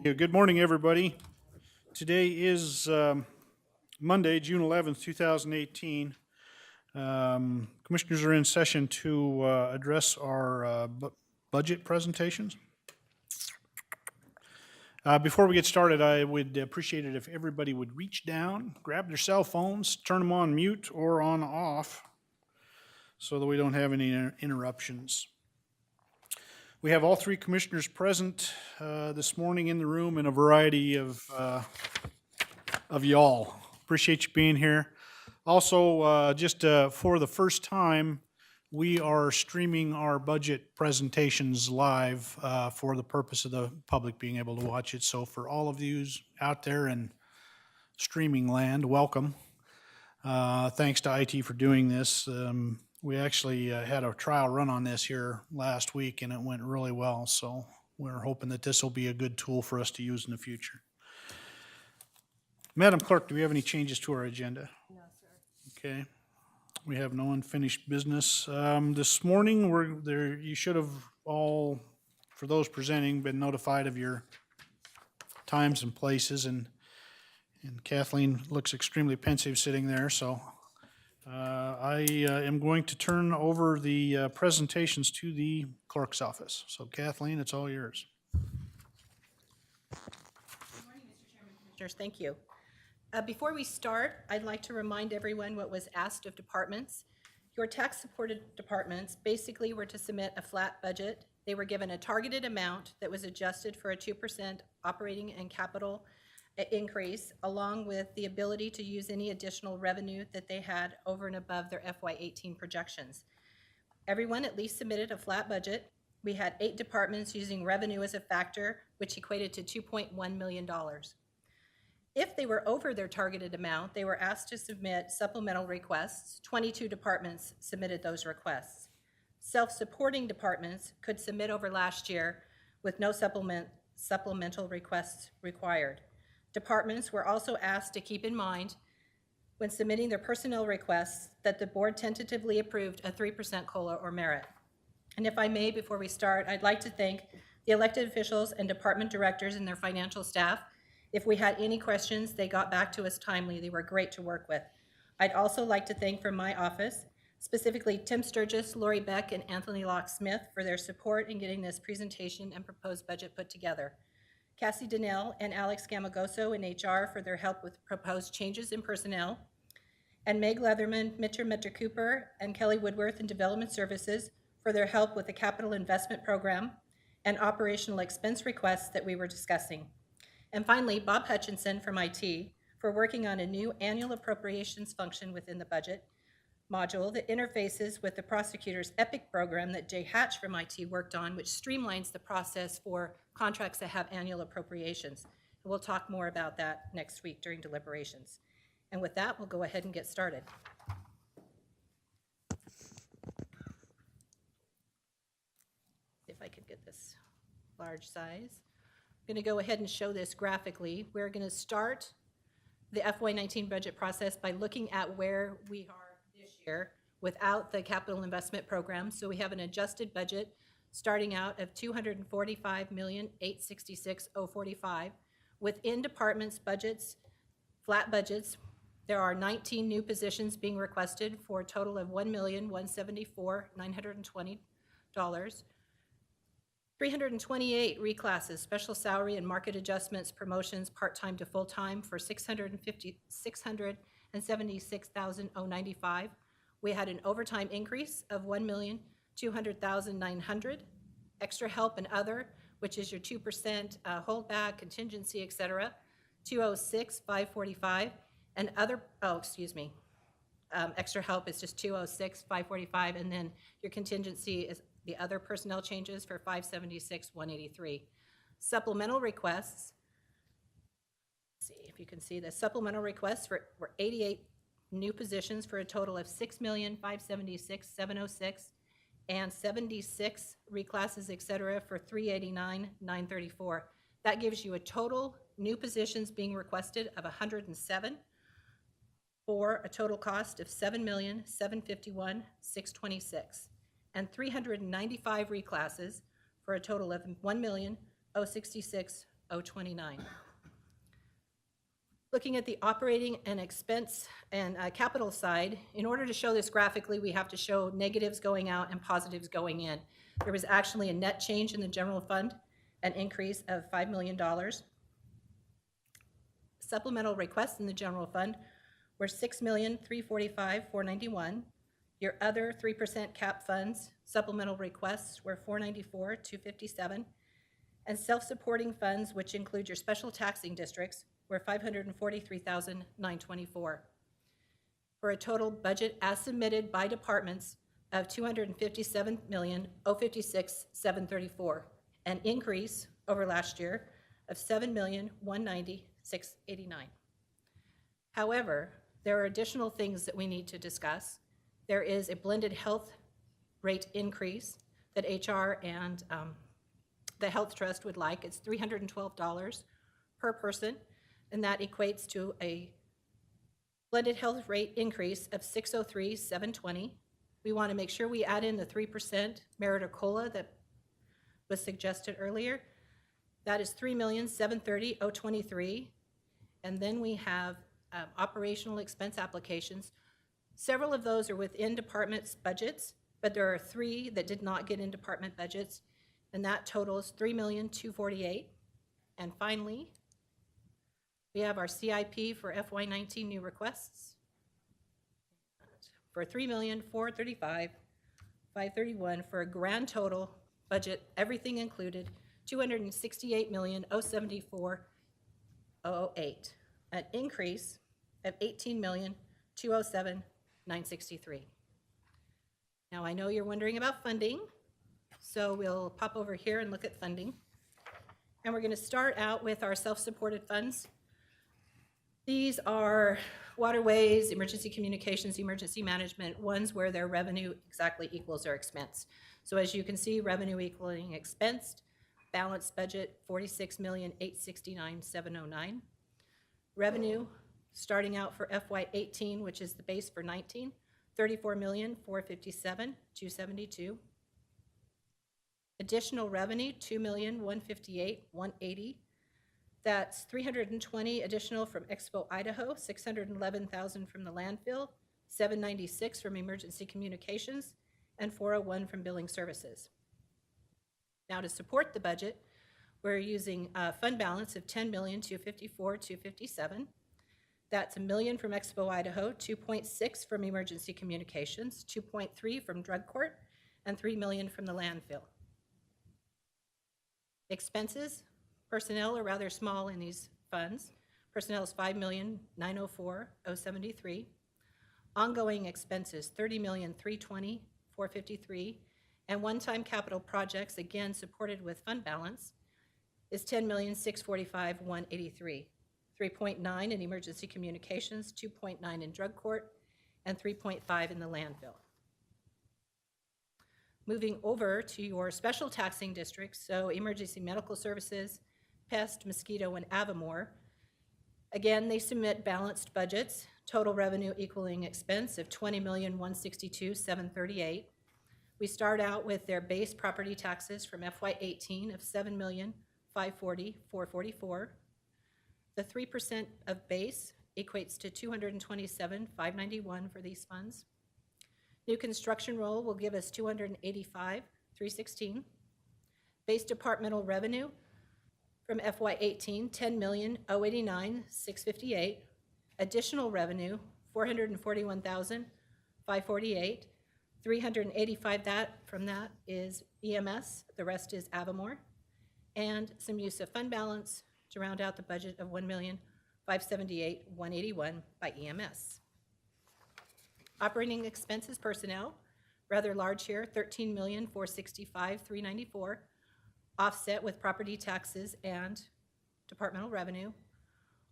Yeah, good morning, everybody. Today is Monday, June 11th, 2018. Commissioners are in session to address our budget presentations. Before we get started, I would appreciate it if everybody would reach down, grab their cell phones, turn them on mute or on off so that we don't have any interruptions. We have all three commissioners present this morning in the room and a variety of y'all. Appreciate you being here. Also, just for the first time, we are streaming our budget presentations live for the purpose of the public being able to watch it. So for all of you out there in streaming land, welcome. Thanks to IT for doing this. We actually had a trial run on this here last week and it went really well. So we're hoping that this will be a good tool for us to use in the future. Madam Clerk, do we have any changes to our agenda? No, sir. Okay. We have no unfinished business. This morning, you should have all, for those presenting, been notified of your times and places, and Kathleen looks extremely pensive sitting there, so I am going to turn over the presentations to the clerk's office. So Kathleen, it's all yours. Good morning, Mr. Chairman, Commissioners. Thank you. Before we start, I'd like to remind everyone what was asked of departments. Your tax-supported departments basically were to submit a flat budget. They were given a targeted amount that was adjusted for a 2% operating and capital increase, along with the ability to use any additional revenue that they had over and above their FY18 projections. Everyone at least submitted a flat budget. We had 8 departments using revenue as a factor, which equated to $2.1 million. If they were over their targeted amount, they were asked to submit supplemental requests. 22 departments submitted those requests. Self-supporting departments could submit over last year with no supplemental requests required. Departments were also asked to keep in mind when submitting their personnel requests that the board tentatively approved a 3% COLA or merit. And if I may, before we start, I'd like to thank the elected officials and department directors and their financial staff. If we had any questions, they got back to us timely. They were great to work with. I'd also like to thank from my office, specifically Tim Sturgis, Lori Beck, and Anthony Locke-Smith for their support in getting this presentation and proposed budget put together. Cassie Donnell and Alex Gamagoso in HR for their help with proposed changes in personnel, and Meg Leatherman, Mitchell Cooper, and Kelly Woodworth in Development Services for their help with the capital investment program and operational expense requests that we were discussing. And finally, Bob Hutchinson from IT for working on a new annual appropriations function within the budget module that interfaces with the prosecutor's EPIC program that Jay Hatch from IT worked on, which streamlines the process for contracts that have annual appropriations. And we'll talk more about that next week during deliberations. And with that, we'll go ahead and get started. If I could get this large size. I'm going to go ahead and show this graphically. We're going to start the FY19 budget process by looking at where we are this year without the capital investment program. So we have an adjusted budget starting out of $245,866,045. Within departments' budgets, flat budgets, there are 19 new positions being requested for a total of $1,174,920. 328 reclasses, special salary and market adjustments, promotions, part-time to full-time for $676,095. We had an overtime increase of $1,200,900. Extra help and other, which is your 2% holdback, contingency, etc., $206,545, and other. Extra help is just $206,545, and then your contingency is the other personnel changes for $576,183. Supplemental requests, let's see if you can see the supplemental requests were 88 new positions for a total of $6,576,706 and 76 reclasses, etc., for $389,934. That gives you a total new positions being requested of 107 for a total cost of $7,751,626. And 395 reclasses for a total of $1,066,406. $530,029. Looking at the operating and expense and capital side, in order to show this graphically, we have to show negatives going out and positives going in. There was actually a net change in the general fund, an increase of $5 million. Supplemental requests in the general fund were $6,345,491. Your other 3% cap funds, supplemental requests were $494,257. And self-supporting funds, which include your special taxing districts, were $543,924. For a total budget as submitted by departments of $257,056,734, an increase over last year of $7,190,689. However, there are additional things that we need to discuss. There is a blended health rate increase that HR and the Health Trust would like. It's $312 per person, and that equates to a blended health rate increase of $603,720. We want to make sure we add in the 3% merit COLA that was suggested earlier. That is $3,730,023. And then we have operational expense applications. Several of those are within departments' budgets, but there are 3 that did not get in department budgets, and that totals $3,248,000. And finally, we have our CIP for FY19 new requests for $3,435,531 for a grand total budget, everything included, $268,074,008, an increase of $18,207,963. Now I know you're wondering about funding, so we'll pop over here and look at funding. And we're going to start out with our self-supported funds. These are waterways, emergency communications, emergency management, ones where their revenue exactly equals their expense. So as you can see, revenue equaling expensed, balanced budget $46,869,709. Revenue starting out for FY18, which is the base for 19, $34,457,272. Additional revenue, $2,158,180. That's $320 additional from Expo Idaho, $611,000 from the landfill, $796 from emergency communications, and $401 from billing services. Now to support the budget, we're using a fund balance of $10,254,257. That's $1 million from Expo Idaho, $2.6 from emergency communications, $2.3 from drug court, and $3 million from the landfill. Expenses, personnel are rather small in these funds. Personnel is $5,904,073. Ongoing expenses, $30,320,453. And one-time capital projects, again supported with fund balance, is $10,645,183. 3.9 in emergency communications, 2.9 in drug court, and 3.5 in the landfill. Moving over to your special taxing districts, so emergency medical services, pest, mosquito, and Avamore. Again, they submit balanced budgets, total revenue equaling expense of $20,162,738. We start out with their base property taxes from FY18 of $7,540,444. The 3% of base equates to $227,591 for these funds. New construction roll will give us $285,316. Base departmental revenue from FY18, $10,089,658. Additional revenue, $441,548. $385 from that is EMS. The rest is Avamore. And some use of fund balance to round out the budget of $1,578,181 by EMS. Operating expenses, personnel, rather large here, $13,465,394, offset with property taxes and departmental revenue.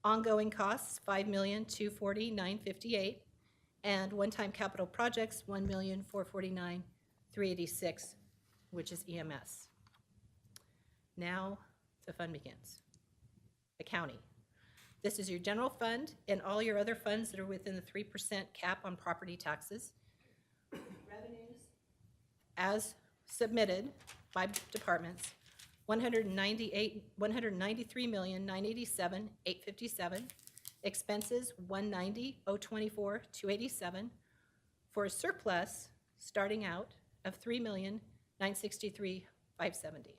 Ongoing costs, $5,240,958, and one-time capital projects, $1,449,386, which is EMS. Now the fun begins. The county. This is your general fund and all your other funds that are within the 3% cap on property taxes. Revenues, as submitted by departments, $193,987,857. Expenses, $190,024,287, for a surplus starting out of $3,963,570.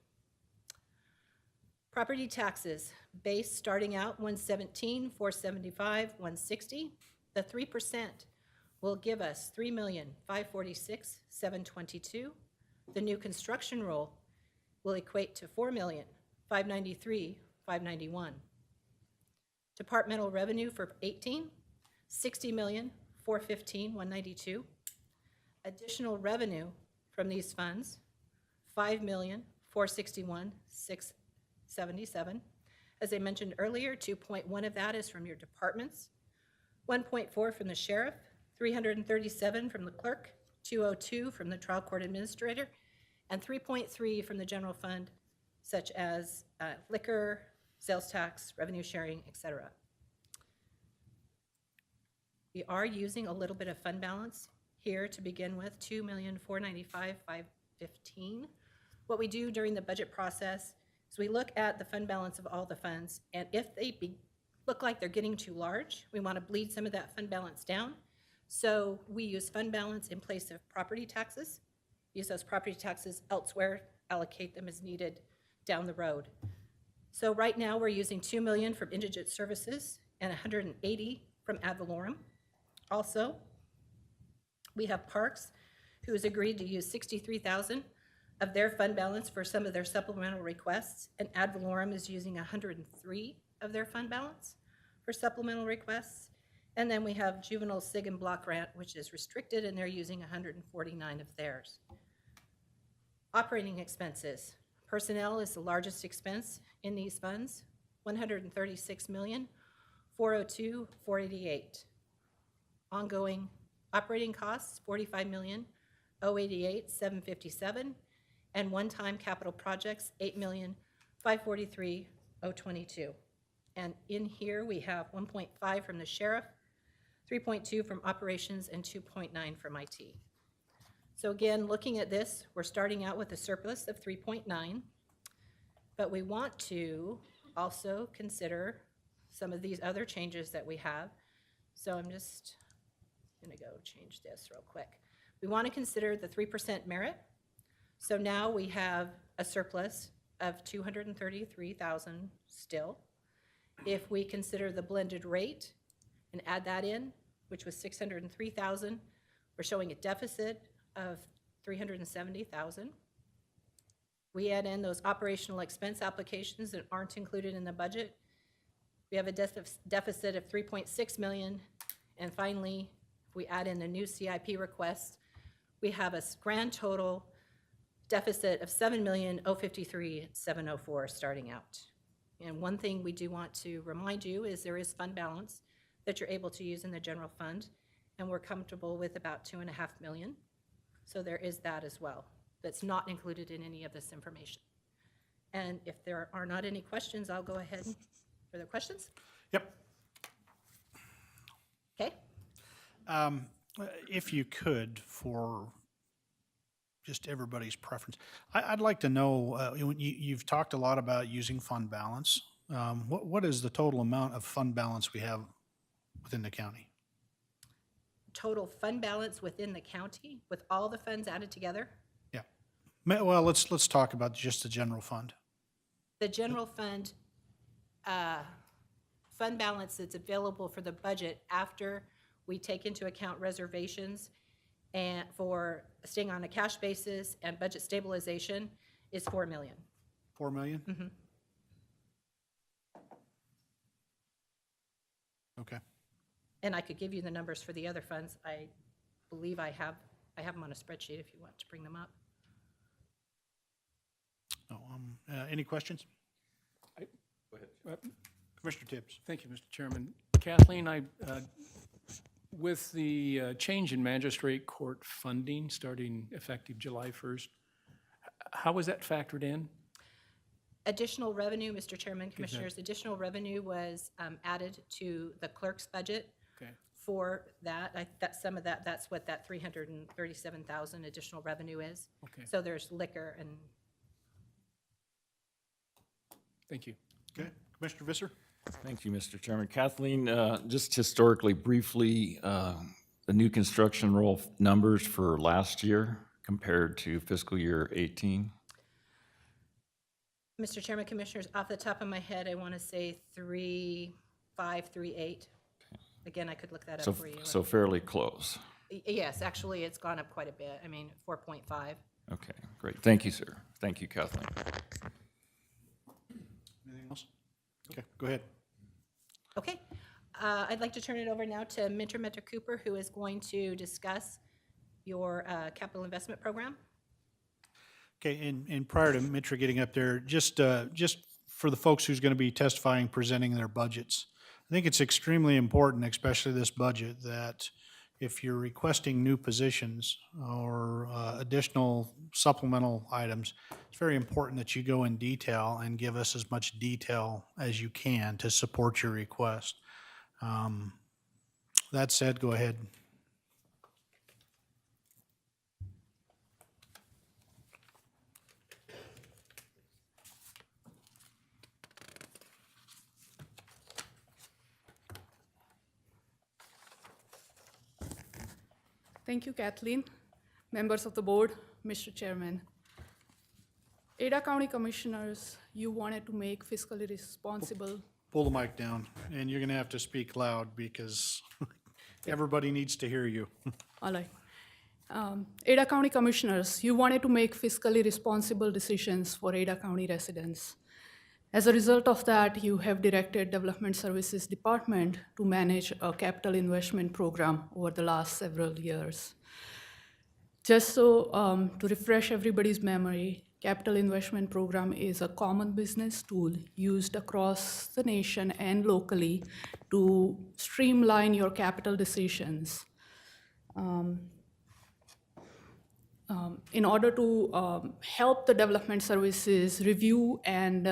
Property taxes, base starting out $117,475,160. The 3% will give us $3,546,722. The new construction roll will equate to $4,593,591. Departmental revenue for 18, $60,415,192. Additional revenue from these funds, $5,461,677. As I mentioned earlier, 2.1 of that is from your departments, 1.4 from the sheriff, 337 from the clerk, 202 from the trial court administrator, and 3.3 from the general fund, such as liquor, sales tax, revenue sharing, etc. We are using a little bit of fund balance here to begin with, $2,495,515. What we do during the budget process is we look at the fund balance of all the funds, and if they look like they're getting too large, we want to bleed some of that fund balance down. So we use fund balance in place of property taxes, use those property taxes elsewhere, allocate them as needed down the road. So right now we're using $2 million from indigent services and $180 from ad valorem. Also, we have Parks, who has agreed to use $63,000 of their fund balance for some of their supplemental requests, and ad valorem is using $103 of their fund balance for supplemental requests. And then we have juvenile SIG and block grant, which is restricted, and they're using $149 of theirs. Operating expenses. Personnel is the largest expense in these funds, $136,402,488. Ongoing operating costs, $45,088,757, and one-time capital projects, $8,543,022. And in here we have 1.5 from the sheriff, 3.2 from operations, and 2.9 from IT. So again, looking at this, we're starting out with a surplus of 3.9, but we want to also consider some of these other changes that we have. So I'm just gonna go change this real quick. We want to consider the 3% merit. So now we have a surplus of $233,000 still. If we consider the blended rate and add that in, which was $603,000, we're showing a deficit of $370,000. We add in those operational expense applications that aren't included in the budget. We have a deficit of $3.6 million. And finally, if we add in the new CIP requests, we have a grand total deficit of $7,053,704 starting out. And one thing we do want to remind you is there is fund balance that you're able to use in the general fund, and we're comfortable with about $2.5 million. So there is that as well. That's not included in any of this information. And if there are not any questions, I'll go ahead. Further questions? Yep. Okay. If you could, for just everybody's preference, I'd like to know, you've talked a lot about using fund balance. What is the total amount of fund balance we have within the county? Total fund balance within the county with all the funds added together? Yeah. Well, let's talk about just the general fund. The general fund, fund balance that's available for the budget after we take into account reservations and for staying on a cash basis and budget stabilization is $4 million. 4 million? Mm-hmm. Okay. And I could give you the numbers for the other funds. I believe I have them on a spreadsheet if you want to bring them up. Oh, any questions? Go ahead. Commissioner Tibbs. Thank you, Mr. Chairman. Kathleen, with the change in magistrate court funding starting effective July 1st, how was that factored in? Additional revenue, Mr. Chairman, Commissioners, additional revenue was added to the clerk's budget. Okay. For that, some of that, that's what that $337,000 additional revenue is. Okay. So there's liquor Thank you. Okay, Commissioner Visser? Thank you, Mr. Chairman. Kathleen, just historically, briefly, the new construction roll numbers for last year compared to fiscal year 18? Mr. Chairman, Commissioners, off the top of my head, I want to say 3,538. Again, I could look that So, up for you. so fairly close. Yes, actually, it's gone up quite a bit. I mean, 4.5. Okay, great. Thank you, sir. Thank you, Kathleen. Anything else? Okay, go ahead. Okay. I'd like to turn it over now to Mentor Cooper, who is going to discuss your capital investment program. Okay, and prior to Mitra getting up there, just for the folks who's going to be testifying, presenting their budgets, I think it's extremely important, especially this budget, that if you're requesting new positions or additional supplemental items, it's very important that you go in detail and give us as much detail as you can to support your request. That said, go ahead. Thank you, Kathleen. Members of the board, Mr. Chairman. Ada County Commissioners, you wanted to make fiscally responsible. Pull the mic down, and you're going to have to speak loud because everybody needs to hear you. All right. Ada County Commissioners, you wanted to make fiscally responsible decisions for Ada County residents. As a result of that, you have directed Development Services Department to manage a capital investment program over the last several years. Just so to refresh everybody's memory, capital investment program is a common business tool used across the nation and locally to streamline your capital decisions. In order to help the development services review and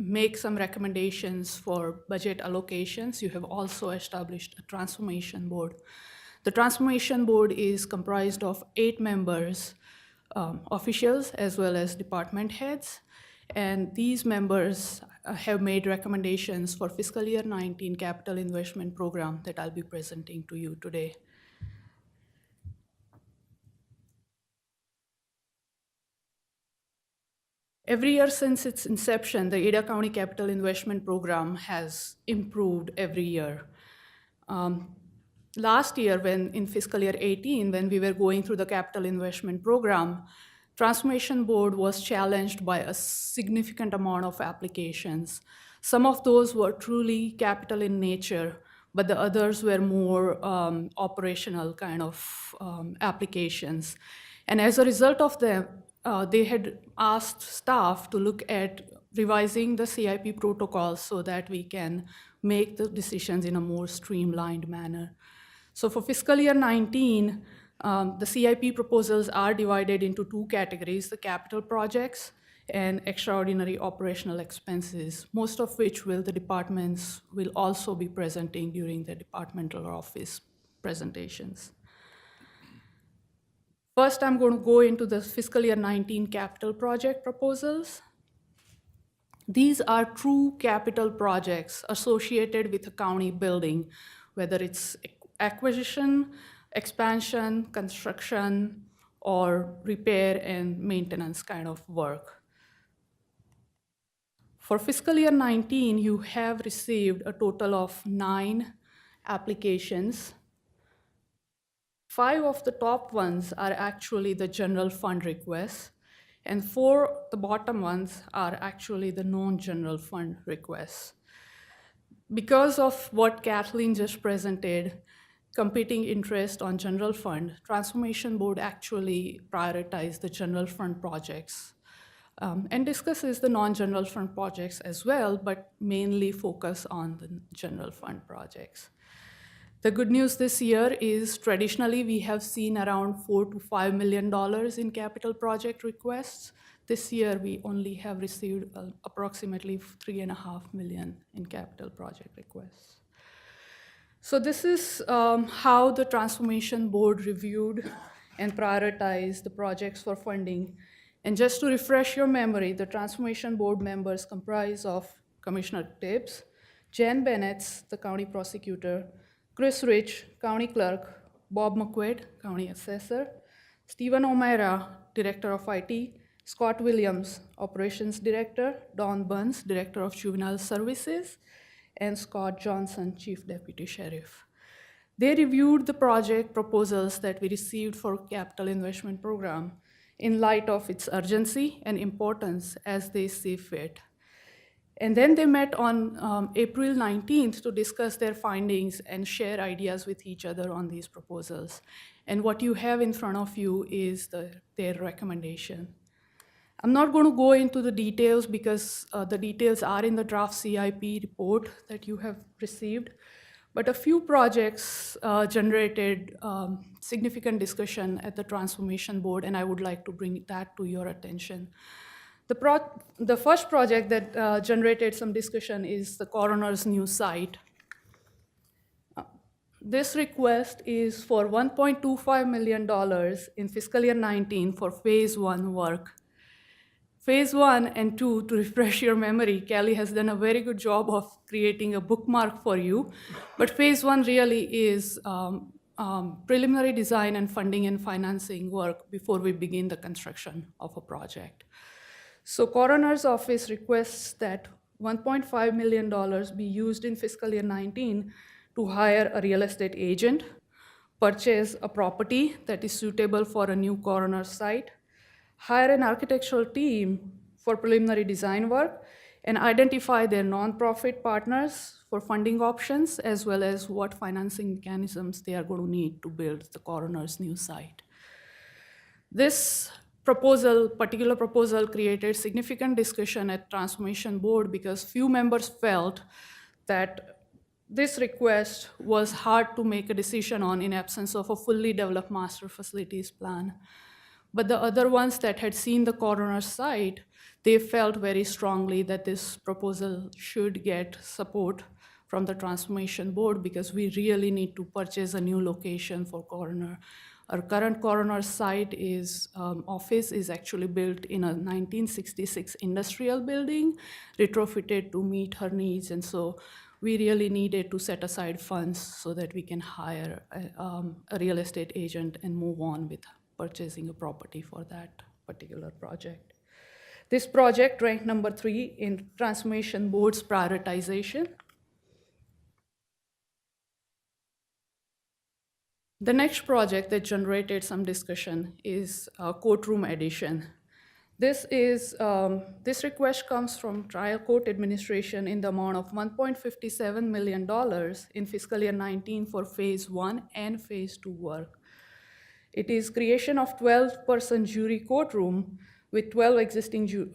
make some recommendations for budget allocations, you have also established a transformation board. The transformation board is comprised of 8 members, officials as well as department heads, and these members have made recommendations for fiscal year 19 capital investment program that I'll be presenting to you today. Every year since its inception, the Ada County Capital Investment Program has improved every year. Last year, in fiscal year 18, when we were going through the capital investment program, Transformation Board was challenged by a significant amount of applications. Some of those were truly capital in nature, but the others were more operational kind of applications. And as a result of them, they had asked staff to look at revising the CIP protocols so that we can make the decisions in a more streamlined manner. So for fiscal year 19, the CIP proposals are divided into 2 categories, the capital projects and extraordinary operational expenses, most of which the departments will also be presenting during the departmental office presentations. First, I'm going to go into the fiscal year 19 capital project proposals. These are true capital projects associated with a county building, whether it's acquisition, expansion, construction, or repair and maintenance kind of work. For fiscal year 19, you have received a total of 9 applications. 5 of the top ones are actually the general fund requests, and 4, the bottom ones, are actually the non-general fund requests. Because of what Kathleen just presented, competing interest on general fund, Transformation Board actually prioritized the general fund projects and discusses the non-general fund projects as well, but mainly focus on the general fund projects. The good news this year is traditionally we have seen around $4 to $5 million in capital project requests. This year we only have received approximately $3.5 million in capital project requests. So this is how the Transformation Board reviewed and prioritized the projects for funding. And just to refresh your memory, the Transformation Board members comprise of Commissioner Tibbs, Jan Bennett, the county prosecutor, Chris Rich, county clerk, Bob McQuaid, county assessor, Stephen O'Mara, director of IT, Scott Williams, operations director, Don Burns, director of juvenile services, and Scott Johnson, chief deputy sheriff. They reviewed the project proposals that we received for capital investment program in light of its urgency and importance as they see fit. And then they met on April 19th to discuss their findings and share ideas with each other on these proposals. And what you have in front of you is their recommendation. I'm not going to go into the details because the details are in the draft CIP report that you have received. But a few projects generated significant discussion at the Transformation Board, and I would like to bring that to your attention. The first project that generated some discussion is the coroner's new site. This request is for $1.25 million in fiscal year 19 for phase 1 work. Phase 1 and 2, to refresh your memory, Kelly has done a very good job of creating a bookmark for you. But phase 1 really is preliminary design and funding and financing work before we begin the construction of a project. So coroner's office requests that $1.5 million be used in fiscal year 19 to hire a real estate agent, purchase a property that is suitable for a new coroner site, hire an architectural team for preliminary design work, and identify their nonprofit partners for funding options, as well as what financing mechanisms they are going to need to build the coroner's new site. This particular proposal created significant discussion at Transformation Board because few members felt that this request was hard to make a decision on in absence of a fully developed master facilities plan. But the other ones that had seen the coroner's site, they felt very strongly that this proposal should get support from the Transformation Board because we really need to purchase a new location for coroner. Our current coroner site office is actually built in a 1966 industrial building, retrofitted to meet her needs, and so we really needed to set aside funds so that we can hire a real estate agent and move on with purchasing a property for that particular project. This project ranked number 3 in Transformation Board's prioritization. The next project that generated some discussion is courtroom addition. This request comes from trial court administration in the amount of $1.57 million in fiscal year 19 for phase 1 and phase 2 work. It is creation of 12-person jury courtroom with 12 existing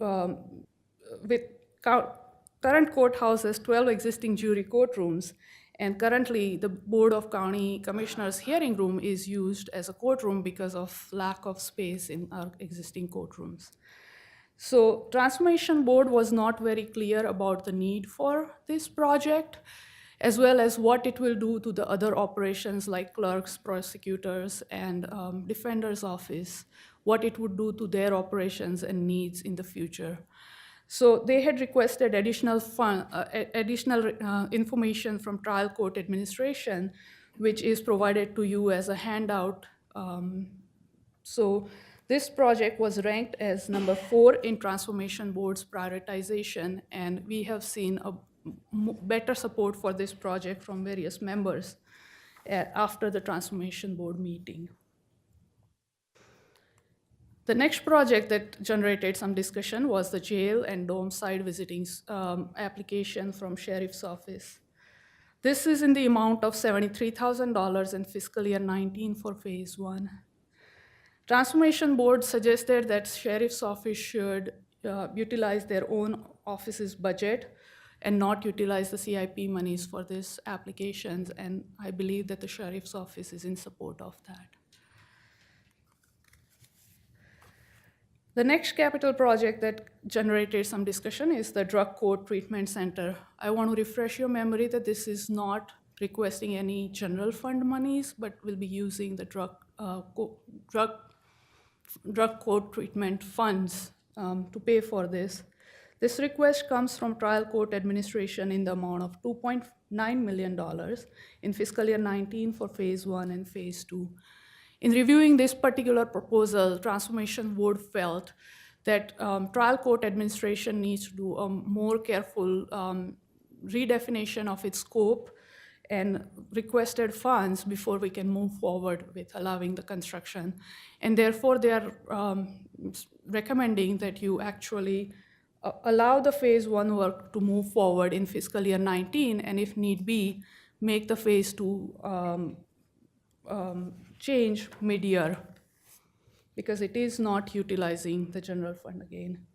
current courthouse has 12 existing jury courtrooms, and currently the Board of County Commissioners hearing room is used as a courtroom because of lack of space in our existing courtrooms. So Transformation Board was not very clear about the need for this project, as well as what it will do to the other operations like clerks, prosecutors, and defender's office, what it would do to their operations and needs in the future. So they had requested additional information from trial court administration, which is provided to you as a handout. So this project was ranked as number 4 in Transformation Board's prioritization, and we have seen a better support for this project from various members after the Transformation Board meeting. The next project that generated some discussion was the jail and dome site visiting application from Sheriff's Office. This is in the amount of $73,000 in fiscal year 19 for phase 1. Transformation Board suggested that Sheriff's Office should utilize their own office's budget and not utilize the CIP monies for these applications, and I believe that the Sheriff's Office is in support of that. The next capital project that generated some discussion is the Drug Court Treatment Center. I want to refresh your memory that this is not requesting any general fund monies, but will be using the drug drug court treatment funds to pay for this. This request comes from trial court administration in the amount of $2.9 million in fiscal year 19 for phase 1 and phase 2. In reviewing this particular proposal, Transformation Board felt that trial court administration needs to do a more careful redefinition of its scope and requested funds before we can move forward with allowing the construction. And therefore, they are recommending that you actually allow the phase 1 work to move forward in fiscal year 19, and if need be, make the phase 2 change mid-year, because it is not utilizing the general fund again.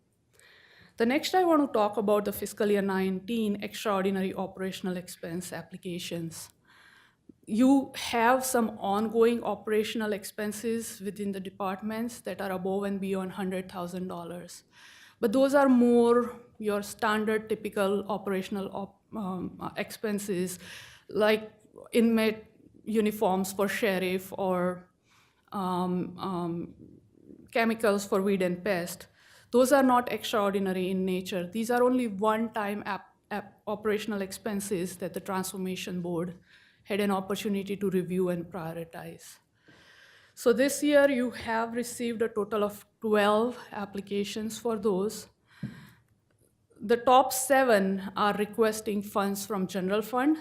The next, I want to talk about the fiscal year 19 extraordinary operational expense applications. You have some ongoing operational expenses within the departments that are above and beyond $100,000. But those are more your standard, typical operational expenses, like inmate uniforms for sheriff or chemicals for weed and pest. Those are not extraordinary in nature. These are only one-time operational expenses that the Transformation Board had an opportunity to review and prioritize. So this year, you have received a total of 12 applications for those. The top 7 are requesting funds from general fund,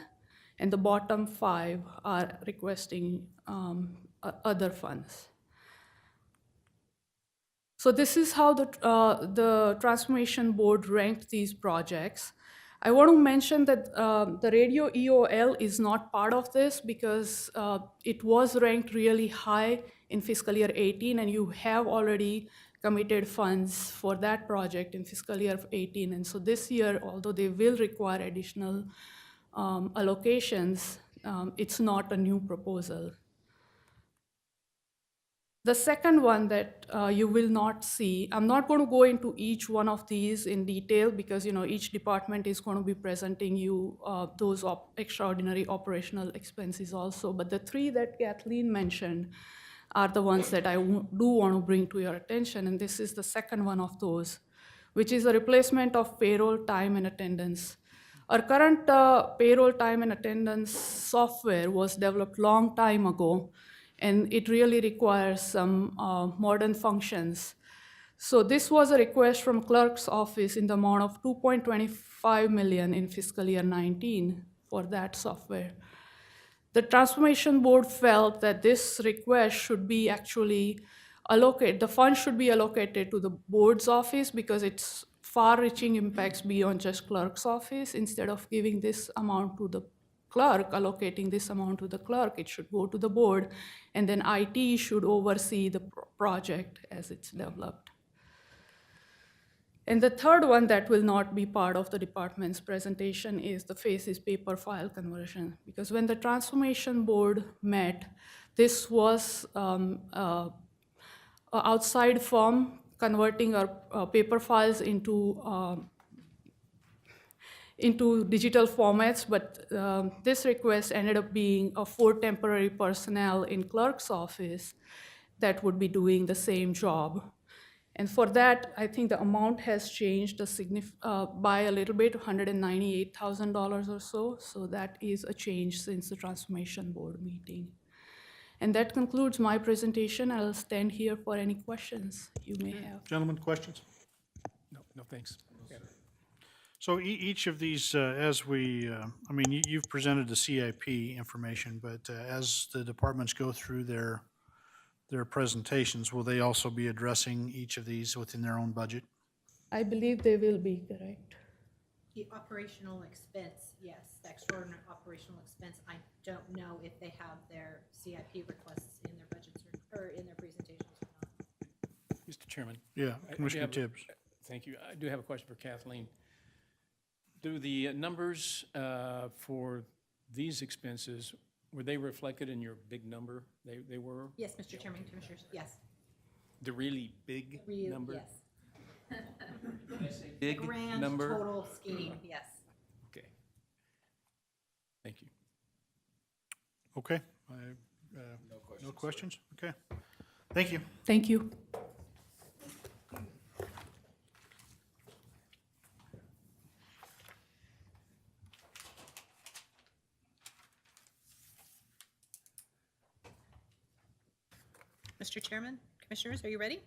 and the bottom 5 are requesting other funds. So this is how the Transformation Board ranked these projects. I want to mention that the radio EOL is not part of this because it was ranked really high in fiscal year 18, and you have already committed funds for that project in fiscal year 18. And so this year, although they will require additional allocations, it's not a new proposal. The second one that you will not see, I'm not going to go into each one of these in detail because each department is going to be presenting you those extraordinary operational expenses also. But the 3 that Kathleen mentioned are the ones that I do want to bring to your attention, and this is the second one of those, which is a replacement of payroll time and attendance. Our current payroll time and attendance software was developed long time ago, and it really requires some modern functions. So this was a request from clerk's office in the amount of $2.25 million in fiscal year 19 for that software. The Transformation Board felt that this request should be actually allocated, the funds should be allocated to the board's office because it's far-reaching impacts beyond just clerk's office. Instead of giving this amount to the clerk, allocating this amount to the clerk, it should go to the board, and then IT should oversee the project as it's developed. And the third one that will not be part of the department's presentation is the FACES paper file conversion, because when the Transformation Board met, this was an outside firm converting our paper files into digital formats, but this request ended up being 4 temporary personnel in clerk's office that would be doing the same job. And for that, I think the amount has changed by a little bit, $198,000 or so. So that is a change since the Transformation Board meeting. And that concludes my presentation. I'll stand here for any questions you may have. Gentlemen, questions? No, thanks. So each of these, as we, you've presented the CIP information, but as the departments go through their presentations, will they also be addressing each of these within their own budget? I believe they will be, correct. The operational expense, yes, the extraordinary operational expense. I don't know if they have their CIP requests in their budgets or in their presentations or not. Mr. Chairman. Yeah, I do Commissioner have- Tibbs. Thank you. I do have a question for Kathleen. Do the numbers for these expenses, were they reflected in your big number? They were? Yes, Mr. Chairman, Commissioners, yes. The really big Real, number? yes. Big Grand number? total scheme, yes. Okay. Thank you. Okay. No questions? Okay. Thank you. Thank you. Mr. Chairman, Commissioners, are you ready?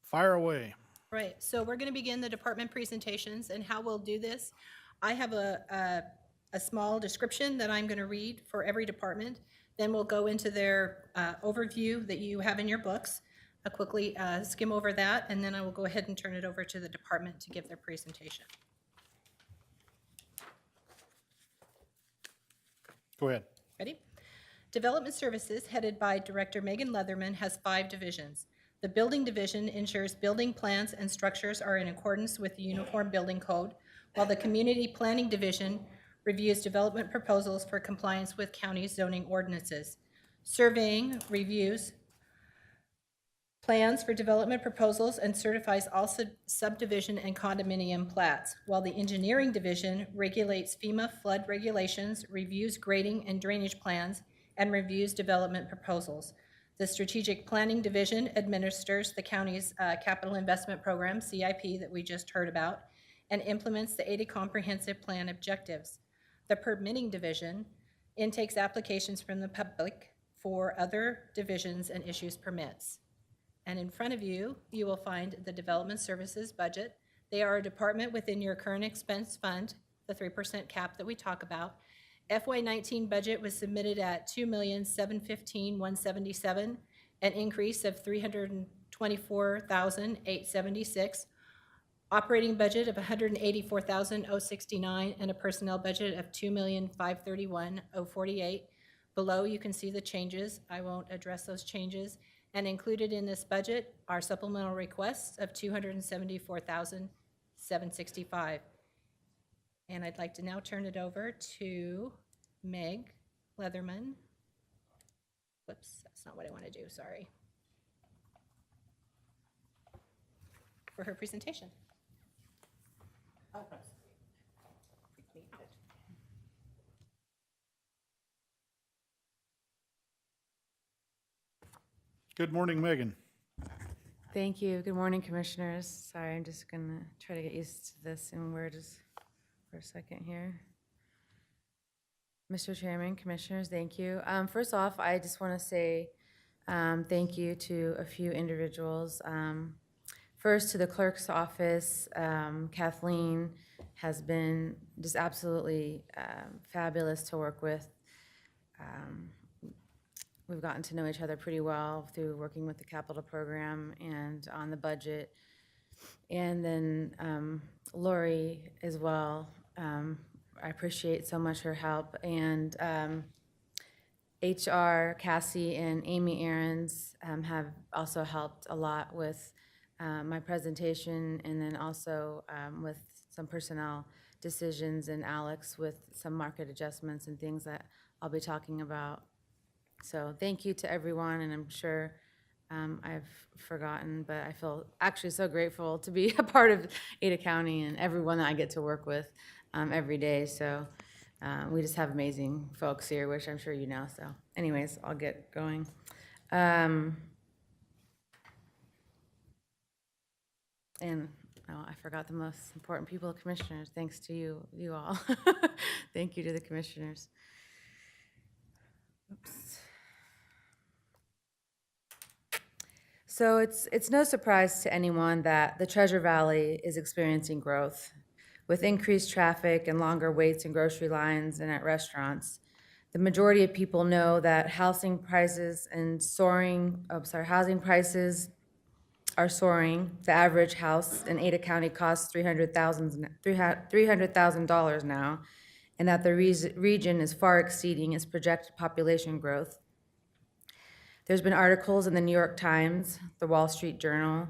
Fire away. Right, so we're going to begin the department presentations, and how we'll do this. I have a small description that I'm going to read for every department. Then we'll go into their overview that you have in your books. I'll quickly skim over that, and then I will go ahead and turn it over to the department to give their presentation. Go ahead. Ready? Development Services, headed by Director Megan Leatherman, has 5 divisions. The Building Division ensures building plans and structures are in accordance with the Uniform Building Code, while the Community Planning Division reviews development proposals for compliance with county zoning ordinances. Surveying reviews plans for development proposals and certifies all subdivision and condominium plats, while the Engineering Division regulates FEMA flood regulations, reviews grading and drainage plans, and reviews development proposals. The Strategic Planning Division administers the county's capital investment program, CIP, that we just heard about, and implements the Ada Comprehensive Plan objectives. The Permitting Division intakes applications from the public for other divisions and issues permits. And in front of you, you will find the Development Services budget. They are a department within your current expense fund, the 3% cap that we talk about. FY19 budget was submitted at $2,715,177, an increase of $324,876. Operating budget of $184,069, and a personnel budget of $2,531,048. Below, you can see the changes. I won't address those changes. And included in this budget are supplemental requests of $274,765. And I'd like to now turn it over to Meg Leatherman. Whoops, that's not what I want to do, sorry. For her presentation. Good morning, Megan. Thank you. Good morning, Commissioners. Sorry, I'm just going to try to get used to this in words for a second here. Mr. Chairman, Commissioners, thank you. First off, I just want to say thank you to a few individuals. First, to the clerk's office. Kathleen has been just absolutely fabulous to work with. We've gotten to know each other pretty well through working with the capital program and on the budget. And then Lori as well. I appreciate so much her help. And HR, Cassie and Amy Aarons have also helped a lot with my presentation, and then also with some personnel decisions, and Alex with some market adjustments and things that I'll be talking about. So thank you to everyone, and I'm sure I've forgotten, but I feel actually so grateful to be a part of Ada County and everyone that I get to work with every day. So we just have amazing folks here, which I'm sure you know. So anyways, I'll get going. And oh, I forgot the most important people, Commissioners. Thanks to you all. Thank you to the Commissioners. Oops. So it's no surprise to anyone that the Treasure Valley is experiencing growth. With increased traffic and longer waits in grocery lines and at restaurants, the majority of people know that housing prices are soaring. The average house in Ada County costs $300,000 now, and that the region is far exceeding its projected population growth. There's been articles in the New York Times, the Wall Street Journal.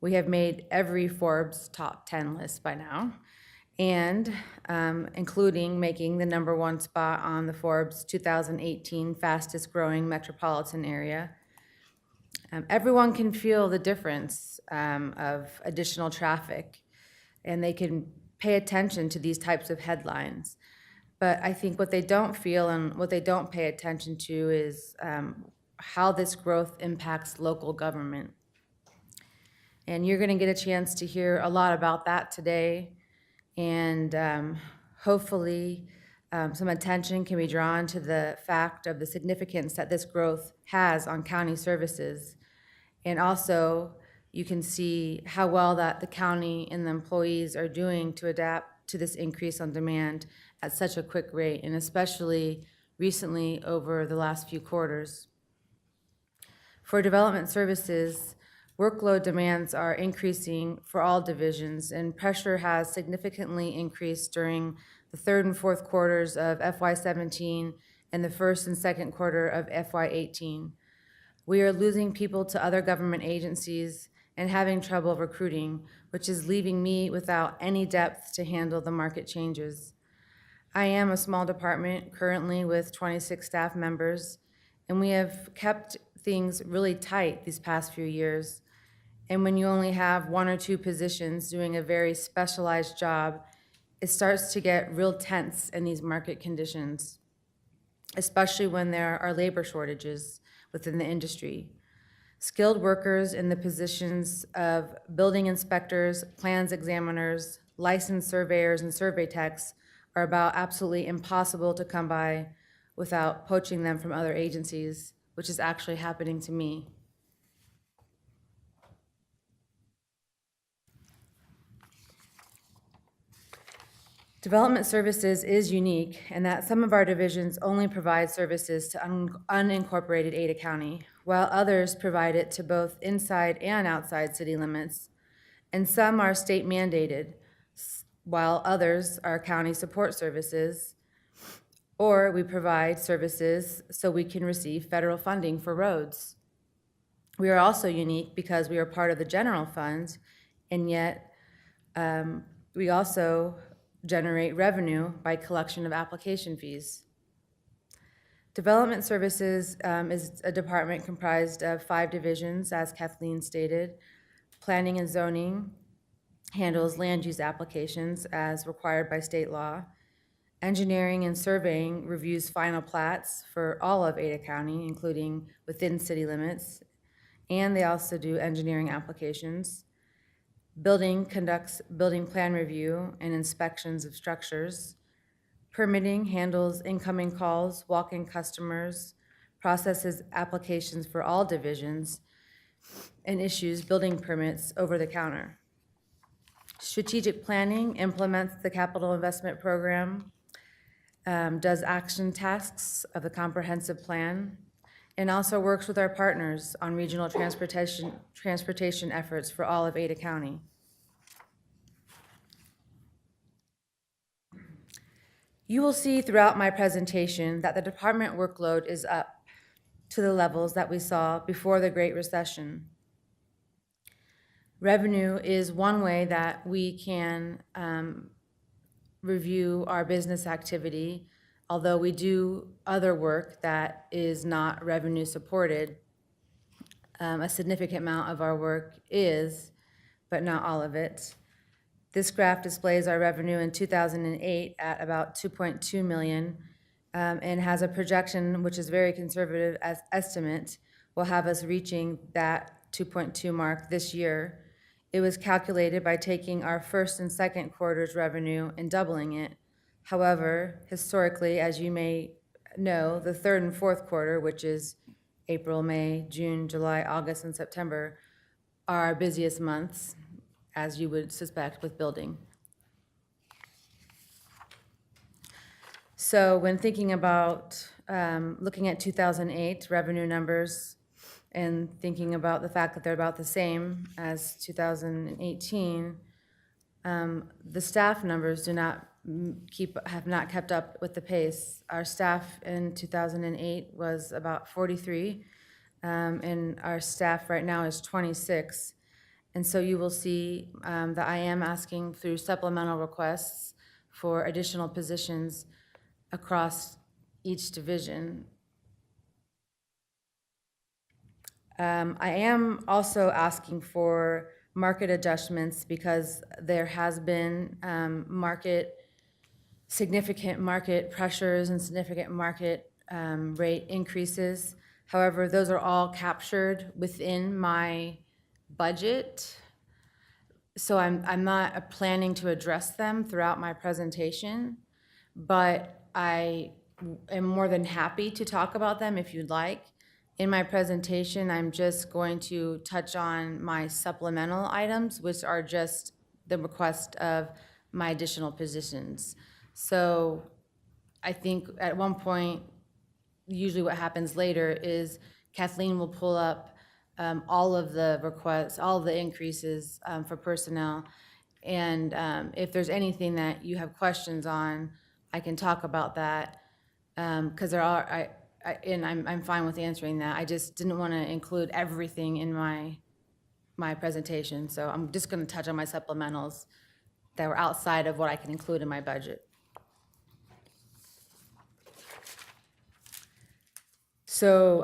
We have made every Forbes top 10 list by now, and including making the #1 spot on the Forbes 2018 fastest growing metropolitan area. Everyone can feel the difference of additional traffic, and they can pay attention to these types of headlines. But I think what they don't feel and what they don't pay attention to is how this growth impacts local government. And you're going to get a chance to hear a lot about that today. And hopefully Some attention can be drawn to the fact of the significance that this growth has on county services. And also, you can see how well that the county and the employees are doing to adapt to this increase on demand at such a quick rate, and especially recently over the last few quarters. For development services, workload demands are increasing for all divisions, and pressure has significantly increased during the third and fourth quarters of FY17 and the first and second quarter of FY18. We are losing people to other government agencies and having trouble recruiting, which is leaving me without any depth to handle the market changes. I am a small department currently with 26 staff members, and we have kept things really tight these past few years. And when you only have 1 or 2 positions doing a very specialized job, it starts to get real tense in these market conditions, especially when there are labor shortages within the industry. Skilled workers in the positions of building inspectors, plans examiners, licensed surveyors, and survey techs are about absolutely impossible to come by without poaching them from other agencies, which is actually happening to me. Development services is unique in that some of our divisions only provide services to unincorporated Ada County, while others provide it to both inside and outside city limits, and some are state mandated, while others are county support services, or we provide services so we can receive federal funding for roads. We are also unique because we are part of the general fund, and yet we also generate revenue by collection of application fees. Development services is a department comprised of 5 divisions, as Kathleen stated. Planning and zoning handles land use applications as required by state law. Engineering and surveying reviews final plats for all of Ada County, including within city limits, and they also do engineering applications. Building conducts building plan review and inspections of structures. Permitting handles incoming calls, walk-in customers, processes applications for all divisions, and issues building permits over the counter. Strategic planning implements the capital investment program, does action tasks of the comprehensive plan, and also works with our partners on regional transportation efforts for all of Ada County. You will see throughout my presentation that the department workload is up to the levels that we saw before the Great Recession. Revenue is one way that we can review our business activity, although we do other work that is not revenue supported. A significant amount of our work is, but not all of it. This graph displays our revenue in 2008 at about 2.2 million and has a projection, which is very conservative as estimate, will have us reaching that 2.2 mark this year. It was calculated by taking our first and second quarter's revenue and doubling it. However, historically, as you may know, the third and fourth quarter, which is April, May, June, July, August, and September, are our busiest months, as you would suspect with building. So when thinking about looking at 2008 revenue numbers and thinking about the fact that they're about the same as 2018, the staff numbers do not have not kept up with the pace. Our staff in 2008 was about 43, and our staff right now is 26. And so you will see that I am asking through supplemental requests for additional positions across each division. I am also asking for market adjustments because there has been significant market pressures and significant market rate increases. However, those are all captured within my budget, so I'm not planning to address them throughout my presentation, but I am more than happy to talk about them if you'd like. In my presentation, I'm just going to touch on my supplemental items, which are just the request of my additional positions. So I think at one point, usually what happens later is Kathleen will pull up all of the requests, all of the increases for personnel. And if there's anything that you have questions on, I can talk about that. Because there are, and I'm fine with answering that. I just didn't want to include everything in my presentation. So I'm just going to touch on my supplementals that were outside of what I can include in my budget. So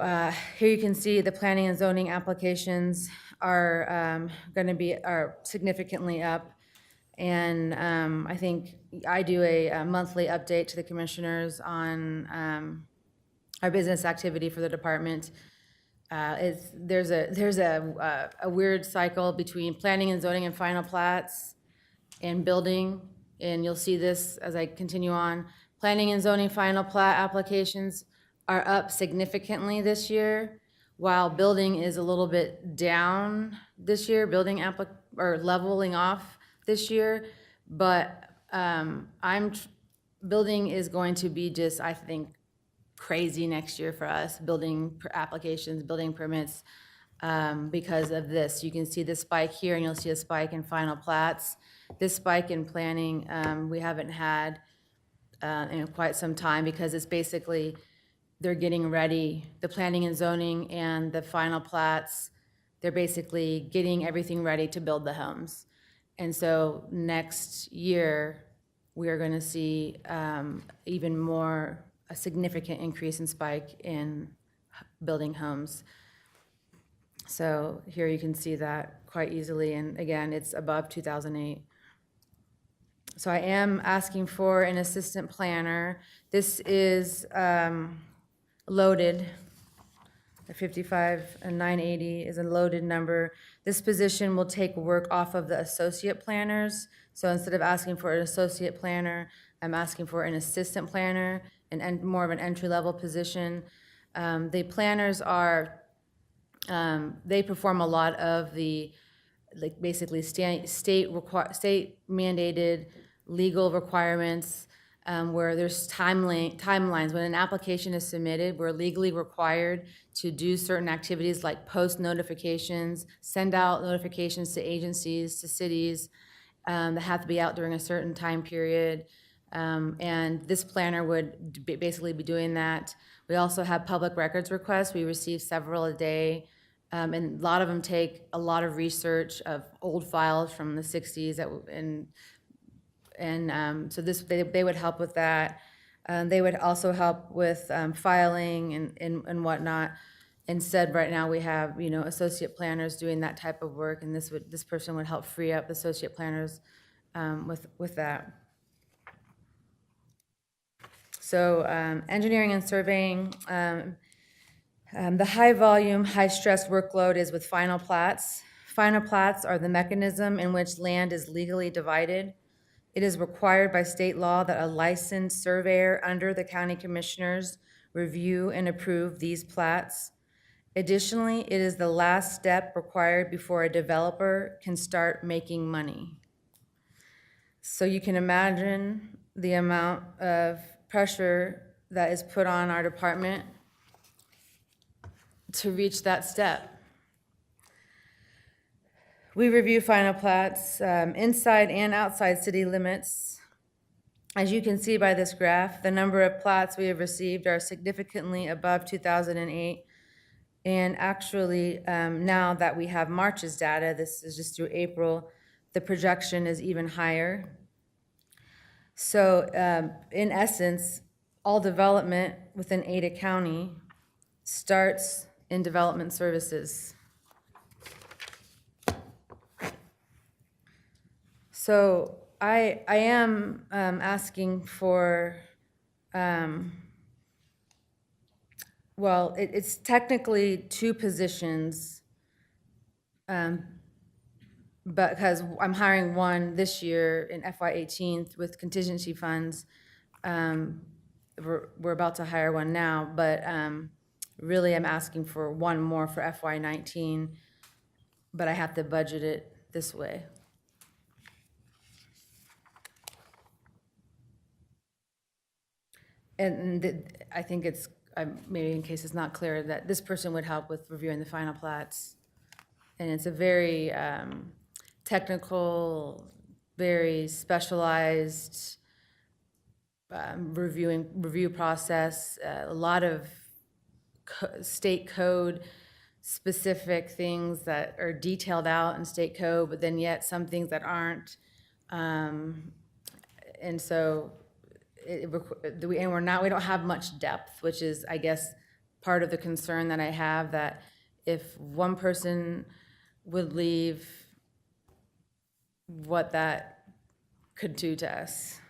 here you can see the planning and zoning applications are are significantly up. And I think I do a monthly update to the commissioners on our business activity for the department. There's a weird cycle between planning and zoning and final plats and building, and you'll see this as I continue on. Planning and zoning final plat applications are up significantly this year, while building is a little bit down this year, or leveling off this year. But building is going to be just, I think, crazy next year for us, building applications, building permits, because of this. You can see the spike here, and you'll see a spike in final plats. This spike in planning, we haven't had in quite some time, because it's basically, they're getting ready, the planning and zoning and the final plats, they're basically getting everything ready to build the homes. And so next year, we are gonna see even more, a significant increase in spike in building homes. So here you can see that quite easily, and again, it's above 2008. So I am asking for an assistant planner. This is loaded. The 55 and 980 is a loaded number. This position will take work off of the associate planners. So instead of asking for an associate planner, I'm asking for an assistant planner, and more of an entry-level position. The planners are, they perform a lot of the, like, basically state mandated legal requirements, where there's timelines. When an application is submitted, we're legally required to do certain activities like post notifications, send out notifications to agencies, to cities, that have to be out during a certain time period. And this planner would basically be doing that. We also have public records requests. We receive several a day. And a lot of them take a lot of research of old files from the 60s, so they would help with that. They would also help with filing and whatnot. Instead, right now, we have, associate planners doing that type of work, and this person would help free up associate planners with that. So engineering and surveying, the high volume, high stress workload is with final plats. Final plats are the mechanism in which land is legally divided. It is required by state law that a licensed surveyor under the county commissioners review and approve these plats. Additionally, it is the last step required before a developer can start making money. So you can imagine the amount of pressure that is put on our department to reach that step. We review final plats inside and outside city limits. As you can see by this graph, the number of plats we have received are significantly above 2008. And actually, now that we have March's data, this is just through April, the projection is even higher. So in essence, all development within Ada County starts in development services. So I am asking for, well, it's technically two positions, but because I'm hiring one this year in FY18 with contingency funds, We're about to hire one now, but really I'm asking for one more for FY19, but I have to budget it this way. I think it's, maybe in case it's not clear, that this person would help with reviewing the final plats. And it's a very technical, very specialized review process, a lot of state code specific things that are detailed out in state code, but then yet some things that aren't. And so, we don't have much depth, which is, I guess, part of the concern that I have, that if one person would leave, what that could do to us.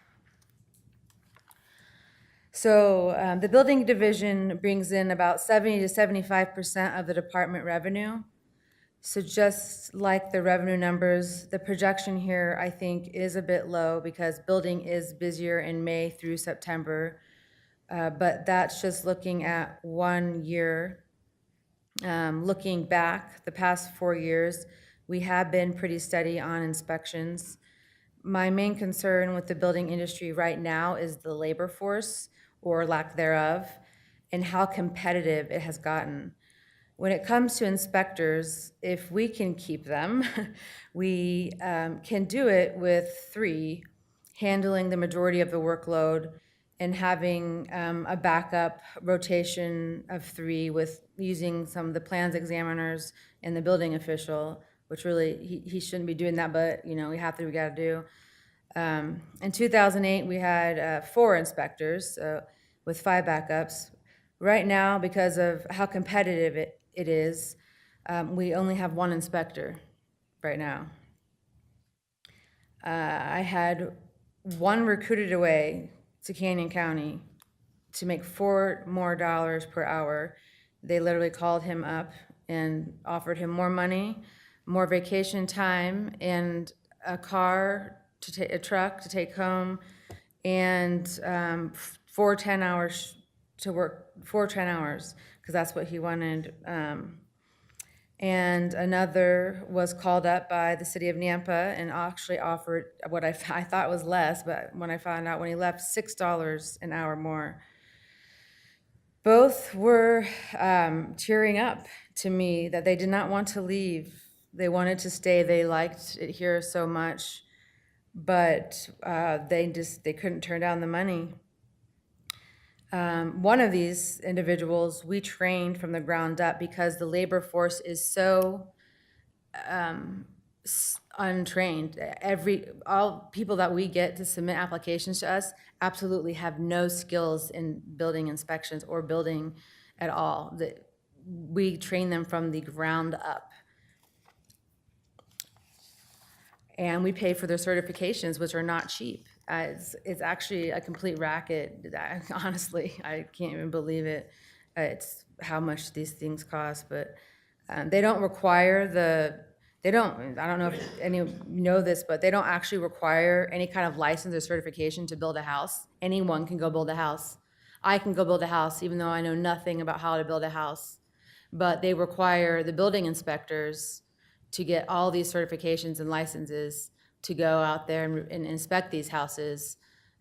So the building division brings in about 70 to 75% of the department revenue. So just like the revenue numbers, the projection here, I think, is a bit low because building is busier in May through September. But that's just looking at 1 year. Looking back, the past 4 years, we have been pretty steady on inspections. My main concern with the building industry right now is the labor force, or lack thereof, and how competitive it has gotten. When it comes to inspectors, if we can keep them, we can do it with 3, handling the majority of the workload and having a backup rotation of 3 with using some of the plans examiners and the building official, which really, he shouldn't be doing that, but we gotta do. In 2008, we had 4 inspectors with 5 backups. Right now, because of how competitive it is, we only have 1 inspector right now. I had 1 recruited away to Canyon County to make $4 more per hour. They literally called him up and offered him more money, more vacation time, and a car a truck to take home, and 4 10-hours to work, 4 10-hours, because that's what he wanted. And another was called up by the city of Nampa and actually offered what I thought was less, but when I found out when he left, $6 an hour more. Both were tearing up to me that they did not want to leave. They wanted to stay. They liked it here so much. But they couldn't turn down the money. One of these individuals we trained from the ground up because the labor force is so untrained. All people that we get to submit applications to us absolutely have no skills in building inspections or building at all. We train them from the ground up. And we pay for their certifications, which are not cheap. It's actually a complete racket. Honestly, I can't even believe it. It's how much these things cost, but they don't require I don't know if any of you know this, but they don't actually require any kind of license or certification to build a house. Anyone can go build a house. I can go build a house, even though I know nothing about how to build a house. But they require the building inspectors to get all these certifications and licenses to go out there and inspect these houses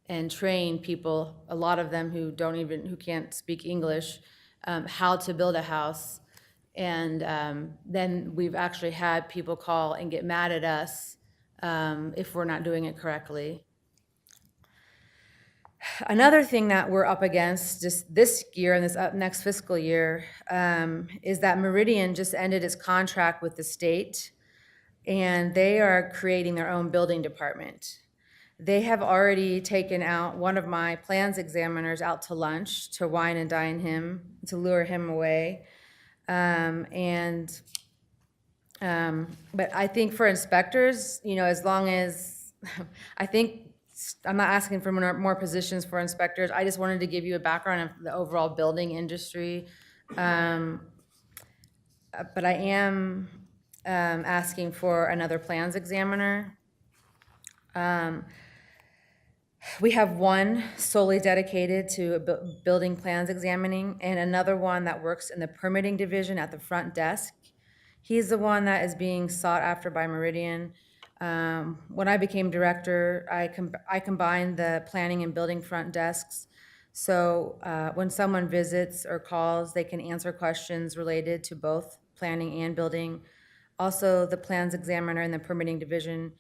and train people, a lot of them who can't speak English, how to build a house. And then we've actually had people call and get mad at us if we're not doing it correctly. Another thing that we're up against just this year and this next fiscal year is that Meridian just ended its contract with the state, and they are creating their own building department. They have already taken out one of my plans examiners out to lunch to wine and dine him, to lure him away. But I think for inspectors, as long as, I'm not asking for more positions for inspectors. I just wanted to give you a background of the overall building industry. But I am asking for another plans examiner. We have one solely dedicated to building plans examining, and another one that works in the permitting division at the front desk. He's the one that is being sought after by Meridian. When I became director, I combined the planning and building front desks. So when someone visits or calls, they can answer questions related to both planning and building. Also, the plans examiner in the permitting division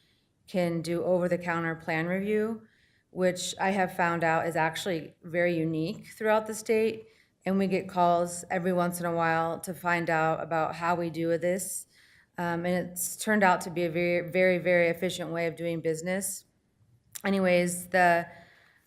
can do over-the-counter plan review, which I have found out is actually very unique throughout the state. And we get calls every once in a while to find out about how we do this. And it's turned out to be a very, very, very efficient way of doing business. Anyways, the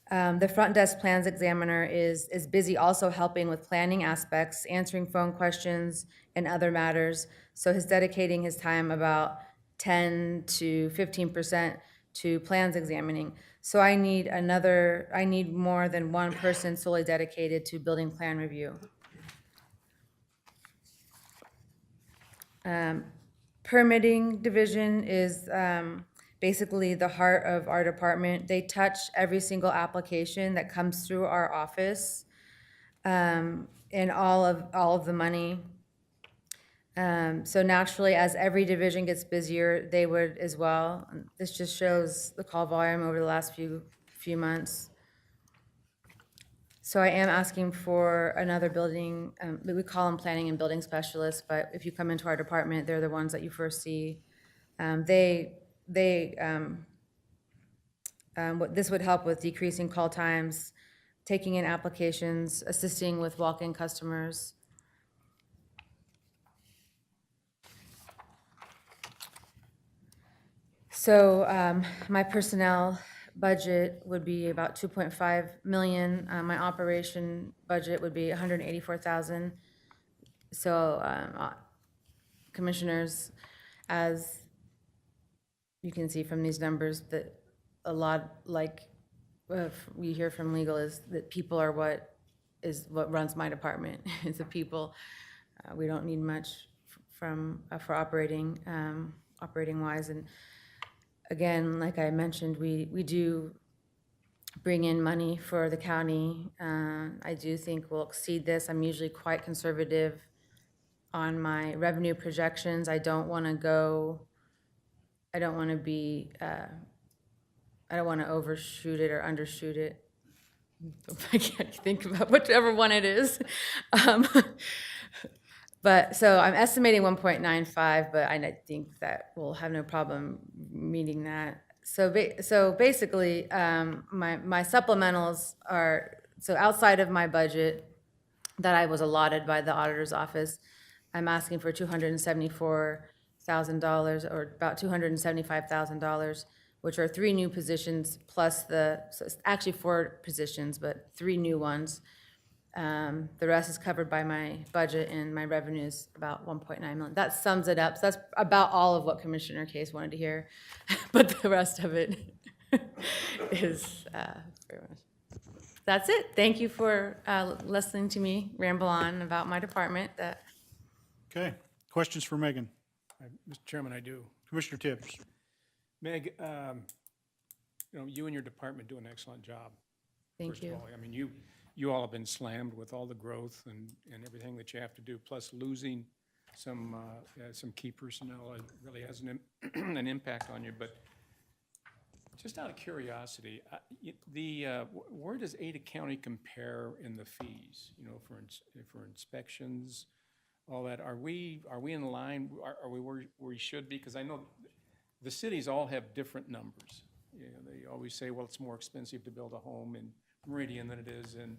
front desk plans examiner is busy also helping with planning aspects, answering phone questions and other matters. So he's dedicating his time about 10 to 15% to plans examining. So I need more than one person solely dedicated to building plan review. Permitting division is basically the heart of our department. They touch every single application that comes through our office, and all of the money. So naturally, as every division gets busier, they would as well. This just shows the call volume over the last few months. So I am asking for another building, we call them planning and building specialists, but if you come into our department, they're the ones that you first see. This would help with decreasing call times, taking in applications, assisting with walk-in customers. So my personnel budget would be about 2.5 million. My operation budget would be 184,000. So commissioners, as you can see from these numbers, that a lot, like we hear from legal, is that people are what runs my department. It's the people. We don't need much for operating wise. And again, like I mentioned, we do bring in money for the county. I do think we'll exceed this. I'm usually quite conservative on my revenue projections. I don't want to overshoot it or undershoot it. I can't think about whichever one it is. But so I'm estimating 1.95, but I think that we'll have no problem meeting that. So basically, my supplementals are, so outside of my budget that I was allotted by the auditor's office, I'm asking for $274,000 or about $275,000, which are 3 new positions plus so it's actually 4 positions, but 3 new ones. The rest is covered by my budget, and my revenue is about 1.9 million. That sums it up. So that's about all of what Commissioner Case wanted to hear, but the rest of it is very much. That's it. Thank you for listening to me ramble on about my department. Okay, questions for Megan? Mr. Chairman, I do. Commissioner Tibbs? Meg, you and your department do an excellent job. Thank First of you. all, I mean, you all have been slammed with all the growth and everything that you have to do, plus losing some key personnel. It really has an impact on you. But just out of curiosity, where does Ada County compare in the fees? For inspections, all that. Are we in line? Are we where we should be? Because I know the cities all have different numbers. They always say, well, it's more expensive to build a home in Meridian than it is in,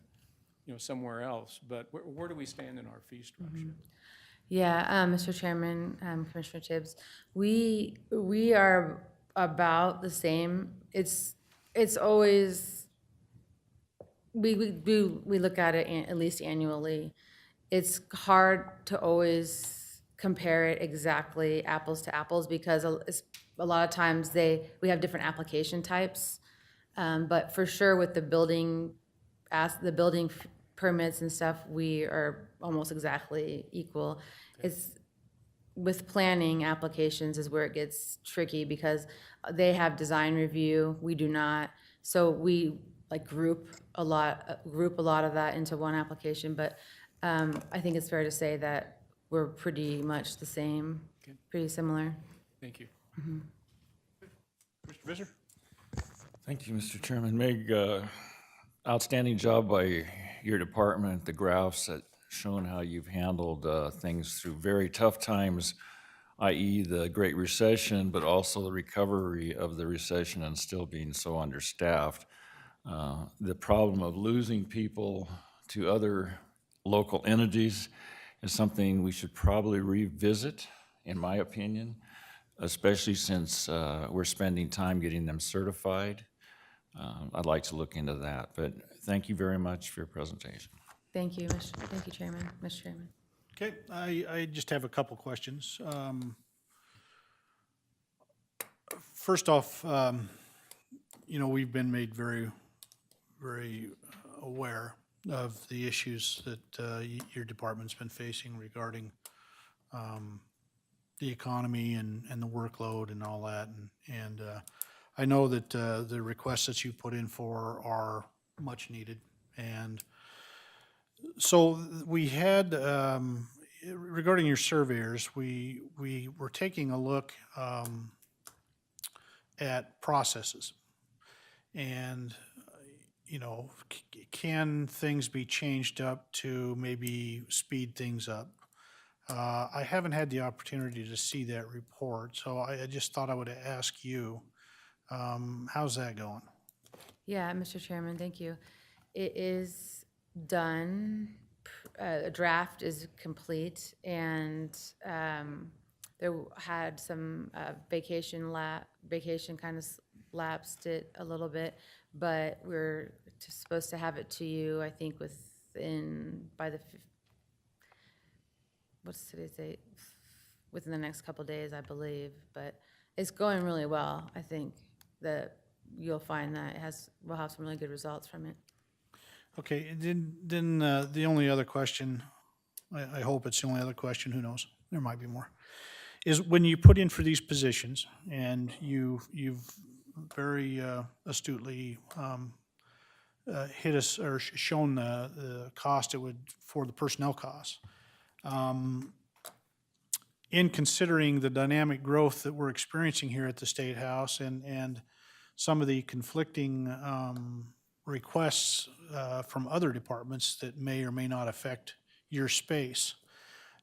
somewhere else. But where do we stand in our fee structure? Mm-hmm. Yeah, Mr. Chairman, Commissioner Tibbs, we are about the same. It's always, we look at it at least annually. It's hard to always compare it exactly apples to apples because a lot of times we have different application types. But for sure with the building permits and stuff, we are almost exactly equal. It's with planning applications is where it gets tricky because they have design review, we do not. So we like group a lot of that into one application, but I think it's fair to say that we're pretty much the same, pretty similar. Thank you. Mr. Visser? Thank you, Mr. Chairman. Meg, outstanding job by your department. The graphs that shown how you've handled things through very tough times, i.e. the Great Recession, but also the recovery of the recession and still being so understaffed. The problem of losing people to other local entities is something we should probably revisit, in my opinion, especially since we're spending time getting them certified. I'd like to look into that, but thank you very much for your presentation. Thank you, Chairman, Mr. Chairman. Okay, I just have a couple questions. First off, we've been made very, very aware of the issues that your department's been facing regarding the economy and the workload and all that. And I know that the requests that you put in for are much needed. And so we had, regarding your surveyors, we were taking a look at processes. And, can things be changed up to maybe speed things up? I haven't had the opportunity to see that report, so I just thought I would ask you, how's that going? Yeah, Mr. Chairman, thank you. It is done. A draft is complete, and there had some vacation kind of lapsed it a little bit, but we're supposed to have it to you, I think, what's today's date? Within the next couple of days, I believe, but it's going really well. I think that you'll find that we'll have some really good results from it. Okay, then the only other question, I hope it's the only other question, who knows, there might be more, is when you put in for these positions, and you've very astutely hit us or shown the cost it would for the personnel costs. In considering the dynamic growth that we're experiencing here at the State House and some of the conflicting requests from other departments that may or may not affect your space,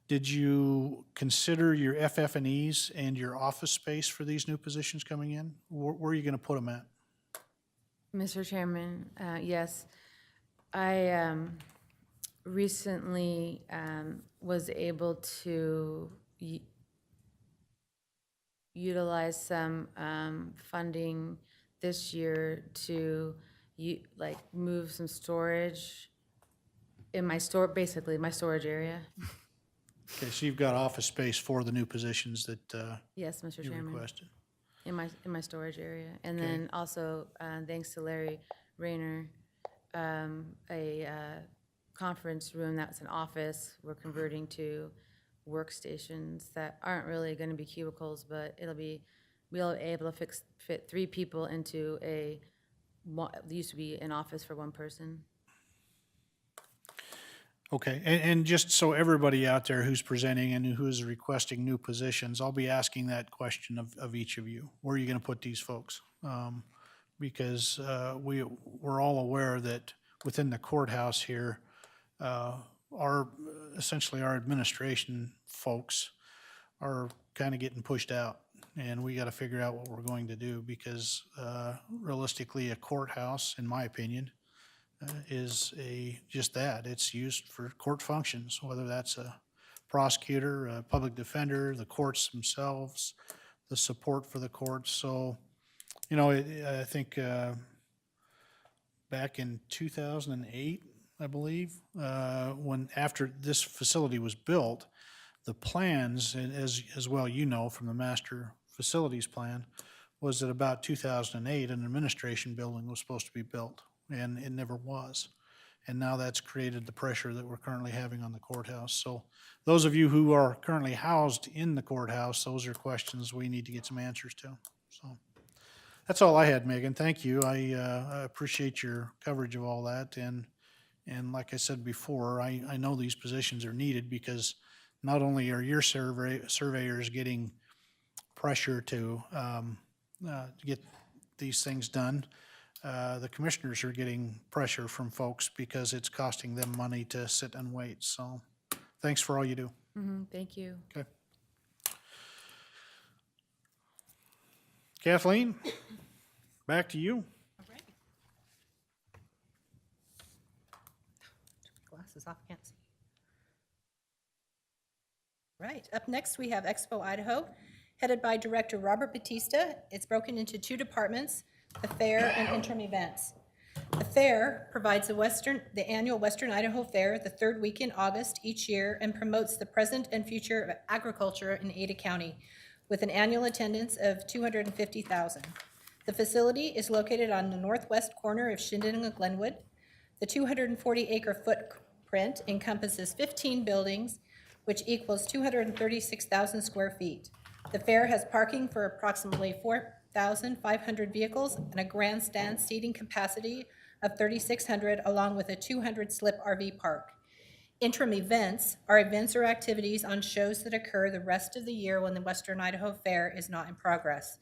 did you consider your FF&Es and your office space for these new positions coming in? Where are you going to put them at? Mr. Chairman, yes. I recently was able to utilize some funding this year to move some storage in my basically my storage area. Okay, so you've got office space for the new positions that Yes, Mr. you Chairman. requested. In my storage area. And Okay. then also, thanks to Larry Rayner, a conference room that's an office, we're converting to workstations that aren't really gonna be cubicles, but we'll be able to fit 3 people into it used to be an office for 1 person. Okay, and just so everybody out there who's presenting and who is requesting new positions, I'll be asking that question of each of you. Where are you going to put these folks? Because we're all aware that within the courthouse here, essentially our administration folks are kind of getting pushed out. And we got to figure out what we're going to do because realistically, a courthouse, in my opinion, is just that. It's used for court functions, whether that's a prosecutor, a public defender, the courts themselves, the support for the courts. So, I think back in 2008, I believe, after this facility was built, the plans, and as well from the master facilities plan, was that about 2008, an administration building was supposed to be built. And it never was. And now that's created the pressure that we're currently having on the courthouse. So those of you who are currently housed in the courthouse, those are questions we need to get some answers to. So That's all I had, Megan. Thank you. I appreciate your coverage of all that. And like I said before, I know these positions are needed because not only are your surveyors getting pressure to get these things done, the commissioners are getting pressure from folks because it's costing them money to sit and wait. So thanks for all you do. Thank you. Okay. Kathleen, back to you. All right. Glasses off, can't see. Right, up next, we have Expo Idaho, headed by Director Robert Batista. It's broken into two departments, the fair and interim events. The fair provides the annual Western Idaho Fair, the third week in August each year, and promotes the present and future of agriculture in Ada County with an annual attendance of 250,000. The facility is located on the northwest corner of Shinden and Glenwood. The 240-acre footprint encompasses 15 buildings, which equals 236,000 square feet. The fair has parking for approximately 4,500 vehicles and a grandstand seating capacity of 3,600, along with a 200-slip RV park. Interim events are events or activities on shows that occur the rest of the year when the Western Idaho Fair is not in progress.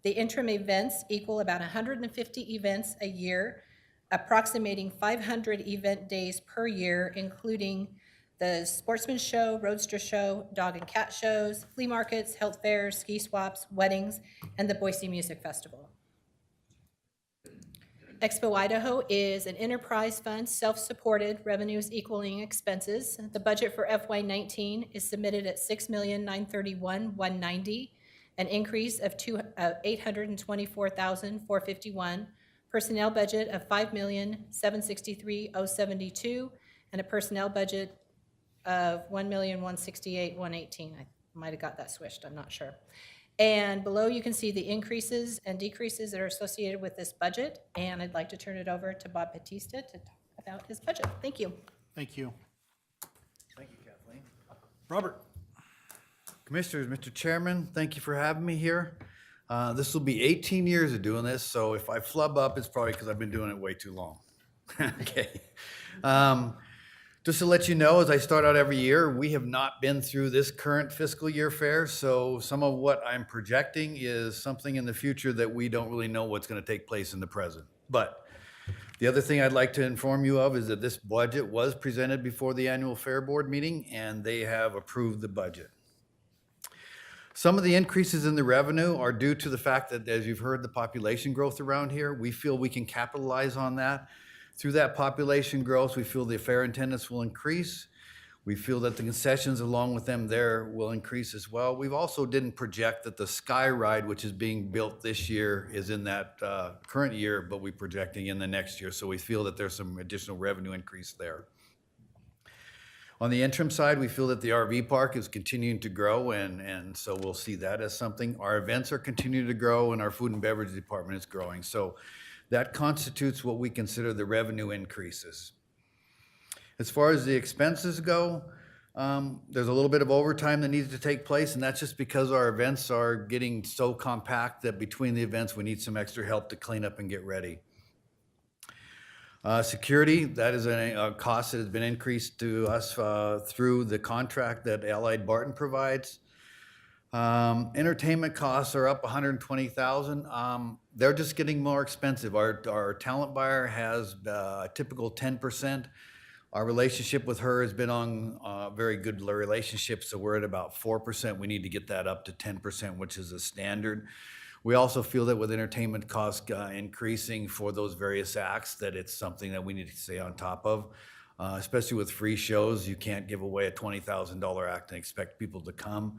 The interim events equal about 150 events a year, approximating 500 event days per year, including the Sportsman Show, Roadster Show, Dog and Cat Shows, flea markets, health fairs, ski swaps, weddings, and the Boise Music Festival. Expo Idaho is an enterprise fund, self-supported, revenues equaling expenses. The budget for FY19 is submitted at $6,931,190, an increase of $824,451, personnel budget of $5,763,072, and a personnel budget of $1,168,118. I might have got that switched, I'm not sure. And below you can see the increases and decreases that are associated with this budget, and I'd like to turn it over to Bob Batista to talk about his budget. Thank you. Thank you. Thank you, Kathleen. Robert? Commissioners, Mr. Chairman, thank you for having me here. This will be 18 years of doing this, so if I flub up, it's probably because I've been doing it way too long. Okay. Just to let you know, as I start out every year, we have not been through this current fiscal year fair, so some of what I'm projecting is something in the future that we don't really know what's going to take place in the present. But the other thing I'd like to inform you of is that this budget was presented before the annual fair board meeting, and they have approved the budget. Some of the increases in the revenue are due to the fact that, as you've heard, the population growth around here, we feel we can capitalize on that. Through that population growth, we feel the fair attendance will increase. We feel that the concessions along with them there will increase as well. We've also didn't project that the Sky Ride, which is being built this year, is in that current year, but we're projecting in the next year. So we feel that there's some additional revenue increase there. On the interim side, we feel that the RV park is continuing to grow, and so we'll see that as something. Our events are continuing to grow, and our food and beverage department is growing. So that constitutes what we consider the revenue increases. As far as the expenses go, there's a little bit of overtime that needs to take place, and that's just because our events are getting so compact that between the events, we need some extra help to clean up and get ready. Security, that is a cost that has been increased to us through the contract that Allied Barton provides. Entertainment costs are up $120,000. They're just getting more expensive. Our talent buyer has a typical 10%. Our relationship with her has been on a very good relationship, so we're at about 4%. We need to get that up to 10%, which is a standard. We also feel that with entertainment costs increasing for those various acts, that it's something that we need to stay on top of. Especially with free shows, you can't give away a $20,000 act and expect people to come.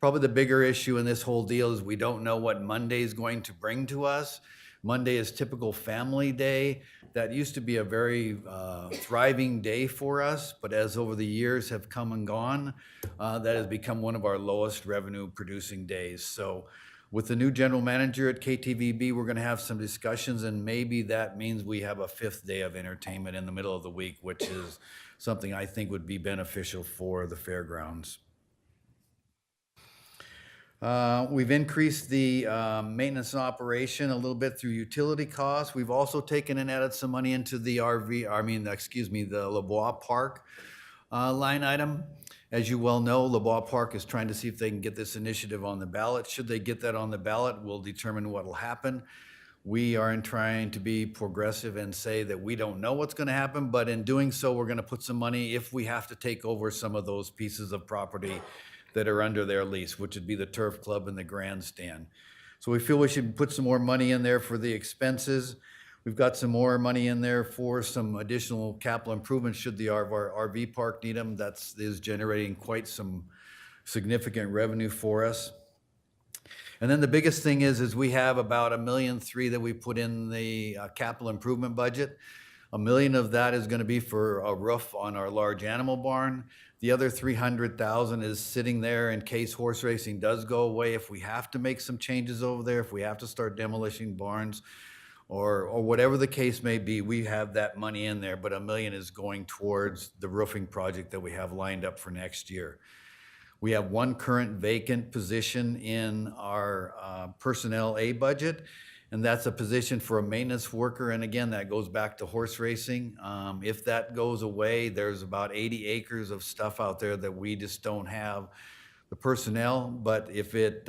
Probably the bigger issue in this whole deal is we don't know what Monday is going to bring to us. Monday is typical family day. That used to be a very thriving day for us, but as over the years have come and gone, that has become one of our lowest revenue producing days. So with the new general manager at KTVB, we're gonna have some discussions, and maybe that means we have a 5th day of entertainment in the middle of the week, which is something I think would be beneficial for the fairgrounds. We've increased the maintenance and operation a little bit through utility costs. We've also taken and added some money into the the LaBois Park line item. As you well know, LaBois Park is trying to see if they can get this initiative on the ballot. Should they get that on the ballot, we'll determine what will happen. We are trying to be progressive and say that we don't know what's going to happen, but in doing so, we're going to put some money if we have to take over some of those pieces of property that are under their lease, which would be the turf club and the grandstand. So we feel we should put some more money in there for the expenses. We've got some more money in there for some additional capital improvements should the RV park need them. That is generating quite some significant revenue for us. And then the biggest thing is we have about $1.3 million that we put in the capital improvement budget. $1 million of that is going to be for a roof on our large animal barn. The other $300,000 is sitting there in case horse racing does go away. If we have to make some changes over there, if we have to start demolishing barns, or whatever the case may be, we have that money in there. But $1 million is going towards the roofing project that we have lined up for next year. We have one current vacant position in our personnel A budget, and that's a position for a maintenance worker. And again, that goes back to horse racing. If that goes away, there's about 80 acres of stuff out there that we just don't have the personnel. But if it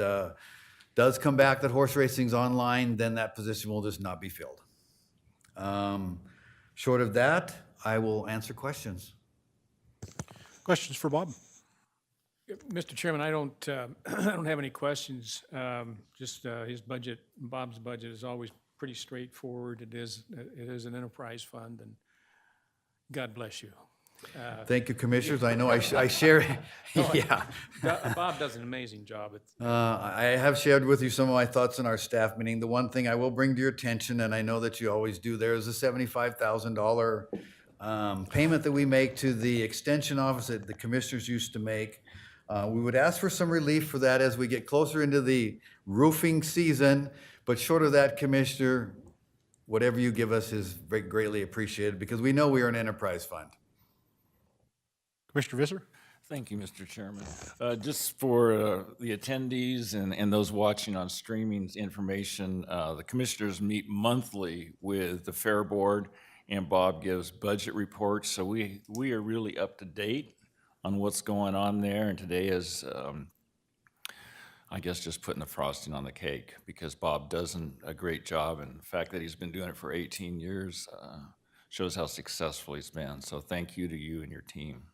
does come back that horse racing's online, then that position will just not be filled. Short of that, I will answer questions. Questions for Bob? Mr. Chairman, I don't have any questions. Just his budget, Bob's budget is always pretty straightforward. It is an enterprise fund, and God bless you. Thank you, commissioners. I know I share, yeah. Bob does an amazing job. I have shared with you some of my thoughts in our staff meeting. The one thing I will bring to your attention, and I know that you always do, there is a $75,000 payment that we make to the extension office that the commissioners used to make. We would ask for some relief for that as we get closer into the roofing season, but short of that, Commissioner, whatever you give us is greatly appreciated because we know we are an enterprise fund. Commissioner Visser? Thank you, Mr. Chairman. Just for the attendees and those watching on streaming information, the commissioners meet monthly with the Fair Board, and Bob gives budget reports, so we are really up to date on what's going on there, and today is, I guess, just putting the frosting on the cake because Bob does a great job, and the fact that he's been doing it for 18 years shows how successful he's been. So thank you to you and your team.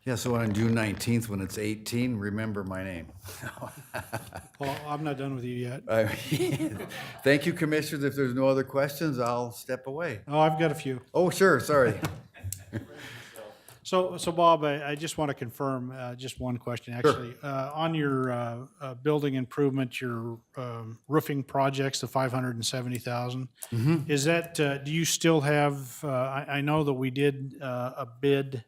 Yeah, so on June 19th, when it's 18, remember my name. Well, I'm not done with you yet. Thank you, Commissioners. If there's no other questions, I'll step away. Oh, I've got a few. Oh, sure, sorry. So Bob, I just want to confirm just one question, actually. On your building improvement, your roofing projects, the $570,000, is that, do you still have, I know that we did a bid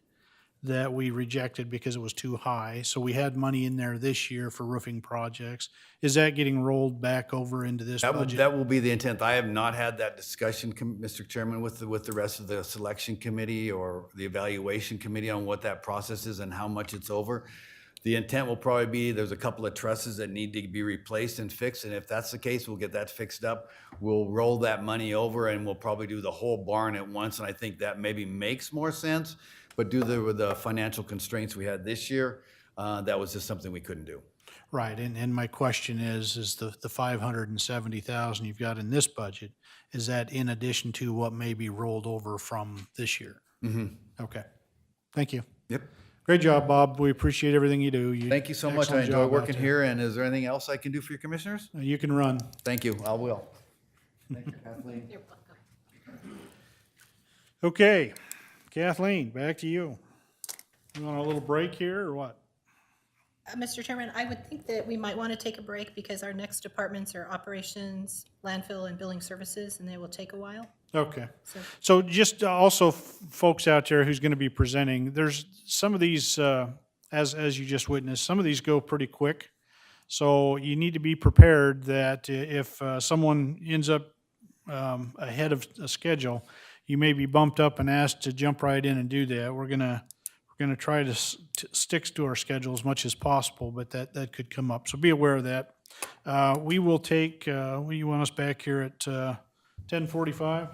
that we rejected because it was too high, so we had money in there this year for roofing projects. Is that getting rolled back over into this budget? That will be the intent. I have not had that discussion, Mr. Chairman, with the rest of the selection committee or the evaluation committee on what that process is and how much it's over. The intent will probably be there's a couple of trusses that need to be replaced and fixed, and if that's the case, we'll get that fixed up. We'll roll that money over, and we'll probably do the whole barn at once, and I think that maybe makes more sense. But due to the financial constraints we had this year, that was just something we couldn't do. Right, and my question is the $570,000 you've got in this budget, is that in addition to what may be rolled over from this year? Mm-hmm. Okay, thank you. Yep. Great job, Bob. We appreciate everything you do. Thank you so much. I Excellent enjoy job out working there. here, and is there anything else I can do for your commissioners? You can run. Thank you, I will. Thank you, Kathleen. You're welcome. Okay, Kathleen, back to you. You want a little break here or what? Mr. Chairman, I would think that we might want to take a break because our next departments are operations, landfill, and billing services, and they will take a while. Okay. So- So just also folks out there who's going to be presenting, there's some of these, as you just witnessed, some of these go pretty quick. So you need to be prepared that if someone ends up ahead of a schedule, you may be bumped up and asked to jump right in and do that. We're gonna try to stick to our schedule as much as possible, but that could come up. So be aware of that. We will take, you want us back here at 10:45?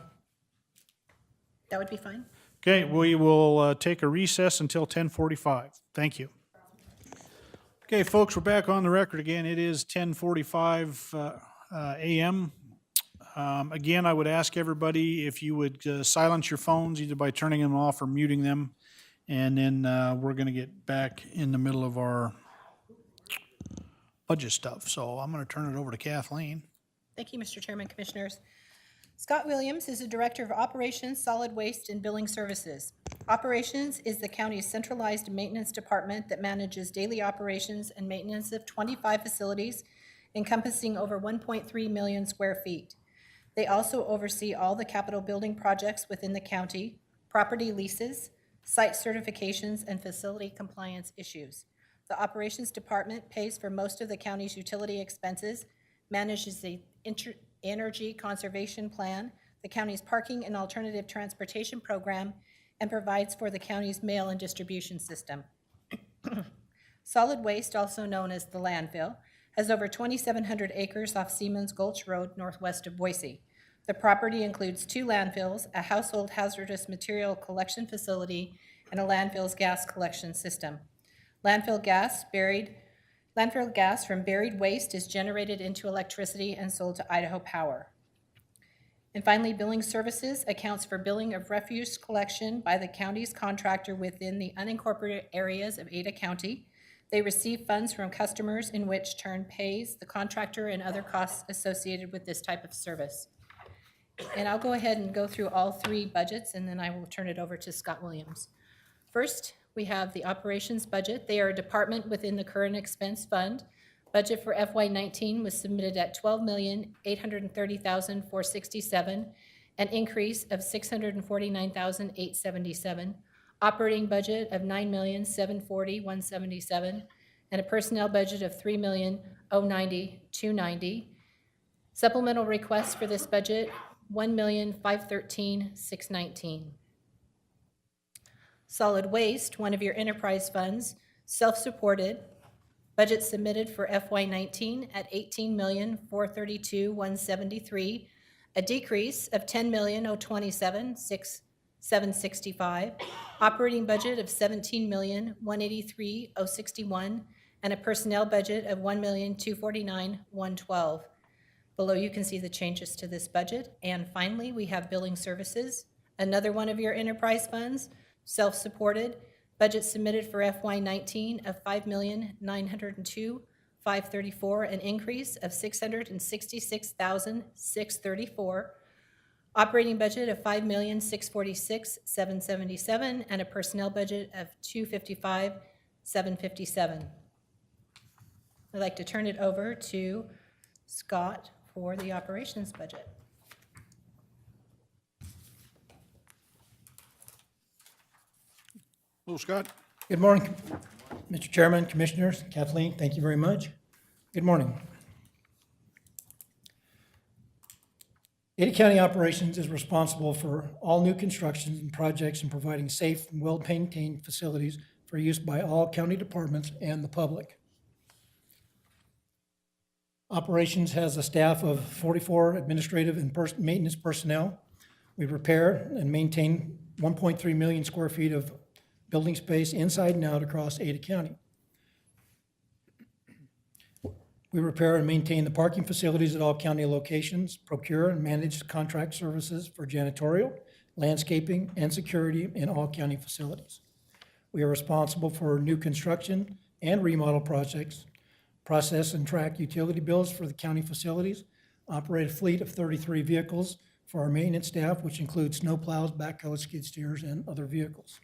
That would be fine. Okay, we will take a recess until 10:45. Thank you. Okay, folks, we're back on the record again. It is 10:45 a.m. Again, I would ask everybody if you would silence your phones, either by turning them off or muting them. And then we're going to get back in the middle of our budget stuff. So I'm going to turn it over to Kathleen. Thank you, Mr. Chairman, Commissioners. Scott Williams is the Director of Operations, Solid Waste, and Billing Services. Operations is the county's centralized maintenance department that manages daily operations and maintenance of 25 facilities encompassing over 1.3 million square feet. They also oversee all the capital building projects within the county, property leases, site certifications, and facility compliance issues. The Operations Department pays for most of the county's utility expenses, manages the Energy Conservation Plan, the county's parking and alternative transportation program, and provides for the county's mail and distribution system. Solid Waste, also known as the landfill, has over 2,700 acres off Siemens Gulch Road northwest of Boise. The property includes 2 landfills, a household hazardous material collection facility, and a landfill's gas collection system. Landfill gas from buried waste is generated into electricity and sold to Idaho Power. And finally, Billing Services accounts for billing of refuse collection by the county's contractor within the unincorporated areas of Ada County. They receive funds from customers, in which turn pays the contractor and other costs associated with this type of service. And I'll go ahead and go through all 3 budgets, and then I will turn it over to Scott Williams. First, we have the operations budget. They are a department within the current expense fund. Budget for FY19 was submitted at $12,830,467, an increase of $649,877. Operating budget of $9,740,177, and a personnel budget of $3,090,290. Supplemental requests for this budget, $1,513,619. Solid Waste, one of your enterprise funds, self-supported, budget submitted for FY19 at $18,432,173, a decrease of $10,027,765, operating budget of $17,183,061, and a personnel budget of $1,249,112. Below you can see the changes to this budget. And finally, we have Billing Services, another one of your enterprise funds, self-supported, budget submitted for FY19 of $5,902,534, an increase of $666,634. Operating budget of $5,646,777, and a personnel budget of $255,757. I'd like to turn it over to Scott for the operations budget. Hello, Scott. Good morning, Mr. Chairman, Commissioners, Kathleen, thank you very much. Good morning. Ada County Operations is responsible for all new constructions and projects and providing safe and well-maintained facilities for use by all county departments and the public. Operations has a staff of 44 administrative and maintenance personnel. We repair and maintain 1.3 million square feet of building space inside and out across Ada County. We repair and maintain the parking facilities at all county locations, procure and manage contract services for janitorial, landscaping, and security in all county facilities. We are responsible for new construction and remodel projects, process and track utility bills for the county facilities, operate a fleet of 33 vehicles for our maintenance staff, which includes snowplows, backhoes, skid steers, and other vehicles.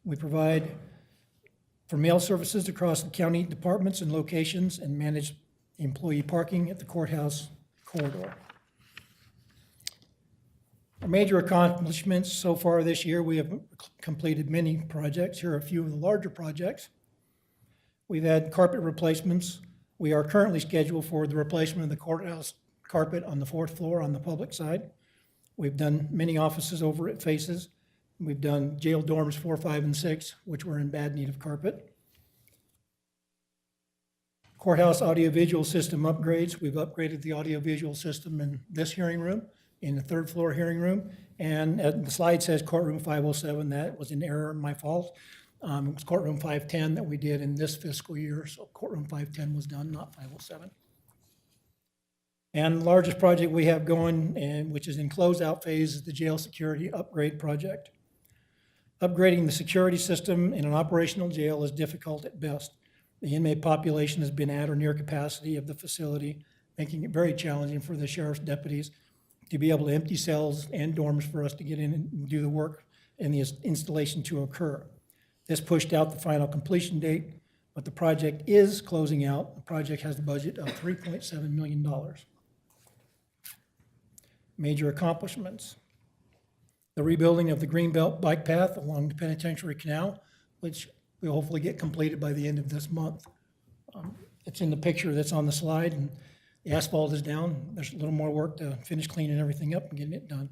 We provide for mail services across the county departments and locations and manage employee parking at the courthouse corridor. Our major accomplishments so far this year, we have completed many projects. Here are a few of the larger projects. We've had carpet replacements. We are currently scheduled for the replacement of the courthouse carpet on the 4th floor on the public side. We've done many offices over at Faces. We've done jail dorms 4, 5, and 6, which were in bad need of carpet. Courthouse audiovisual system upgrades. We've upgraded the audiovisual system in this hearing room, in the third floor hearing room. And the slide says courtroom 507. That was an error, my fault. It was courtroom 510 that we did in this fiscal year. So courtroom 510 was done, not 507. And the largest project we have going, and which is in closeout phase, is the jail security upgrade project. Upgrading the security system in an operational jail is difficult at best. The inmate population has been at or near capacity of the facility, making it very challenging for the sheriff's deputies to be able to empty cells and dorms for us to get in and do the work and the installation to occur. This pushed out the final completion date, but the project is closing out. The project has a budget of $3.7 million. Major accomplishments. The rebuilding of the Greenbelt bike path along the Penitentiary Canal, which will hopefully get completed by the end of this month. It's in the picture that's on the slide, and the asphalt is down. There's a little more work to finish cleaning everything up and getting it done.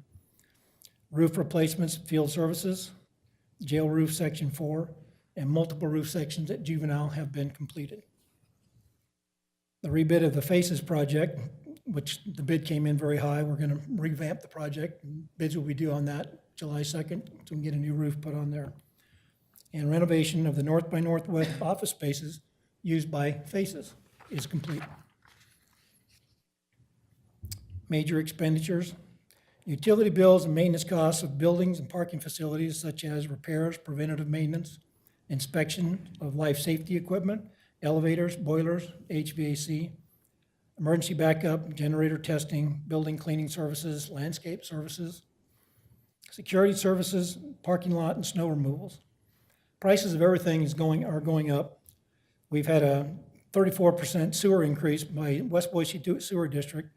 Roof replacements, field services, jail roof section 4, and multiple roof sections at Juvenile have been completed. The rebid of the Faces project, which the bid came in very high. We're going to revamp the project. Bids will be due on that July 2nd, so we can get a new roof put on there. And renovation of the North by Northwest office spaces used by Faces is complete. Major expenditures. Utility bills and maintenance costs of buildings and parking facilities such as repairs, preventative maintenance, inspection of life safety equipment, elevators, boilers, HVAC, emergency backup, generator testing, building cleaning services, landscape services, security services, parking lot and snow removals. Prices of everything are going up. We've had a 34% sewer increase by West Boise Sewer District.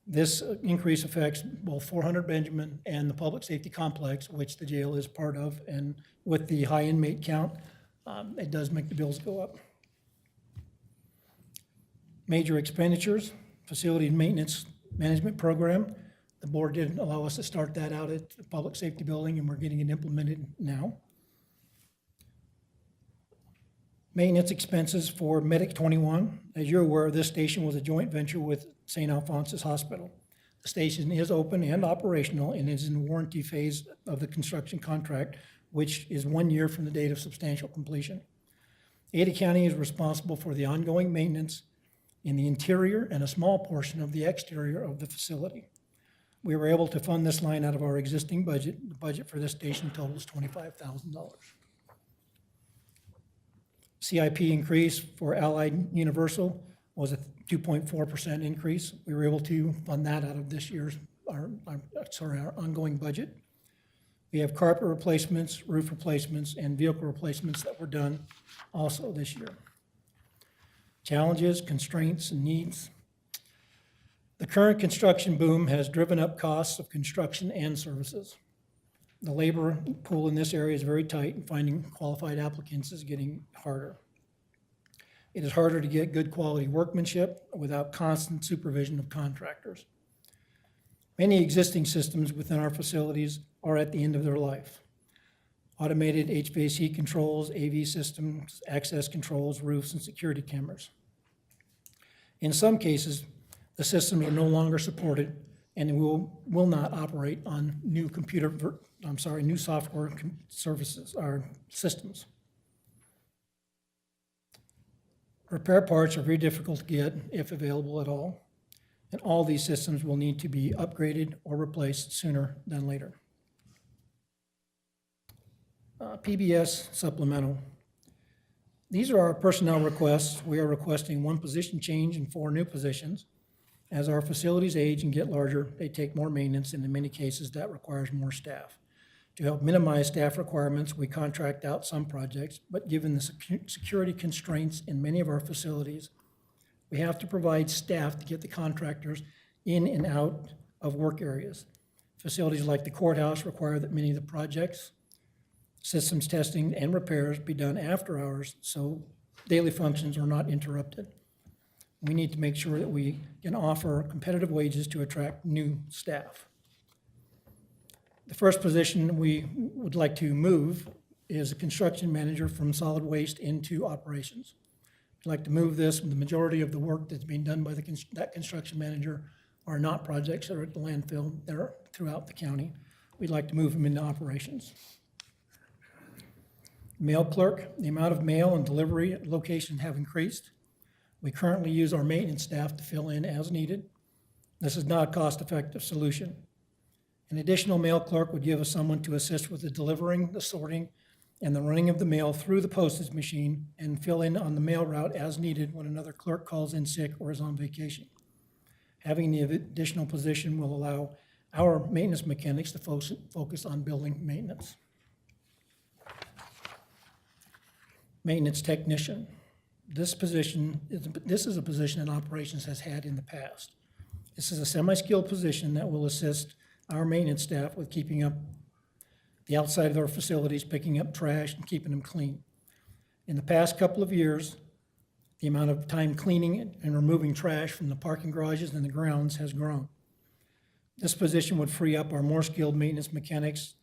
This increase affects both 400 Benjamin and the Public Safety Complex, which the jail is part of. And with the high inmate count, it does make the bills go up. Major expenditures, facility maintenance management program. The board did allow us to start that out at the Public Safety Building, and we're getting it implemented now. Maintenance expenses for Medic 21. As you're aware, this station was a joint venture with St. Alphonsus Hospital. The station is open and operational and is in the warranty phase of the construction contract, which is 1 year from the date of substantial completion. Ada County is responsible for the ongoing maintenance in the interior and a small portion of the exterior of the facility. We were able to fund this line out of our existing budget. The budget for this station totals $25,000. CIP increase for Allied Universal was a 2.4% increase. We were able to fund that out of this year's, our ongoing budget. We have carpet replacements, roof replacements, and vehicle replacements that were done also this year. Challenges, constraints, and needs. The current construction boom has driven up costs of construction and services. The labor pool in this area is very tight, and finding qualified applicants is getting harder. It is harder to get good quality workmanship without constant supervision of contractors. Many existing systems within our facilities are at the end of their life. Automated HVAC controls, AV systems, access controls, roofs, and security cameras. In some cases, the systems are no longer supported and will not operate on new software services or systems. Repair parts are very difficult to get, if available at all, and all these systems will need to be upgraded or replaced sooner than later. PBS supplemental. These are our personnel requests. We are requesting 1 position change and 4 new positions. As our facilities age and get larger, they take more maintenance, and in many cases, that requires more staff. To help minimize staff requirements, we contract out some projects, but given the security constraints in many of our facilities, we have to provide staff to get the contractors in and out of work areas. Facilities like the courthouse require that many of the projects, systems testing, and repairs be done after hours, so daily functions are not interrupted. We need to make sure that we can offer competitive wages to attract new staff. The first position we would like to move is a construction manager from solid waste into operations. I'd like to move this, the majority of the work that's being done by that construction manager are not projects that are at the landfill, they're throughout the county. We'd like to move them into operations. Mail clerk, the amount of mail and delivery at locations have increased. We currently use our maintenance staff to fill in as needed. This is not a cost-effective solution. An additional mail clerk would give us someone to assist with the delivering, the sorting, and the running of the mail through the postage machine and fill in on the mail route as needed when another clerk calls in sick or is on vacation. Having the additional position will allow our maintenance mechanics to focus on building maintenance. Maintenance technician. This is a position that operations has had in the past. This is a semi-skilled position that will assist our maintenance staff with keeping up the outside of our facilities, picking up trash and keeping them clean. In the past couple of years, the amount of time cleaning and removing trash from the parking garages and the grounds has grown. This position would free up our more skilled maintenance mechanics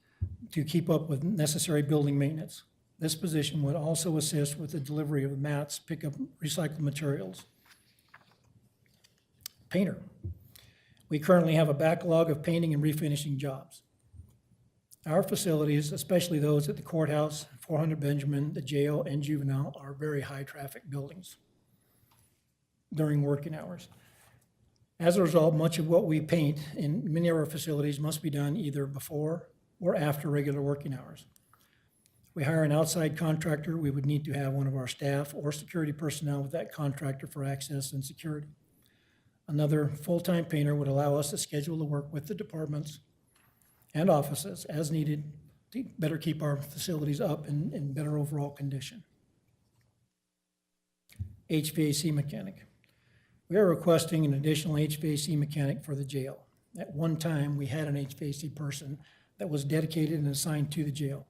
to keep up with necessary building maintenance. This position would also assist with the delivery of mats, pick up recycled materials. Painter. We currently have a backlog of painting and refinishing jobs. Our facilities, especially those at the courthouse, 400 Benjamin, the jail, and juvenile, are very high-traffic buildings during working hours. As a result, much of what we paint in many of our facilities must be done either before or after regular working hours. If we hire an outside contractor, we would need to have one of our staff or security personnel with that contractor for access and security. Another full-time painter would allow us to schedule the work with the departments and offices as needed to better keep our facilities up in better overall condition. HVAC mechanic. We are requesting an additional HVAC mechanic for the jail. At one time, we had an HVAC person that was dedicated and assigned to the jail.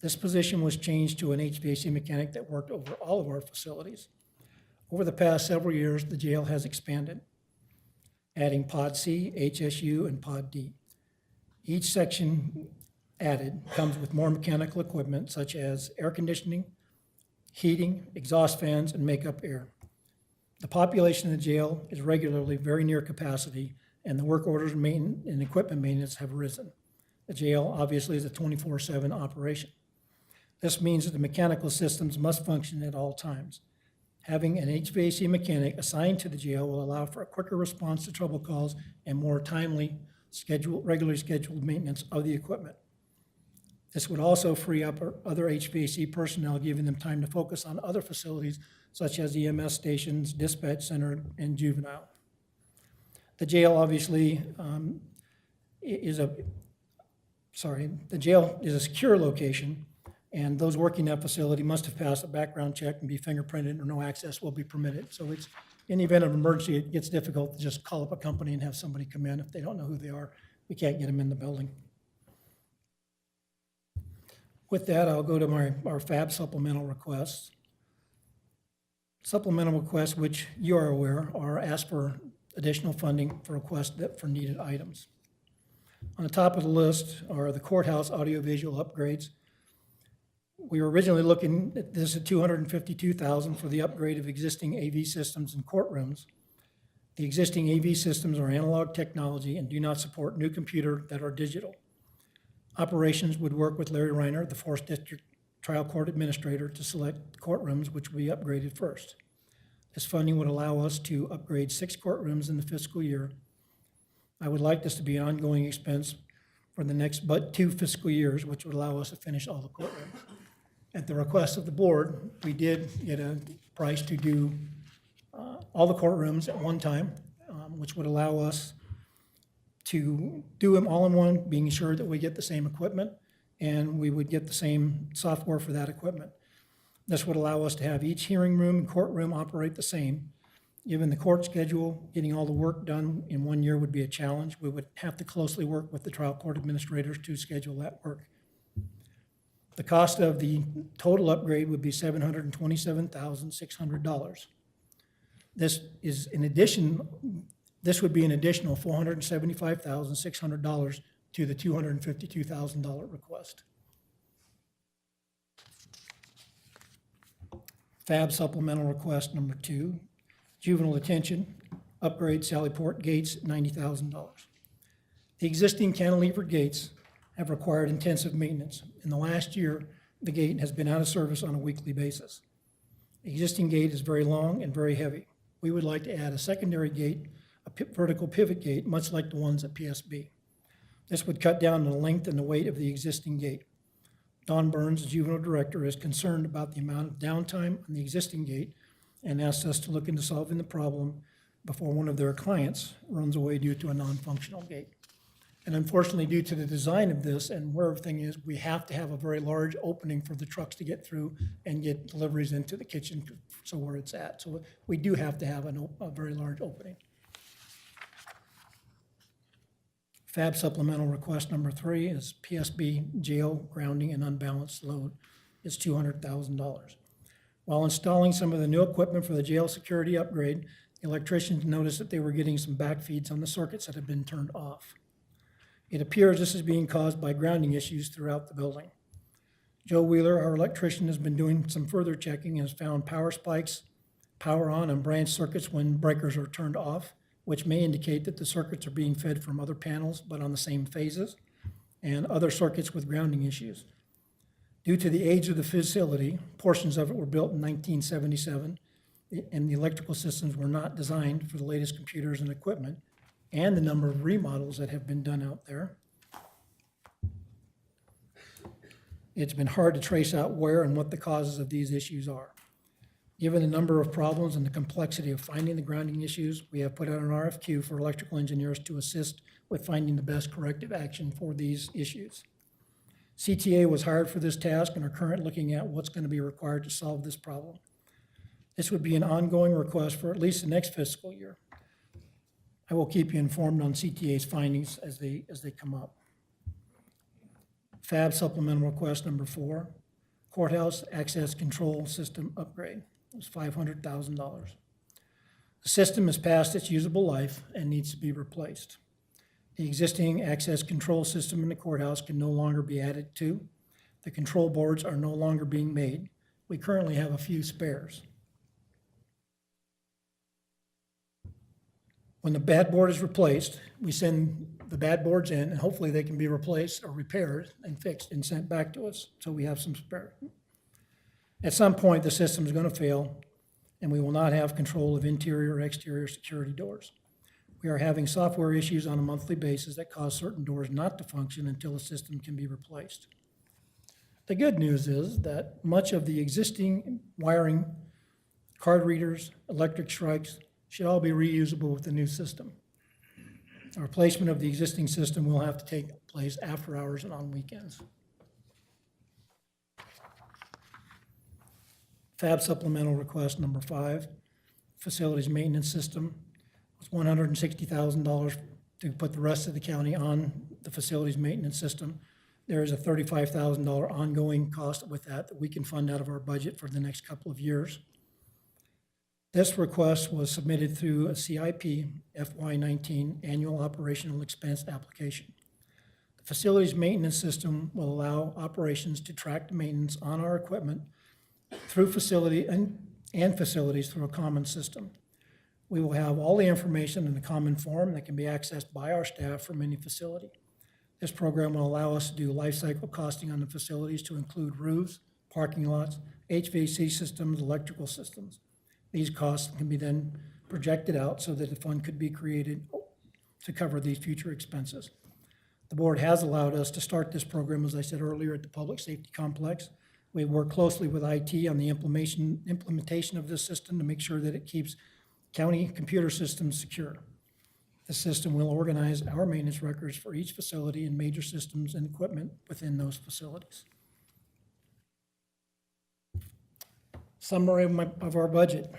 This position was changed to an HVAC mechanic that worked over all of our facilities. Over the past several years, the jail has expanded, adding Pod C, HSU, and Pod D. Each section added comes with more mechanical equipment such as air conditioning, heating, exhaust fans, and makeup air. The population in the jail is regularly very near capacity, and the work orders and equipment maintenance have risen. The jail obviously is a 24/7 operation. This means that the mechanical systems must function at all times. Having an HVAC mechanic assigned to the jail will allow for a quicker response to trouble calls and more timely regularly scheduled maintenance of the equipment. This would also free up our other HVAC personnel, giving them time to focus on other facilities such as EMS stations, dispatch center, and juvenile. The jail obviously the jail is a secure location, and those working that facility must have passed a background check and be fingerprinted, or no access will be permitted. So it's, in the event of emergency, it gets difficult to just call up a company and have somebody come in. If they don't know who they are, we can't get them in the building. With that, I'll go to our FAB supplemental requests. Supplemental requests, which you are aware, are asked for additional funding for requests for needed items. On the top of the list are the courthouse audiovisual upgrades. We were originally looking at this at $252,000 for the upgrade of existing AV systems in courtrooms. The existing AV systems are analog technology and do not support new computers that are digital. Operations would work with Larry Reiner, the 4th District Trial Court Administrator, to select courtrooms which will be upgraded first. This funding would allow us to upgrade 6 courtrooms in the fiscal year. I would like this to be an ongoing expense for the next 2 fiscal years, which would allow us to finish all the courtrooms. At the request of the board, we did get a price to do all the courtrooms at one time, which would allow us to do them all in one, being sure that we get the same equipment and we would get the same software for that equipment. This would allow us to have each hearing room and courtroom operate the same. Given the court schedule, getting all the work done in 1 year would be a challenge. We would have to closely work with the trial court administrators to schedule that work. The cost of the total upgrade would be $727,600. This would be an additional $475,600 to the $252,000 request. FAB supplemental request number 2, juvenile detention, upgrade Sallyport gates, $90,000. The existing cantilever gates have required intensive maintenance. In the last year, the gate has been out of service on a weekly basis. The existing gate is very long and very heavy. We would like to add a secondary gate, a vertical pivot gate, much like the ones at PSB. This would cut down the length and the weight of the existing gate. Don Burns, the juvenile director, is concerned about the amount of downtime on the existing gate and asked us to look into solving the problem before one of their clients runs away due to a non-functional gate. And unfortunately, due to the design of this and where everything is, we have to have a very large opening for the trucks to get through and get deliveries into the kitchen, so where it's at. So we do have to have a very large opening. FAB supplemental request number 3 is PSB jail grounding and unbalanced load. It's $200,000. While installing some of the new equipment for the jail security upgrade, the electricians noticed that they were getting some backfeeds on the circuits that had been turned off. It appears this is being caused by grounding issues throughout the building. Joe Wheeler, our electrician, has been doing some further checking and has found power spikes, power on and branch circuits when breakers are turned off, which may indicate that the circuits are being fed from other panels but on the same phases, and other circuits with grounding issues. Due to the age of the facility, portions of it were built in 1977, and the electrical systems were not designed for the latest computers and equipment, and the number of remodels that have been done out there. It's been hard to trace out where and what the causes of these issues are. Given the number of problems and the complexity of finding the grounding issues, we have put out an RFQ for electrical engineers to assist with finding the best corrective action for these issues. CTA was hired for this task and are currently looking at what's going to be required to solve this problem. This would be an ongoing request for at least the next fiscal year. I will keep you informed on CTA's findings as they come up. FAB supplemental request number 4, courthouse access control system upgrade. It was $500,000. The system has passed its usable life and needs to be replaced. The existing access control system in the courthouse can no longer be added to. The control boards are no longer being made. We currently have a few spares. When the bad board is replaced, we send the bad boards in, and hopefully they can be replaced or repaired and fixed and sent back to us, so we have some spare. At some point, the system is going to fail, and we will not have control of interior or exterior security doors. We are having software issues on a monthly basis that cause certain doors not to function until the system can be replaced. The good news is that much of the existing wiring, card readers, electric strikes, should all be reusable with the new system. A replacement of the existing system will have to take place after hours and on weekends. FAB supplemental request number 5, facilities maintenance system, was $160,000 to put the rest of the county on the facilities maintenance system. There is a $35,000 ongoing cost with that we can fund out of our budget for the next couple of years. This request was submitted through a CIP FY19 annual operational expense application. The facilities maintenance system will allow operations to track the maintenance on our equipment through facility and facilities through a common system. We will have all the information in a common form that can be accessed by our staff from any facility. This program will allow us to do life cycle costing on the facilities to include roofs, parking lots, HVAC systems, electrical systems. These costs can be then projected out so that the fund could be created to cover these future expenses. The board has allowed us to start this program, as I said earlier, at the Public Safety Complex. We work closely with IT on the implementation of this system to make sure that it keeps county computer systems secure. The system will organize our maintenance records for each facility and major systems and equipment within those facilities. Summary of our budget.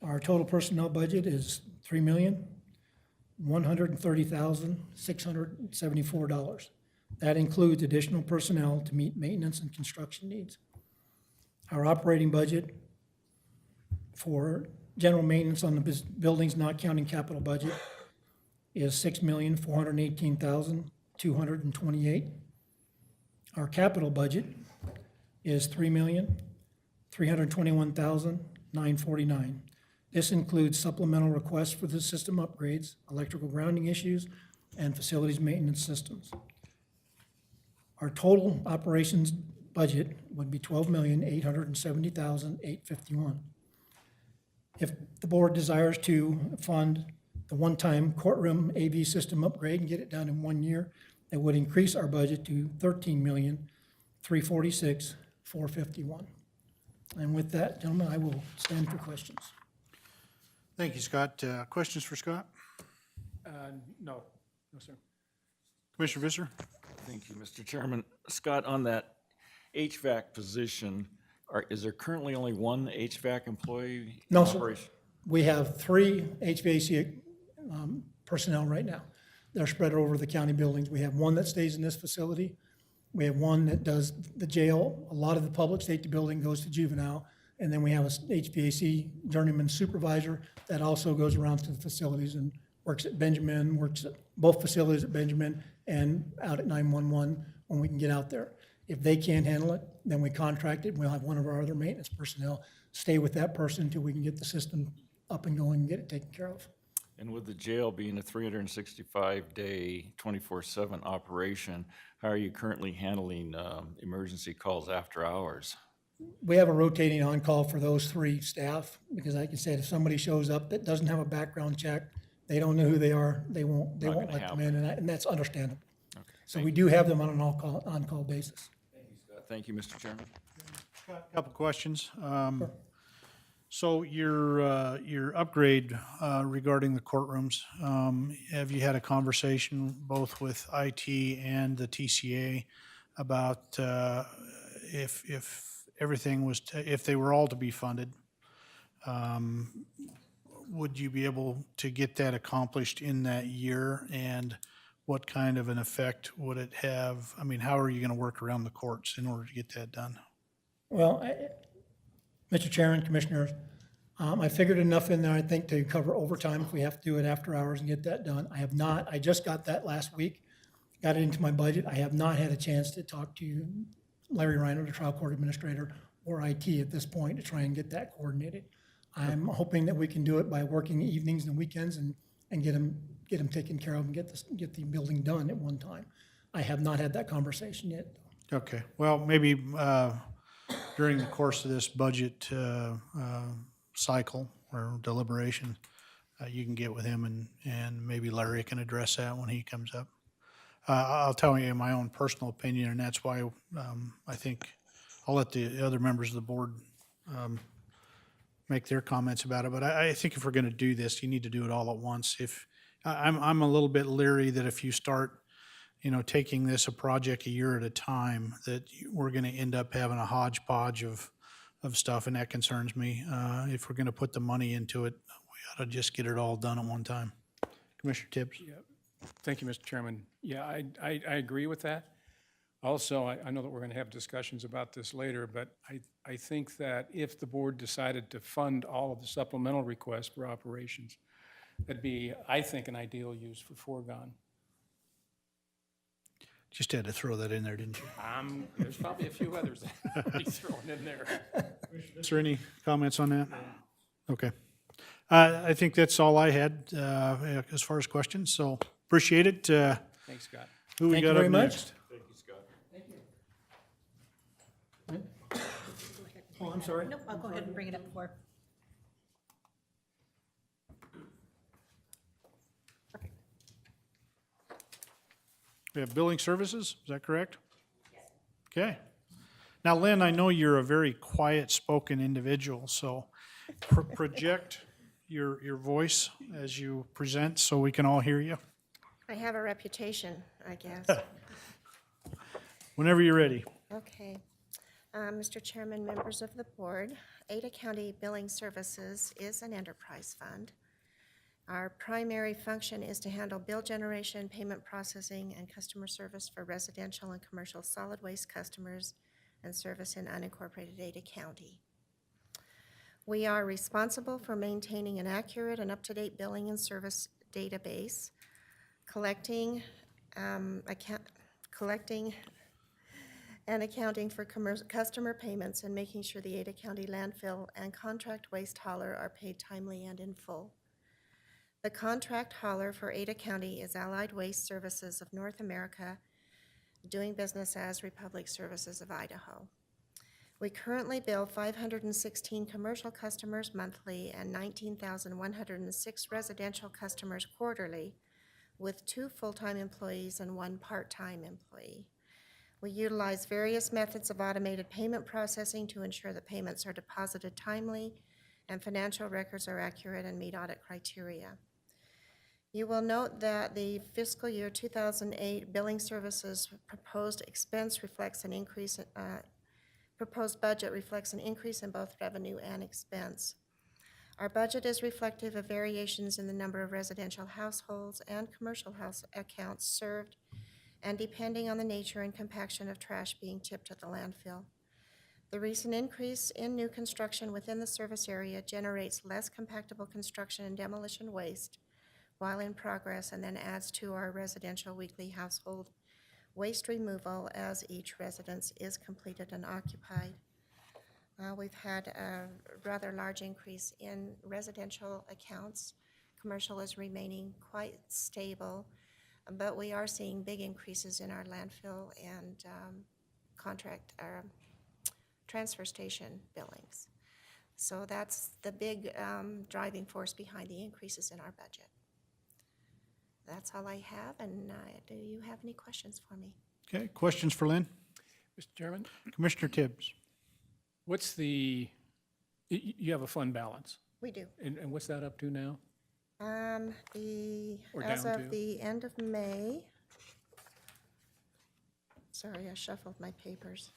Our total personnel budget is $3,130,674. That includes additional personnel to meet maintenance and construction needs. Our operating budget for general maintenance on the buildings not counting capital budget is $6,418,228. Our capital budget is $3,543,900. $321,949. This includes supplemental requests for the system upgrades, electrical grounding issues, and facilities maintenance systems. Our total operations budget would be $12,870,851. If the board desires to fund the one-time courtroom AV system upgrade and get it done in 1 year, it would increase our budget to $13,346,451. And with that, gentlemen, I will stand for questions. Thank you, Scott. Questions for Scott? No, no, sir. Commissioner Visser? Thank you, Mr. Chairman. Scott, on that HVAC position, is there currently only one HVAC employee? in No, sir. operation? We have 3 HVAC personnel right now. They're spread over the county buildings. We have one that stays in this facility. We have one that does the jail. A lot of the public safety building goes to juvenile. And then we have a HVAC journeyman supervisor that also goes around to the facilities and works at Benjamin, works at both facilities at Benjamin and out at 911 when we can get out there. If they can't handle it, then we contract it. We'll have one of our other maintenance personnel stay with that person until we can get the system up and going and get it taken care of. And with the jail being a 365-day, 24/7 operation, how are you currently handling emergency calls after hours? We have a rotating on-call for those 3 staff, because like I said, if somebody shows up that doesn't have a background check, they don't know who they are, they won't gonna let them in, and that's understandable. Okay. So we do have them on an on-call basis. Thank you, Mr. Chairman. Couple questions. So your upgrade regarding the courtrooms, have you had a conversation both with IT and the TCA about if everything was, if they were all to be funded, would you be able to get that accomplished in that year? And what kind of an effect would it have? I mean, how are you going to work around the courts in order to get that done? Well, Mr. Chairman, Commissioners, I figured enough in there, I think, to cover overtime if we have to do it after hours and get that done. I have not, I just got that last week, got it into my budget. I have not had a chance to talk to Larry Reiner, the trial court administrator, or IT at this point to try and get that coordinated. I'm hoping that we can do it by working evenings and weekends and get them taken care of and get the building done at one time. I have not had that conversation yet. Okay, well, maybe during the course of this budget cycle or deliberation, you can get with him and maybe Larry can address that when he comes up. I'll tell you my own personal opinion, and that's why I think I'll let the other members of the board make their comments about it. But I think if we're going to do this, you need to do it all at once. If I'm a little bit leery that if you start, taking this a project a year at a time, that we're going to end up having a hodgepodge of stuff, and that concerns me. If we're going to put the money into it, we ought to just get it all done at one time. Commissioner Tibbs? Thank you, Mr. Chairman. Yeah, I agree with that. Also, I know that we're going to have discussions about this later, but I think that if the board decided to fund all of the supplemental requests for operations, that'd be, I think, an ideal use for foregone. Just had to throw that in there, didn't you? There's probably a few others that I'll be throwing in there. Is there any comments on that? Okay. I think that's all I had as far as questions, so appreciate it. Thanks, Scott. Who we Thank you got very up much. next? Oh, I'm sorry. Nope, I'll go ahead and bring it up before. We have billing services, is that correct? Yes. Okay. Now, Lynn, I know you're a very quiet-spoken individual, so project your voice as you present so we can all hear you. I have a reputation, I guess. Whenever you're ready. Okay. Mr. Chairman, members of the board, Ada County Billing Services is an enterprise fund. Our primary function is to handle bill generation, payment processing, and customer service for residential and commercial solid waste customers and service in unincorporated Ada County. We are responsible for maintaining an accurate and up-to-date billing and service database, collecting and accounting for customer payments and making sure the Ada County landfill and contract waste hauler are paid timely and in full. The contract hauler for Ada County is Allied Waste Services of North America, doing business as Republic Services of Idaho. We currently bill 516 commercial customers monthly and 19,106 residential customers quarterly, with 2 full-time employees and 1 part-time employee. We utilize various methods of automated payment processing to ensure that payments are deposited timely and financial records are accurate and meet audit criteria. You will note that the fiscal year 2008 billing services proposed expense reflects an increase, proposed budget reflects an increase in both revenue and expense. Our budget is reflective of variations in the number of residential households and commercial house accounts served, and depending on the nature and compaction of trash being tipped at the landfill. The recent increase in new construction within the service area generates less compactable construction and demolition waste while in progress, and then adds to our residential weekly household waste removal as each residence is completed and occupied. We've had a rather large increase in residential accounts. Commercial is remaining quite stable, but we are seeing big increases in our landfill and transfer station billings. So that's the big driving force behind the increases in our budget. That's all I have, and do you have any questions for me? Okay, questions for Lynn? Mr. Chairman, Commissioner Tibbs? what's the, you have a fund balance, We do. and what's that up to now? Or As down of to? the end of May, sorry, I shuffled my papers.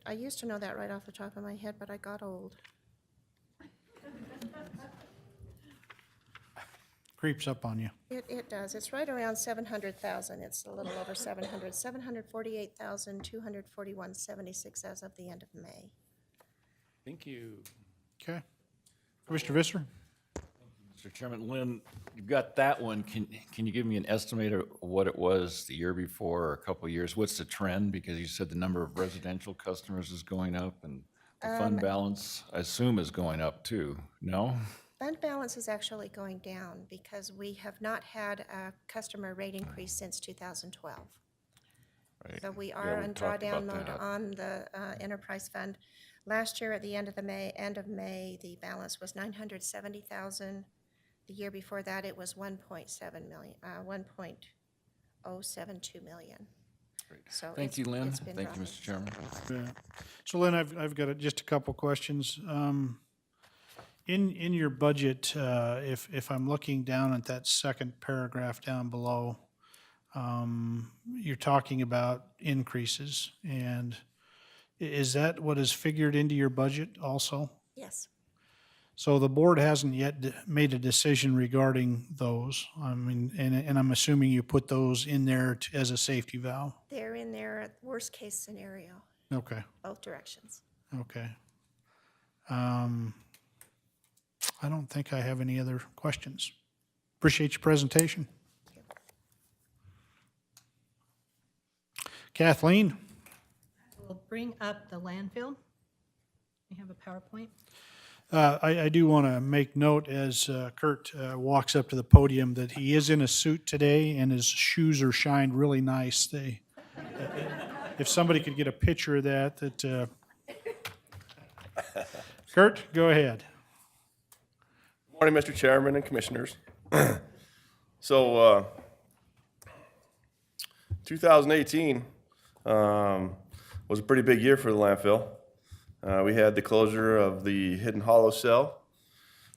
I used to know that right off the top of my head, but I got old. Creeps up on you. It does. It's right around 700,000. It's a little over 700, 748,241.76 as of the end of May. Thank you. Okay. Commissioner Visser? Mr. Chairman, Lynn, you've got that one. Can you give me an estimate of what it was the year before or a couple of years? What's the trend? Because you said the number of residential customers is going up and the fund balance, I assume, is going up too. No? Fund balance is actually going down because we have not had a customer rate increase since 2012. Right. So we Yeah, are we in talked drawdown about mode that. on the enterprise fund. Last year, at the end of May, the balance was 970,000. The year before that, it was 1.7 million, 1.072 million. So Thank you, Lynn. it's been Thank you, dropping. Mr. Chairman. Yeah. So Lynn, I've got just a couple questions. In your budget, if I'm looking down at that second paragraph down below, you're talking about increases, and is that what is figured into your budget also? Yes, So the board hasn't yet made a decision regarding those. I mean, and I'm assuming you put those in there as a safety valve? they're in their worst-case scenario, Okay, both directions. okay. I don't think I have any other questions. Appreciate your presentation. Kathleen? We'll bring up the landfill. We have a PowerPoint. I do want to make note as Kurt walks up to the podium that he is in a suit today and his shoes are shined really nice. If somebody could get a picture of that. Kurt, go ahead. Morning, Mr. Chairman and Commissioners. So, 2018 was a pretty big year for the landfill. We had the closure of the Hidden Hollow cell.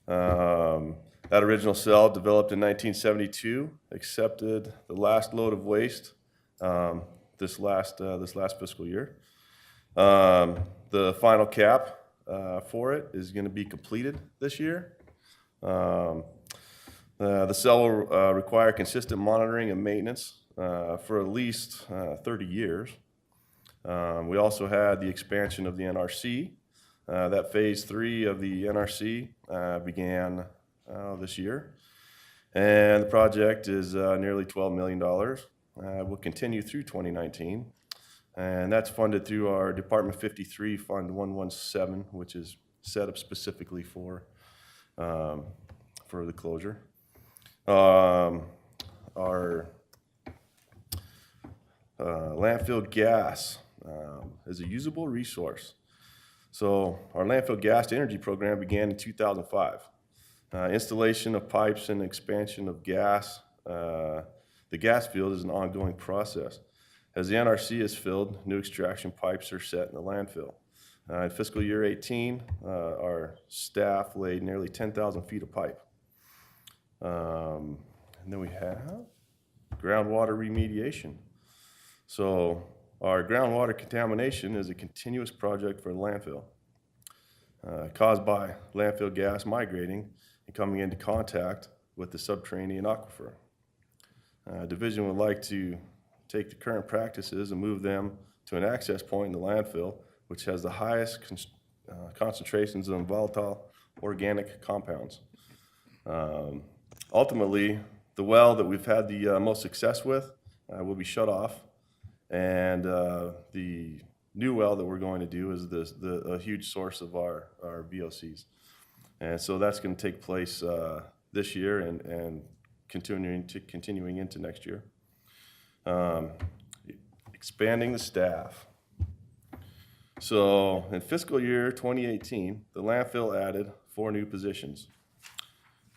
That original cell, developed in 1972, accepted the last load of waste this last fiscal year. The final cap for it is going to be completed this year. The cell will require consistent monitoring and maintenance for at least 30 years. We also had the expansion of the NRC. That phase 3 of the NRC began this year. And the project is nearly $12 million. will continue through 2019. And that's funded through our Department 53 Fund 117, which is set up specifically for the closure. Our landfill gas is a usable resource. So our landfill gas to energy program began in 2005. Installation of pipes and expansion of gas, the gas field is an ongoing process. As the NRC is filled, new extraction pipes are set in the landfill. In fiscal year 18, our staff laid nearly 10,000 feet of pipe. And then we have groundwater remediation. So our groundwater contamination is a continuous project for the landfill, caused by landfill gas migrating and coming into contact with the subterranean aquifer. Division would like to take the current practices and move them to an access point in the landfill, which has the highest concentrations of volatile organic compounds. Ultimately, the well that we've had the most success with will be shut off, and the new well that we're going to do is a huge source of our VOCs. And so that's going to take place this year and continuing into next year. Expanding the staff. So in fiscal year 2018, the landfill added 4 new positions.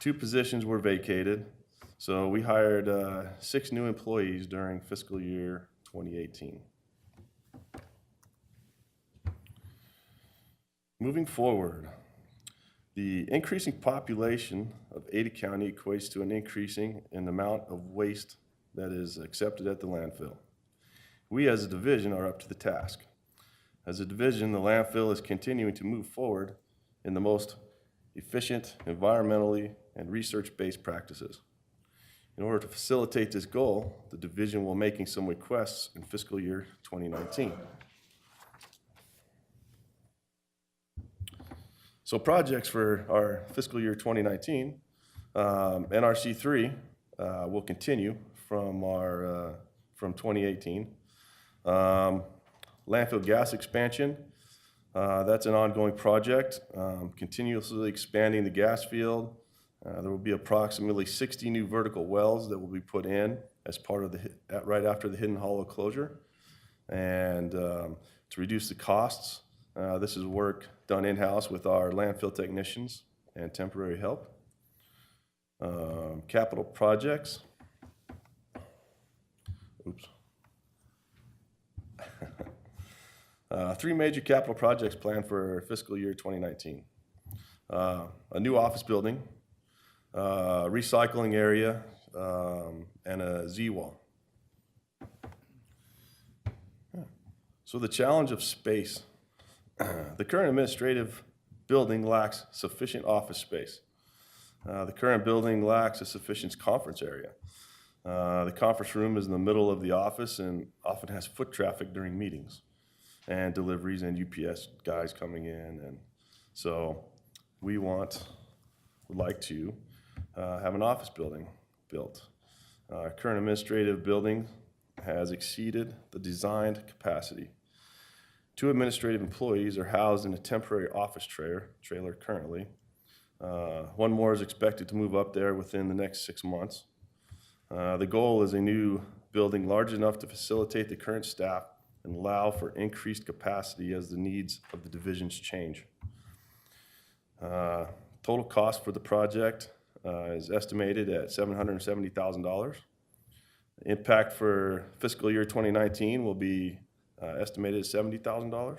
2 positions were vacated, so we hired 6 new employees during fiscal year 2018. Moving forward, the increasing population of Ada County equates to an increasing in the amount of waste that is accepted at the landfill. We as a division are up to the task. As a division, the landfill is continuing to move forward in the most efficient, environmentally, and research-based practices. In order to facilitate this goal, the division will be making some requests in fiscal year 2019. So projects for our fiscal year 2019, NRC 3 will continue from 2018. Landfill gas expansion, that's an ongoing project, continuously expanding the gas field. There will be approximately 60 new vertical wells that will be put in as part of right after the Hidden Hollow closure. And to reduce the costs, this is work done in-house with our landfill technicians and temporary help. Capital projects. Oops. 3 major capital projects planned for fiscal year 2019. A new office building, recycling area, and a Z-wall. So the challenge of space. The current administrative building lacks sufficient office space. The current building lacks a sufficient conference area. The conference room is in the middle of the office and often has foot traffic during meetings and deliveries and UPS guys coming in. And so we would like to have an office building built. Our current administrative building has exceeded the designed capacity. 2 administrative employees are housed in a temporary office trailer currently. 1 more is expected to move up there within the next 6 months. The goal is a new building large enough to facilitate the current staff and allow for increased capacity as the needs of the divisions change. Total cost for the project is estimated at $770,000. Impact for fiscal year 2019 will be estimated at $70,000.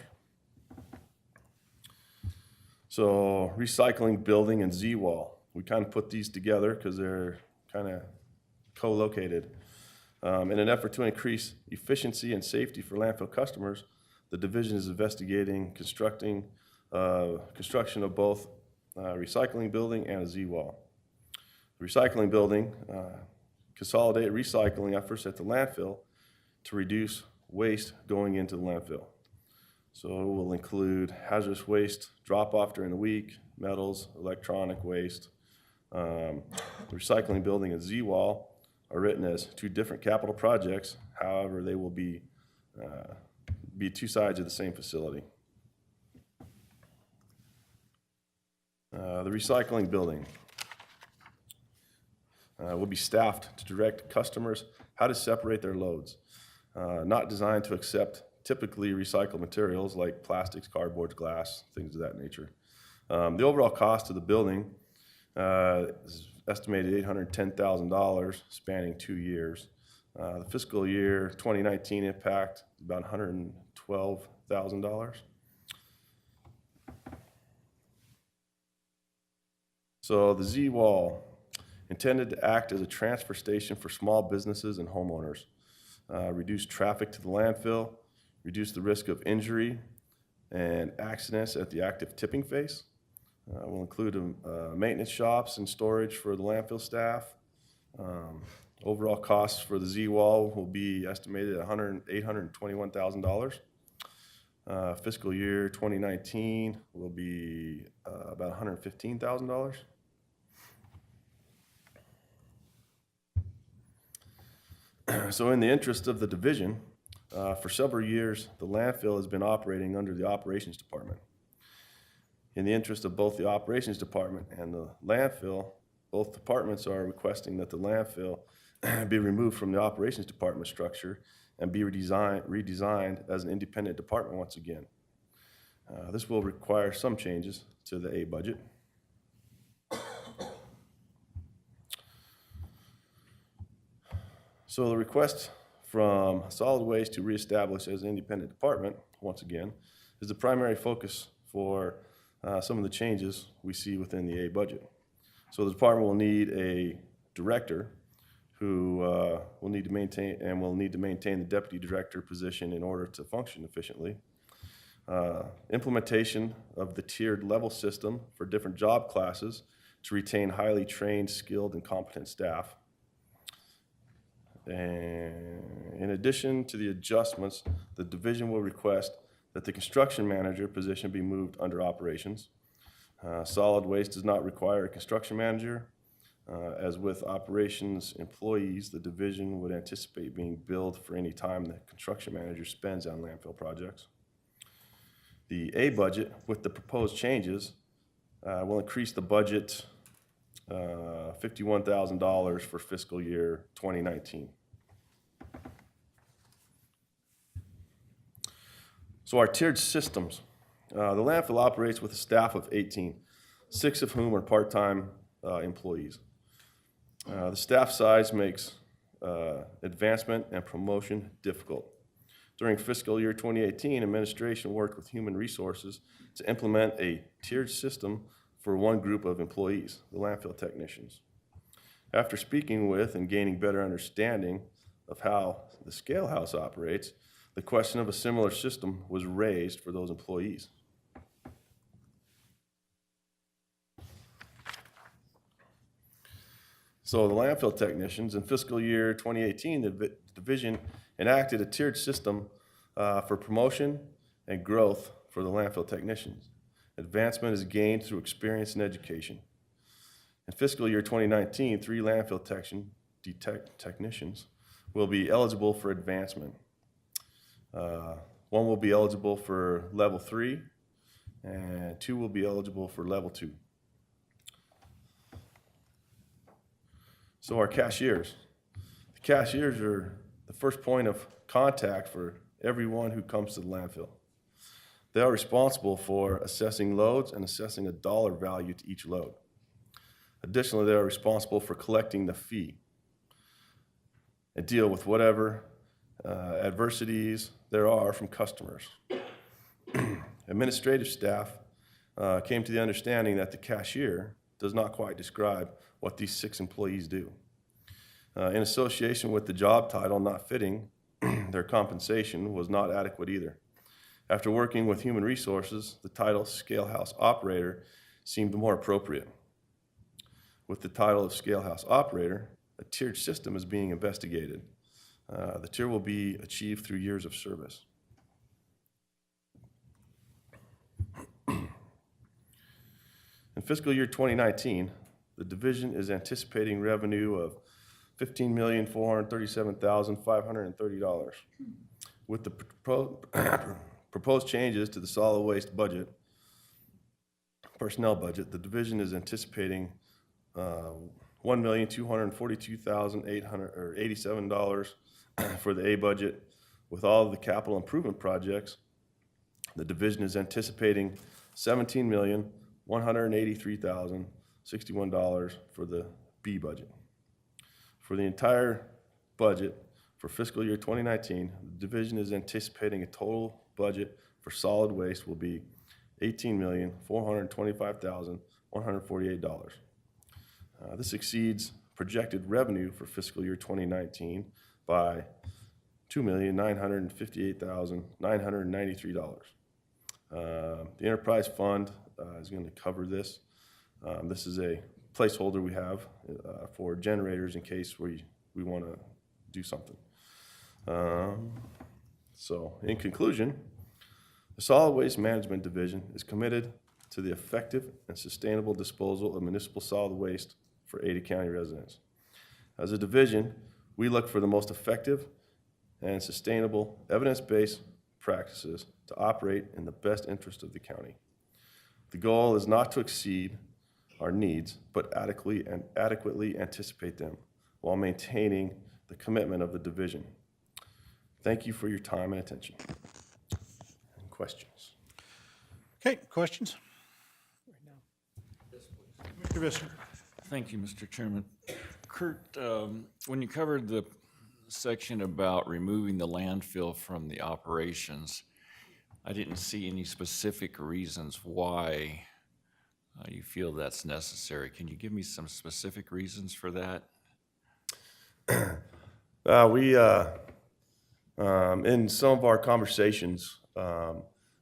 So recycling building and Z-wall, we kind of put these together because they're kind of co-located. In an effort to increase efficiency and safety for landfill customers, the division is investigating construction of both recycling building and a Z-wall. The recycling building consolidate recycling efforts at the landfill to reduce waste going into the landfill. So it will include hazardous waste drop-off during the week, metals, electronic waste. The recycling building and Z-wall are written as two different capital projects. However, they will be two sides of the same facility. The recycling building will be staffed to direct customers how to separate their loads. Not designed to accept typically recycled materials like plastics, cardboard, glass, things of that nature. The overall cost of the building is estimated $810,000, spanning 2 years. The fiscal year 2019 impact is about $112,000. So the Z-Wall, intended to act as a transfer station for small businesses and homeowners, reduce traffic to the landfill, reduce the risk of injury and accidents at the active tipping phase. Will include maintenance shops and storage for the landfill staff. Overall costs for the Z-Wall will be estimated at $821,000. Fiscal year 2019 will be about $115,000. So in the interest of the division, for several years, the landfill has been operating under the operations department. In the interest of both the operations department and the landfill, both departments are requesting that the landfill be removed from the operations department structure and be redesigned as an independent department once again. This will require some changes to the A budget. So the request from solid waste to reestablish as an independent department, once again, is the primary focus for some of the changes we see within the A budget. So the department will need a director who will need to maintain the deputy director position in order to function efficiently. Implementation of the tiered level system for different job classes to retain highly trained, skilled, and competent staff. And in addition to the adjustments, the division will request that the construction manager position be moved under operations. Solid waste does not require a construction manager. As with operations employees, the division would anticipate being billed for any time the construction manager spends on landfill projects. The A budget, with the proposed changes, will increase the budget $51,000 for fiscal year 2019. So our tiered systems. The landfill operates with a staff of 18, 6 of whom are part-time employees. The staff size makes advancement and promotion difficult. During fiscal year 2018, administration worked with human resources to implement a tiered system for one group of employees, the landfill technicians. After speaking with and gaining better understanding of how the scale house operates, the question of a similar system was raised for those employees. So the landfill technicians, in fiscal year 2018, the division enacted a tiered system for promotion and growth for the landfill technicians. Advancement is gained through experience and education. In fiscal year 2019, 3 landfill technicians will be eligible for advancement. 1 will be eligible for level 3, and 2 will be eligible for level 2. So our cashiers. The cashiers are the first point of contact for everyone who comes to the landfill. They are responsible for assessing loads and assessing a dollar value to each load. Additionally, they are responsible for collecting the fee and deal with whatever adversities there are from customers. Administrative staff came to the understanding that the cashier does not quite describe what these 6 employees do. In association with the job title not fitting, their compensation was not adequate either. After working with human resources, the title scalehouse operator seemed more appropriate. With the title of scalehouse operator, a tiered system is being investigated. The tier will be achieved through years of service. In fiscal year 2019, the division is anticipating revenue of $15,437,530. With the proposed changes to the solid waste budget, personnel budget, the division is anticipating $1,242,887 for the A budget. With all of the capital improvement projects, the division is anticipating $17,183,061 for the B budget. For the entire budget for fiscal year 2019, the division is anticipating a total budget for solid waste will be $18,425,148. This exceeds projected revenue for fiscal year 2019 by $2,958,993. The enterprise fund is going to cover this. This is a placeholder we have for generators in case we want to do something. So, in conclusion, the Solid Waste Management Division is committed to the effective and sustainable disposal of municipal solid waste for Ada County residents. As a division, we look for the most effective and sustainable evidence-based practices to operate in the best interest of the county. The goal is not to exceed our needs, but adequately anticipate them while maintaining the commitment of the division. Thank you for your time and attention. Any questions? Okay, questions? Mr. Visser. Thank you, Mr. Chairman. Kurt, when you covered the section about removing the landfill from the operations, I didn't see any specific reasons why you feel that's necessary. Can you give me some specific reasons for that? In some of our conversations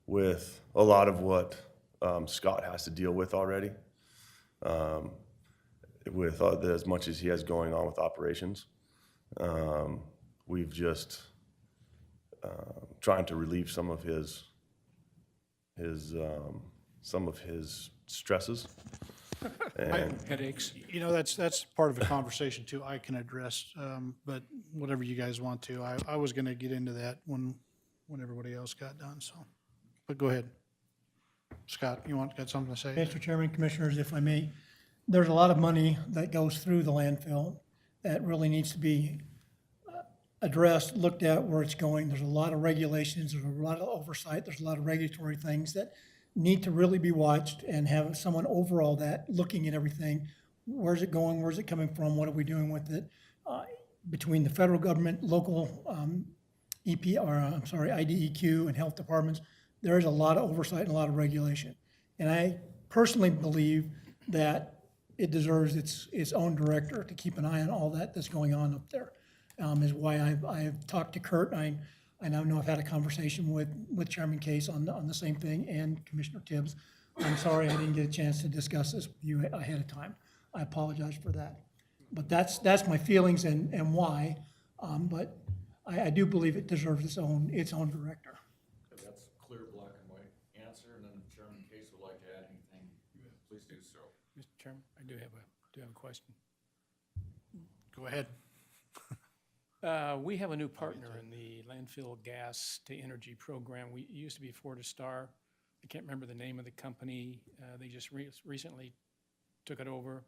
with a lot of what Scott has to deal with already, with as much as he has going on with operations, we've just trying to relieve some of his stresses. And Headaches. You know, that's part of the conversation too I can address, but whatever you guys want to. I was gonna get into that when everybody else got done, so. But go ahead. Scott, got something to say? Mr. Chairman, Commissioners, if I may, there's a lot of money that goes through the landfill that really needs to be addressed, looked at where it's going. There's a lot of regulations, there's a lot of oversight, there's a lot of regulatory things that need to really be watched and have someone overall that, looking at everything. Where's it going? Where's it coming from? What are we doing with it? Between the federal government, local IDEQ and health departments, there is a lot of oversight and a lot of regulation. And I personally believe that it deserves its own director to keep an eye on all that's going on up there. Is why I've talked to Kurt. I know I've had a conversation with Chairman Case on the same thing, and Commissioner Tibbs. I'm sorry I didn't get a chance to discuss this with you ahead of time. I apologize for that. But that's my feelings and why. But I do believe it deserves its own director. That's a clear black and white answer, and then Chairman Case would like to add anything, please do so. Mr. Chairman, I do have a question. Go ahead. We have a new partner in the landfill gas to energy program. It used to be Fortistar. I can't remember the name of the company. They just recently took it over.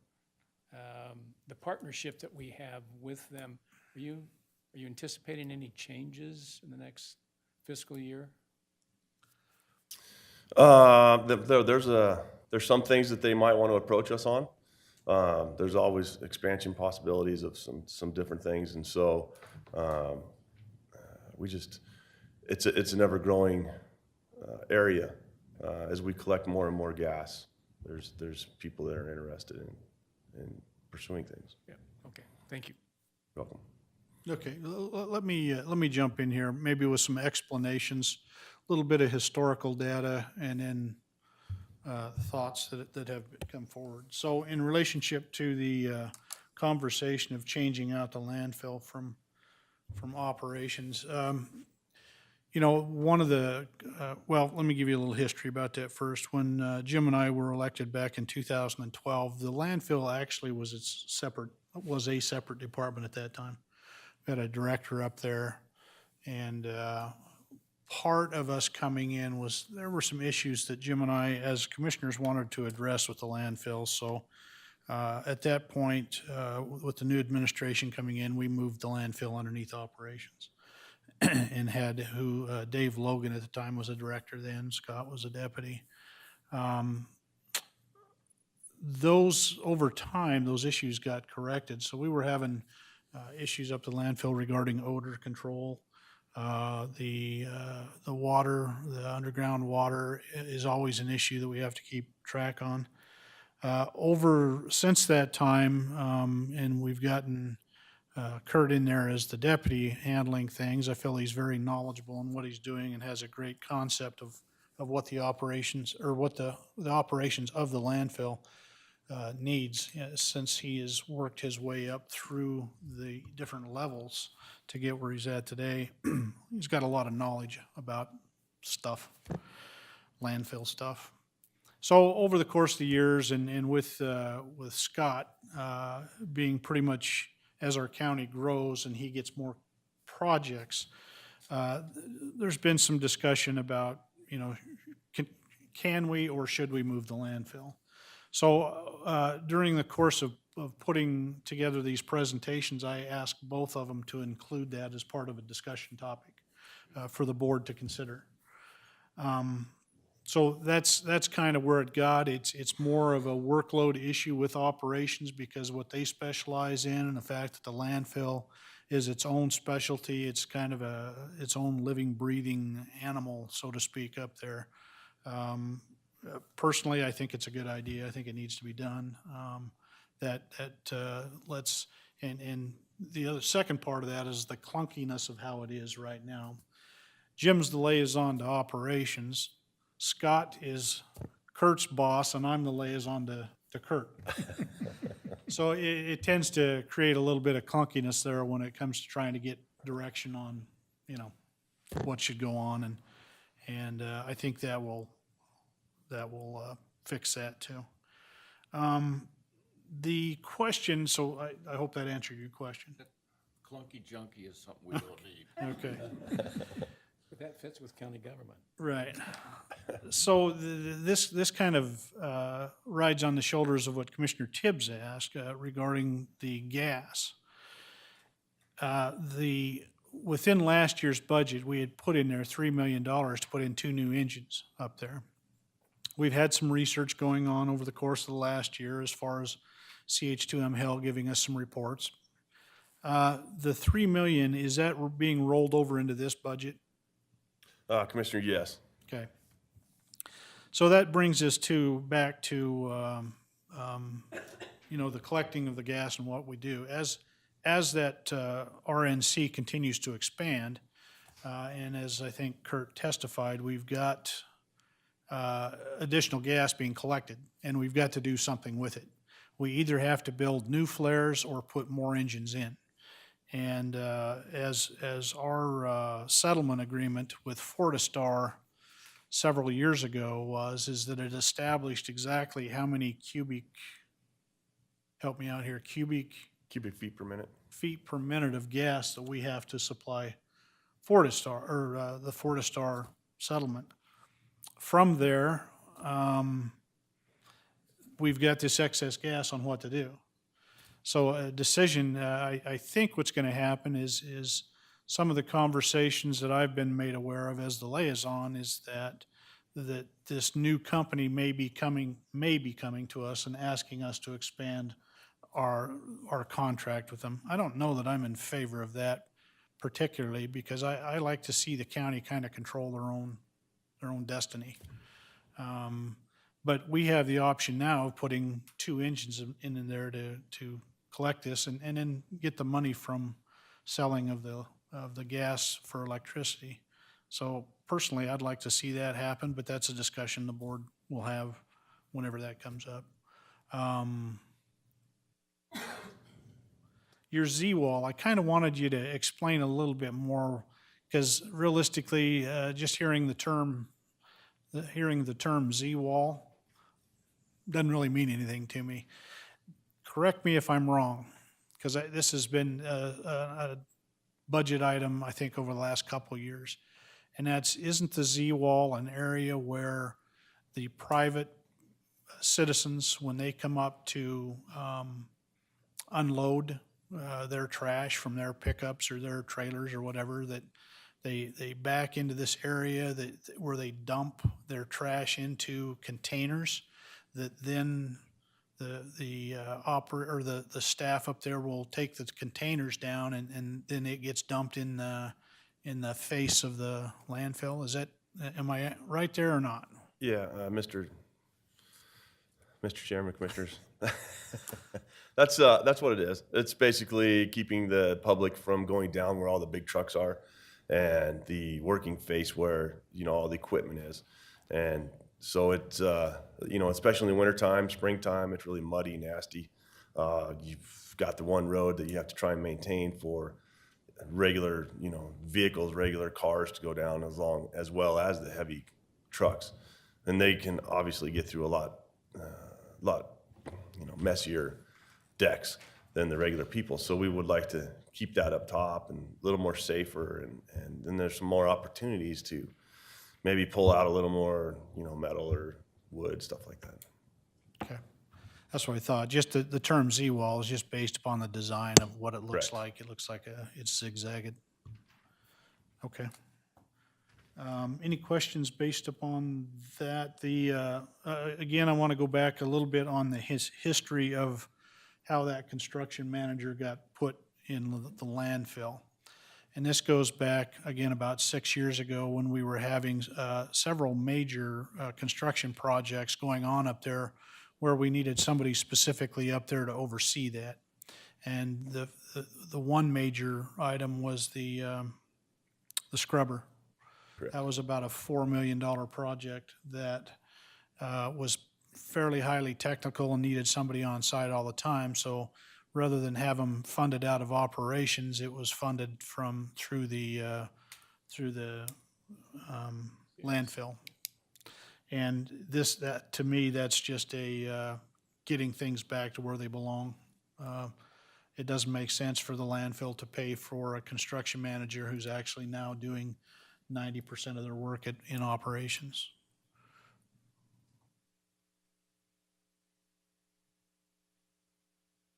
The partnership that we have with them, are you anticipating any changes in the next fiscal year? There's some things that they might want to approach us on. There's always expansion possibilities of some different things, and so it's an ever-growing area. As we collect more and more gas, there's people that are interested in pursuing things. Yeah, okay, thank you. You're welcome. Okay, let me jump in here, maybe with some explanations, a little bit of historical data, and then thoughts that have come forward. So in relationship to the conversation of changing out the landfill from operations, you know, one of the, well, let me give you a little history about that first. When Jim and I were elected back in 2012, the landfill actually was its separate was a separate department at that time. We had a director up there, and part of us coming in was, there were some issues that Jim and I, as commissioners, wanted to address with the landfill. So at that point, with the new administration coming in, we moved the landfill underneath operations and had Dave Logan at the time was a director then, Scott was a deputy. Over time, those issues got corrected. So we were having issues up the landfill regarding odor control. The water, the underground water is always an issue that we have to keep track on. Since that time, and we've gotten Kurt in there as the deputy handling things, I feel he's very knowledgeable in what he's doing and has a great concept of what the operations, or what the operations of the landfill needs, since he has worked his way up through the different levels to get where he's at today. He's got a lot of knowledge about stuff, landfill stuff. So over the course of the years, and with Scott being pretty much, as our county grows and he gets more projects, there's been some discussion about, can we or should we move the landfill? So during the course of putting together these presentations, I asked both of them to include that as part of a discussion topic for the board to consider. So that's kind of where it got. It's more of a workload issue with operations, because what they specialize in, and the fact that the landfill is its own specialty, it's kind of its own living, breathing animal, so to speak, up there. Personally, I think it's a good idea. I think it needs to be done. And the other second part of that is the clunkiness of how it is right now. Jim's the liaison to operations. Scott is Kurt's boss, and I'm the liaison to Kurt. So it tends to create a little bit of clunkiness there when it comes to trying to get direction on, what should go on, and I think that will fix that too. The question, so I hope that answered your question. Clunky junky is something we don't need. Okay. But that fits with county government. Right. So this kind of rides on the shoulders of what Commissioner Tibbs asked regarding the gas. Within last year's budget, we had put in there $3 million to put in 2 new engines up there. We've had some research going on over the course of the last year as far as CH2M Hill giving us some reports. The $3 million, is that being rolled over into this budget? Commissioner, yes. Okay. So that brings us back to the collecting of the gas and what we do. As that RNC continues to expand, and as I think Kurt testified, we've got additional gas being collected, and we've got to do something with it. We either have to build new flares or put more engines in. And as our settlement agreement with Fortistar several years ago is that it established exactly how many cubic feet per minute of gas that we have to supply Fortistar, or the Fortistar settlement. From there, we've got this excess gas on what to do. So a decision, I think what's going to happen is some of the conversations that I've been made aware of as the liaison is that this new company may be coming to us and asking us to expand our contract with them. I don't know that I'm in favor of that particularly, because I like to see the county kind of control their own destiny. But we have the option now of putting 2 engines in there to collect this and then get the money from selling of the gas for electricity. So personally, I'd like to see that happen, but that's a discussion the board will have whenever that comes up. Your Z-wall, I kind of wanted you to explain a little bit more, because realistically, just hearing the term Z-wall doesn't really mean anything to me. Correct me if I'm wrong. because this has been a budget item, I think, over the last couple of years. And isn't the Z-wall an area where the private citizens, when they come up to unload their trash from their pickups or their trailers or whatever, that they back into this area where they dump their trash into containers, that then the staff up there will take the containers down and then it gets dumped in the face of the landfill. Am I right there or not? Yeah, Mr. Chairman, Commissioners. That's what it is. It's basically keeping the public from going down where all the big trucks are and the working face where, all the equipment is. And so it's, especially in the wintertime, springtime, it's really muddy, nasty. You've got the one road that you have to try and maintain for regular, vehicles, regular cars to go down as well as the heavy trucks. And they can obviously get through a lot messier decks than the regular people. So we would like to keep that up top and a little more safer, and then there's some more opportunities to maybe pull out a little more, metal or wood, stuff like that. Okay. That's what I thought. Just the term Z-wall is just based upon the design of what it looks Correct. like. It looks like it's zigzagged. Okay. Any questions based upon that? Again, I want to go back a little bit on the history of how that construction manager got put in the landfill. And this goes back, again, about 6 years ago when we were having several major construction projects going on up there where we needed somebody specifically up there to oversee that. And the one major item was the scrubber. Correct. That was about a $4 million project that was fairly highly technical and needed somebody on site all the time. So rather than have them funded out of operations, it was funded through the landfill. And that to me, that's just getting things back to where they belong. It doesn't make sense for the landfill to pay for a construction manager who's actually now doing 90% of their work in operations.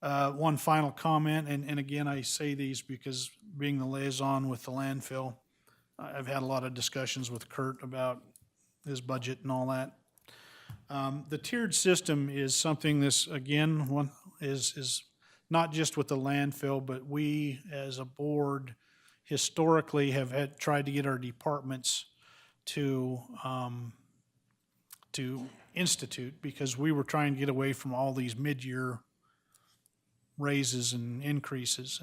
One final comment, and again, I say these because being the liaison with the landfill, I've had a lot of discussions with Kurt about his budget and all that. The tiered system is something is not just with the landfill, but we as a board historically have tried to get our departments to institute, because we were trying to get away from all these mid-year raises and increases.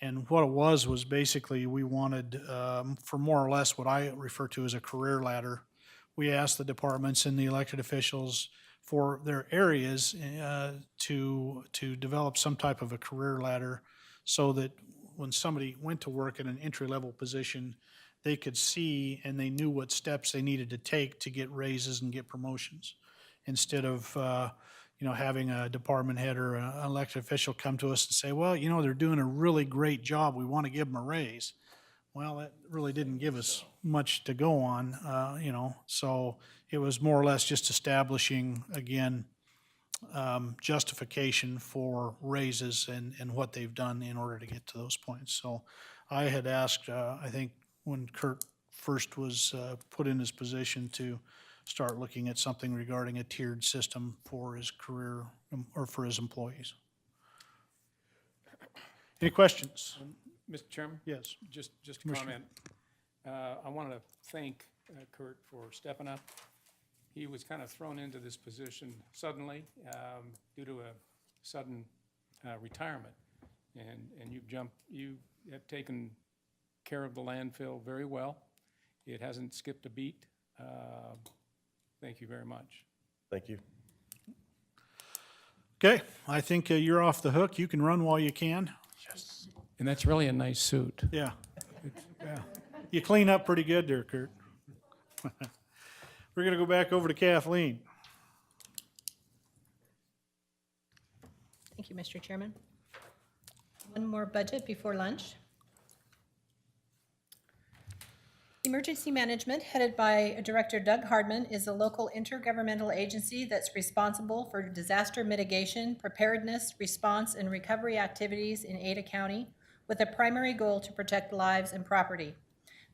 And what it was basically we wanted, for more or less what I refer to as a career ladder. We asked the departments and the elected officials for their areas to develop some type of a career ladder so that when somebody went to work in an entry-level position, they could see and they knew what steps they needed to take to get raises and get promotions, instead of having a department head or an elected official come to us and say, well, they're doing a really great job, we want to give them a raise. Well, that really didn't give us much to go on, so it was more or less just establishing, again, justification for raises and what they've done in order to get to those points. So I had asked, I think when Kurt first was put in his position, to start looking at something regarding a tiered system for his career or for his employees. Any questions? Mr. Chairman? Yes. Just a comment. I want to thank Kurt for stepping up. He was kind of thrown into this position suddenly due to a sudden retirement. And you have taken care of the landfill very well. It hasn't skipped a beat. Thank you very much. Thank you. Okay, I think you're off the hook. You can run while you can. And that's really a nice suit. Yeah. Yeah. You clean up pretty good there, Kurt. We're going to go back over to Kathleen. Thank you, Mr. Chairman. One more budget before lunch. Emergency Management, headed by Director Doug Hardman, is a local intergovernmental agency that's responsible for disaster mitigation, preparedness, response, and recovery activities in Ada County, with a primary goal to protect lives and property.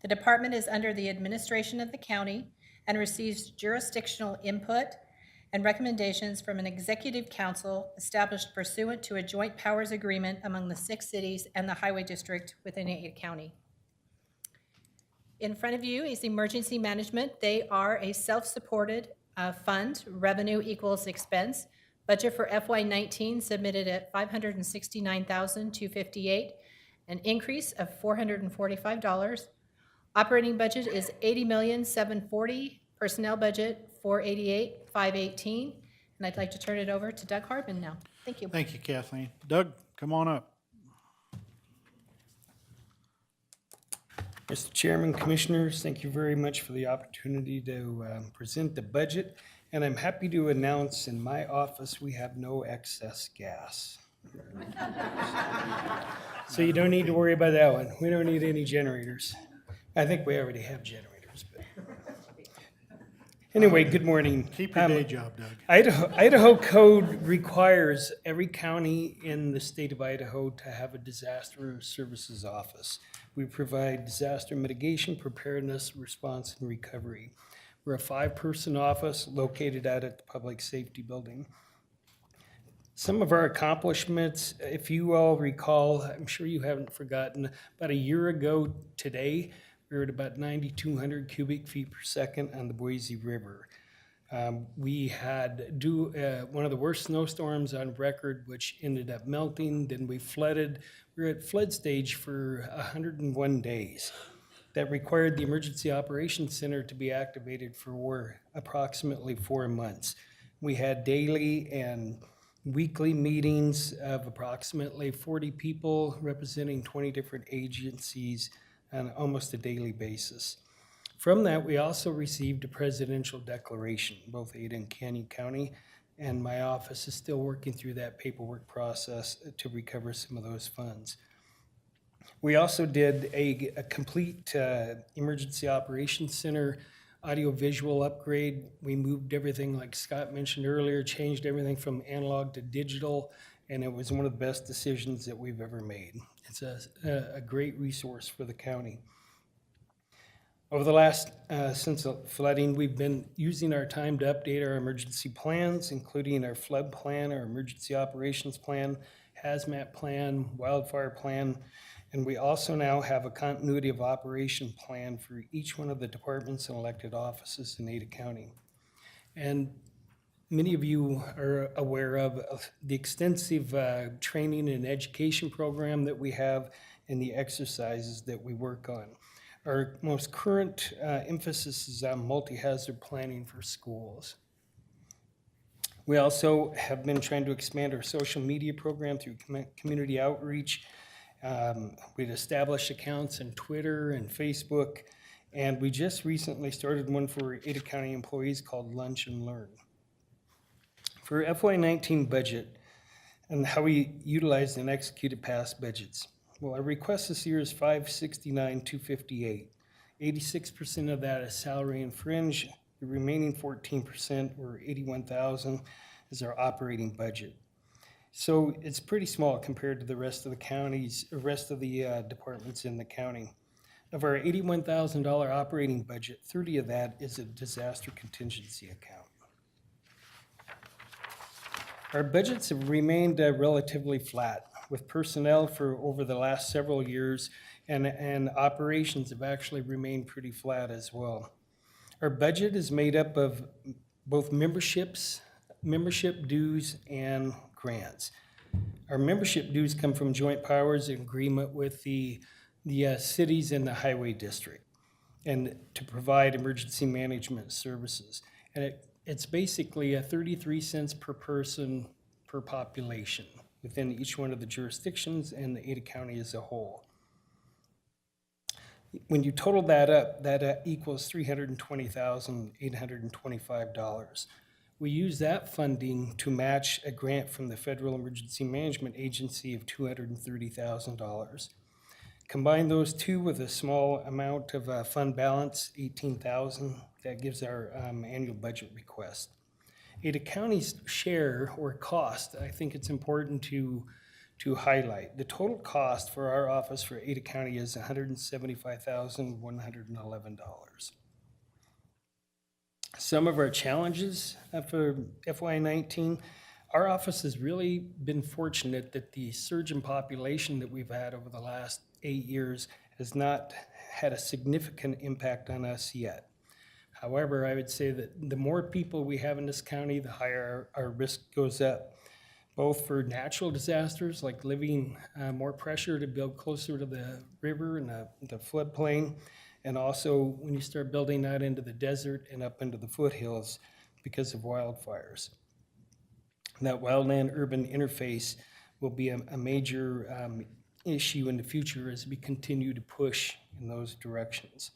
The department is under the administration of the county and receives jurisdictional input and recommendations from an executive council established pursuant to a joint powers agreement among the 6 cities and the highway district within Ada County. In front of you is Emergency Management. They are a self-supported fund. Revenue equals expense. Budget for FY19 submitted at $569,258, an increase of $445. Operating budget is $80,740,000. Personnel budget $488,518. And I'd like to turn it over to Doug Hardman now. Thank you. Thank you, Kathleen. Doug, come on up. Mr. Chairman, Commissioners, thank you very much for the opportunity to present the budget. And I'm happy to announce in my office, we have no excess gas. So you don't need to worry about that one. We don't need any generators. I think we already have generators, but. Anyway, good morning. Keep your day job, Doug. Idaho code requires every county in the state of Idaho to have a disaster services office. We provide disaster mitigation, preparedness, response, and recovery. We're a 5-person office located out at the Public Safety Building. Some of our accomplishments, if you all recall, I'm sure you haven't forgotten, about a year ago today, we were at about 9,200 cubic feet per second on the Boise River. We had one of the worst snowstorms on record, which ended up melting. Then we flooded. We were at flood stage for 101 days. That required the Emergency Operations Center to be activated for approximately 4 months. We had daily and weekly meetings of approximately 40 people representing 20 different agencies on almost a daily basis. From that, we also received a presidential declaration, both Ada and Canyon County, and my office is still working through that paperwork process to recover some of those funds. We also did a complete Emergency Operations Center audio-visual upgrade. We moved everything, like Scott mentioned earlier, changed everything from analog to digital, and it was one of the best decisions that we've ever made. It's a great resource for the county. Over the last, since the flooding, we've been using our time to update our emergency plans, including our flood plan, our emergency operations plan, hazmat plan, wildfire plan, and we also now have a continuity of operation plan for each one of the departments and elected offices in Ada County. And many of you are aware of the extensive training and education program that we have and the exercises that we work on. Our most current emphasis is on multi-hazard planning for schools. We also have been trying to expand our social media program through community outreach. We've established accounts on Twitter and Facebook, and we just recently started one for Ada County employees called Lunch and Learn. For FY19 budget and how we utilized and executed past budgets. Well, our request this year is $569,258. 86% of that is salary and fringe. The remaining 14%, or $81,000, is our operating budget. So it's pretty small compared to the rest of the counties, the rest of the departments in the county. Of our $81,000 operating budget, 30 of that is a disaster contingency account. Our budgets have remained relatively flat, with personnel for over the last several years, and operations have actually remained pretty flat as well. Our budget is made up of both membership dues, and grants. Our membership dues come from joint powers in agreement with the cities and the highway district, and to provide emergency management services. And it's basically a 33 cents per person per population within each one of the jurisdictions and the Ada County as a whole. When you total that up, that equals $320,825. We use that funding to match a grant from the Federal Emergency Management Agency of $230,000. Combine those two with a small amount of fund balance, $18,000, that gives our annual budget request. Ada County's share or cost, I think it's important to highlight. The total cost for our office for Ada County is $175,111. Some of our challenges for FY19, our office has really been fortunate that the surge in population that we've had over the last 8 years has not had a significant impact on us yet. However, I would say that the more people we have in this county, the higher our risk goes up, both for natural disasters like living more pressure to build closer to the river and the floodplain, and also when you start building out into the desert and up into the foothills because of wildfires. That wildland-urban interface will be a major issue in the future as we continue to push in those directions.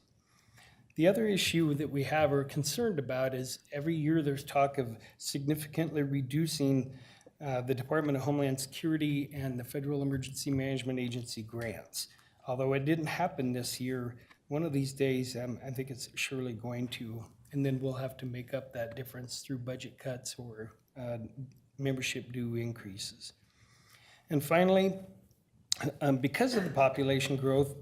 The other issue that we have or are concerned about is every year there's talk of significantly reducing the Department of Homeland Security and the Federal Emergency Management Agency grants. Although it didn't happen this year, one of these days I think it's surely going to, and then we'll have to make up that difference through budget cuts or membership due increases. And finally, because of the population growth,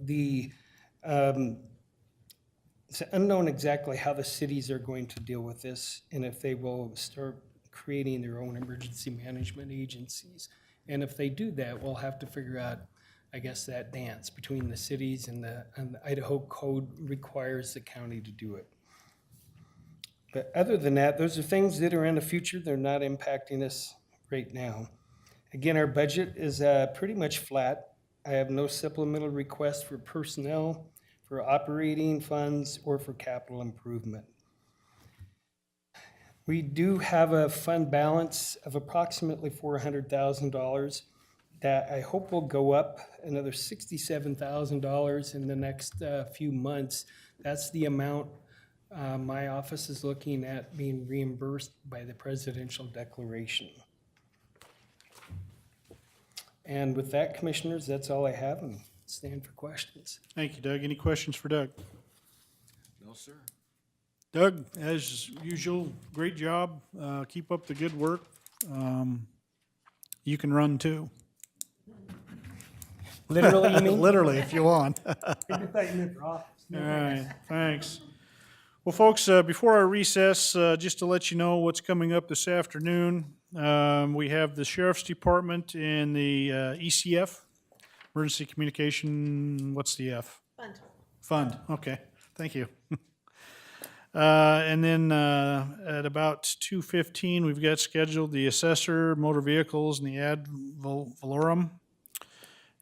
it's unknown exactly how the cities are going to deal with this and if they will start creating their own emergency management agencies. And if they do that, we'll have to figure out, I guess, that dance between the cities and the Idaho code requires the county to do it. But other than that, those are things that are in the future. They're not impacting us right now. Again, our budget is pretty much flat. I have no supplemental requests for personnel, for operating funds, or for capital improvement. We do have a fund balance of approximately $400,000 that I hope will go up another $67,000 in the next few months. That's the amount my office is looking at being reimbursed by the presidential declaration. And with that, commissioners, that's all I have, and stand for questions. Thank you, Doug. Any questions for Doug? No, sir. Doug, as usual, great job. Keep up the good work. You can run too. Literally, you mean? Literally, if you want. I thought you meant for office. All right, thanks. Well, folks, before our recess, just to let you know what's coming up this afternoon, we have the Sheriff's Department and the ECF, Emergency Communication, what's the F? Fund, okay, thank you. And then at about 2:15, we've got scheduled the Assessor, Motor Vehicles, and the Ad Valorem.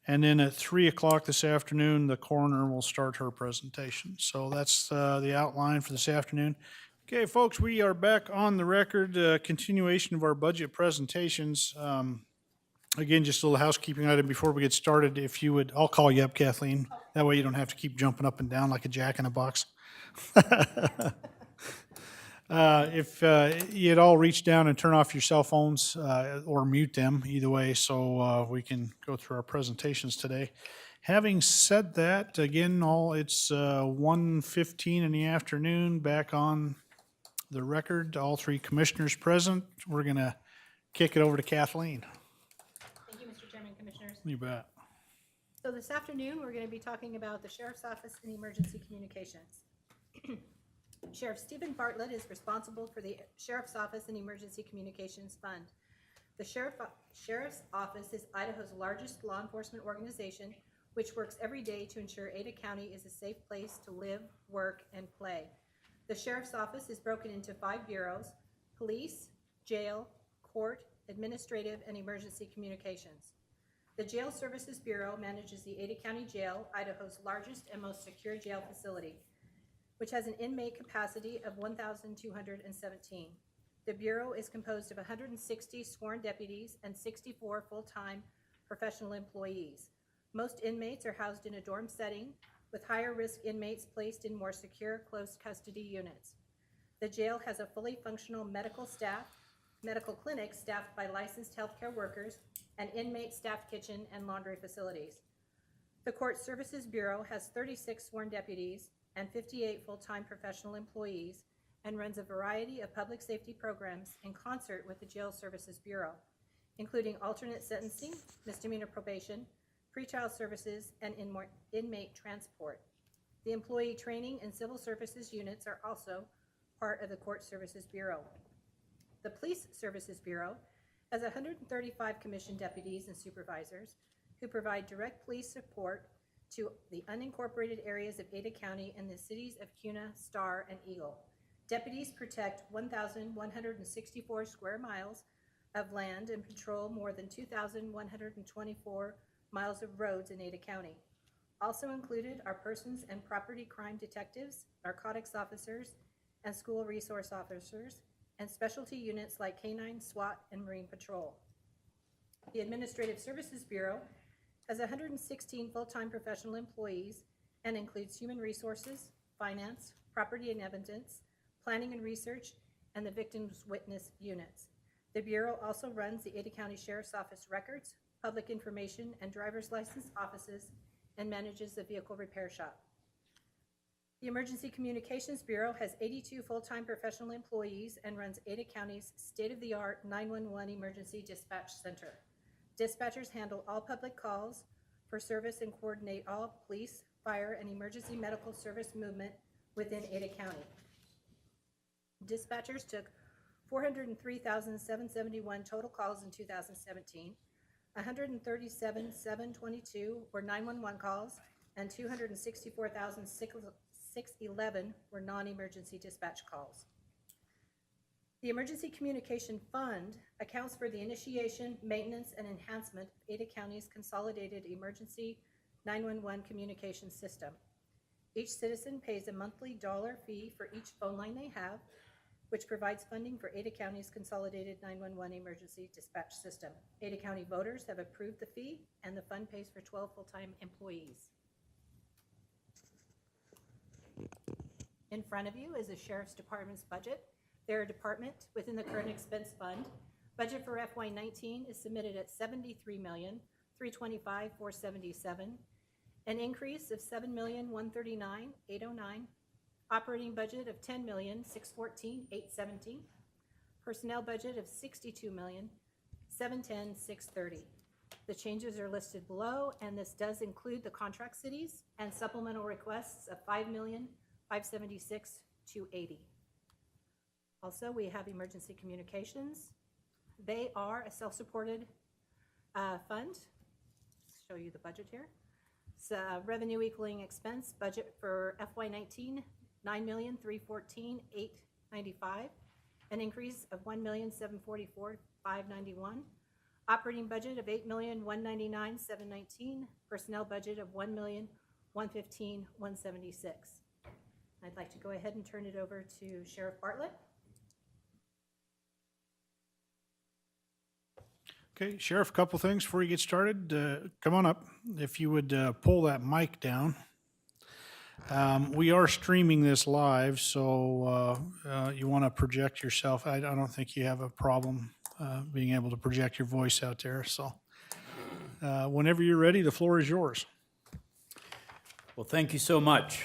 And then at 3 o'clock this afternoon, the Coroner will start her presentation. So that's the outline for this afternoon. Okay, folks, we are back on the record, continuation of our budget presentations. Again, just a little housekeeping item before we get started. If you would, I'll call you up, Kathleen. That way you don't have to keep jumping up and down like a jack in a box. If you'd all reach down and turn off your cell phones or mute them, either way, so we can go through our presentations today. Having said that, again, it's 1:15 in the afternoon, back on the record, all three commissioners present. We're going to kick it over to Kathleen. Thank you, Mr. Chairman, Commissioners. You bet. So this afternoon, we're going to be talking about the Sheriff's Office and Emergency Communications. Sheriff Stephen Bartlett is responsible for the Sheriff's Office and Emergency Communications Fund. The Sheriff's Office is Idaho's largest law enforcement organization, which works every day to ensure Ada County is a safe place to live, work, and play. The Sheriff's Office is broken into 5 bureaus: police, jail, court, administrative, and emergency communications. The Jail Services Bureau manages the Ada County Jail, Idaho's largest and most secure jail facility, which has an inmate capacity of 1,217. The Bureau is composed of 160 sworn deputies and 64 full-time professional employees. Most inmates are housed in a dorm setting, with higher risk inmates placed in more secure closed custody units. The jail has a fully functional medical clinic staffed by licensed healthcare workers, an inmate staffed kitchen, and laundry facilities. The Court Services Bureau has 36 sworn deputies and 58 full-time professional employees and runs a variety of public safety programs in concert with the Jail Services Bureau, including alternate sentencing, misdemeanor probation, pretrial services, and inmate transport. The employee training and civil services units are also part of the Court Services Bureau. The Police Services Bureau has 135 commissioned deputies and supervisors who provide direct police support to the unincorporated areas of Ada County and the cities of Cuna, Star, and Eagle. Deputies protect 1,164 square miles of land and patrol more than 2,124 miles of roads in Ada County. Also included are persons and property crime detectives, narcotics officers, and school resource officers, and specialty units like K-9, SWAT, and Marine Patrol. The Administrative Services Bureau has 116 full-time professional employees and includes human resources, finance, property and evidence, planning and research, and the victims' witness units. The Bureau also runs the Ada County Sheriff's Office records, public information, and driver's license offices, and manages the vehicle repair shop. The Emergency Communications Bureau has 82 full-time professional employees and runs Ada County's state-of-the-art 911 emergency dispatch center. Dispatchers handle all public calls for service and coordinate all police, fire, and emergency medical service movement within Ada County. Dispatchers took 403,771 total calls in 2017. 137,722 were 911 calls, and 264,611 were non-emergency dispatch calls. The Emergency Communication Fund accounts for the initiation, maintenance, and enhancement of Ada County's consolidated emergency 911 communication system. Each citizen pays a monthly dollar fee for each phone line they have, which provides funding for Ada County's consolidated 911 emergency dispatch system. Ada County voters have approved the fee, and the fund pays for 12 full-time employees. In front of you is the Sheriff's Department's budget. Their department within the current expense fund. Budget for FY19 is submitted at $73,325,477, an increase of $7,139,809, operating budget of $10,614,817, personnel budget of $62,710,630. The changes are listed below, and this does include the contract cities and supplemental requests of $5,576,280. Also, we have emergency communications. They are a self-supported fund. Show you the budget here. It's revenue equaling expense budget for FY19, $9,314,895, an increase of $1,744,591. Operating budget of $8,199,719. Personnel budget of $1,115,176. I'd like to go ahead and turn it over to Sheriff Bartlett. Okay, Sheriff, a couple things before you get started. Come on up. If you would pull that mic down. We are streaming this live, so you want to project yourself. I don't think you have a problem being able to project your voice out there. So whenever you're ready, the floor is yours. Well, thank you so much.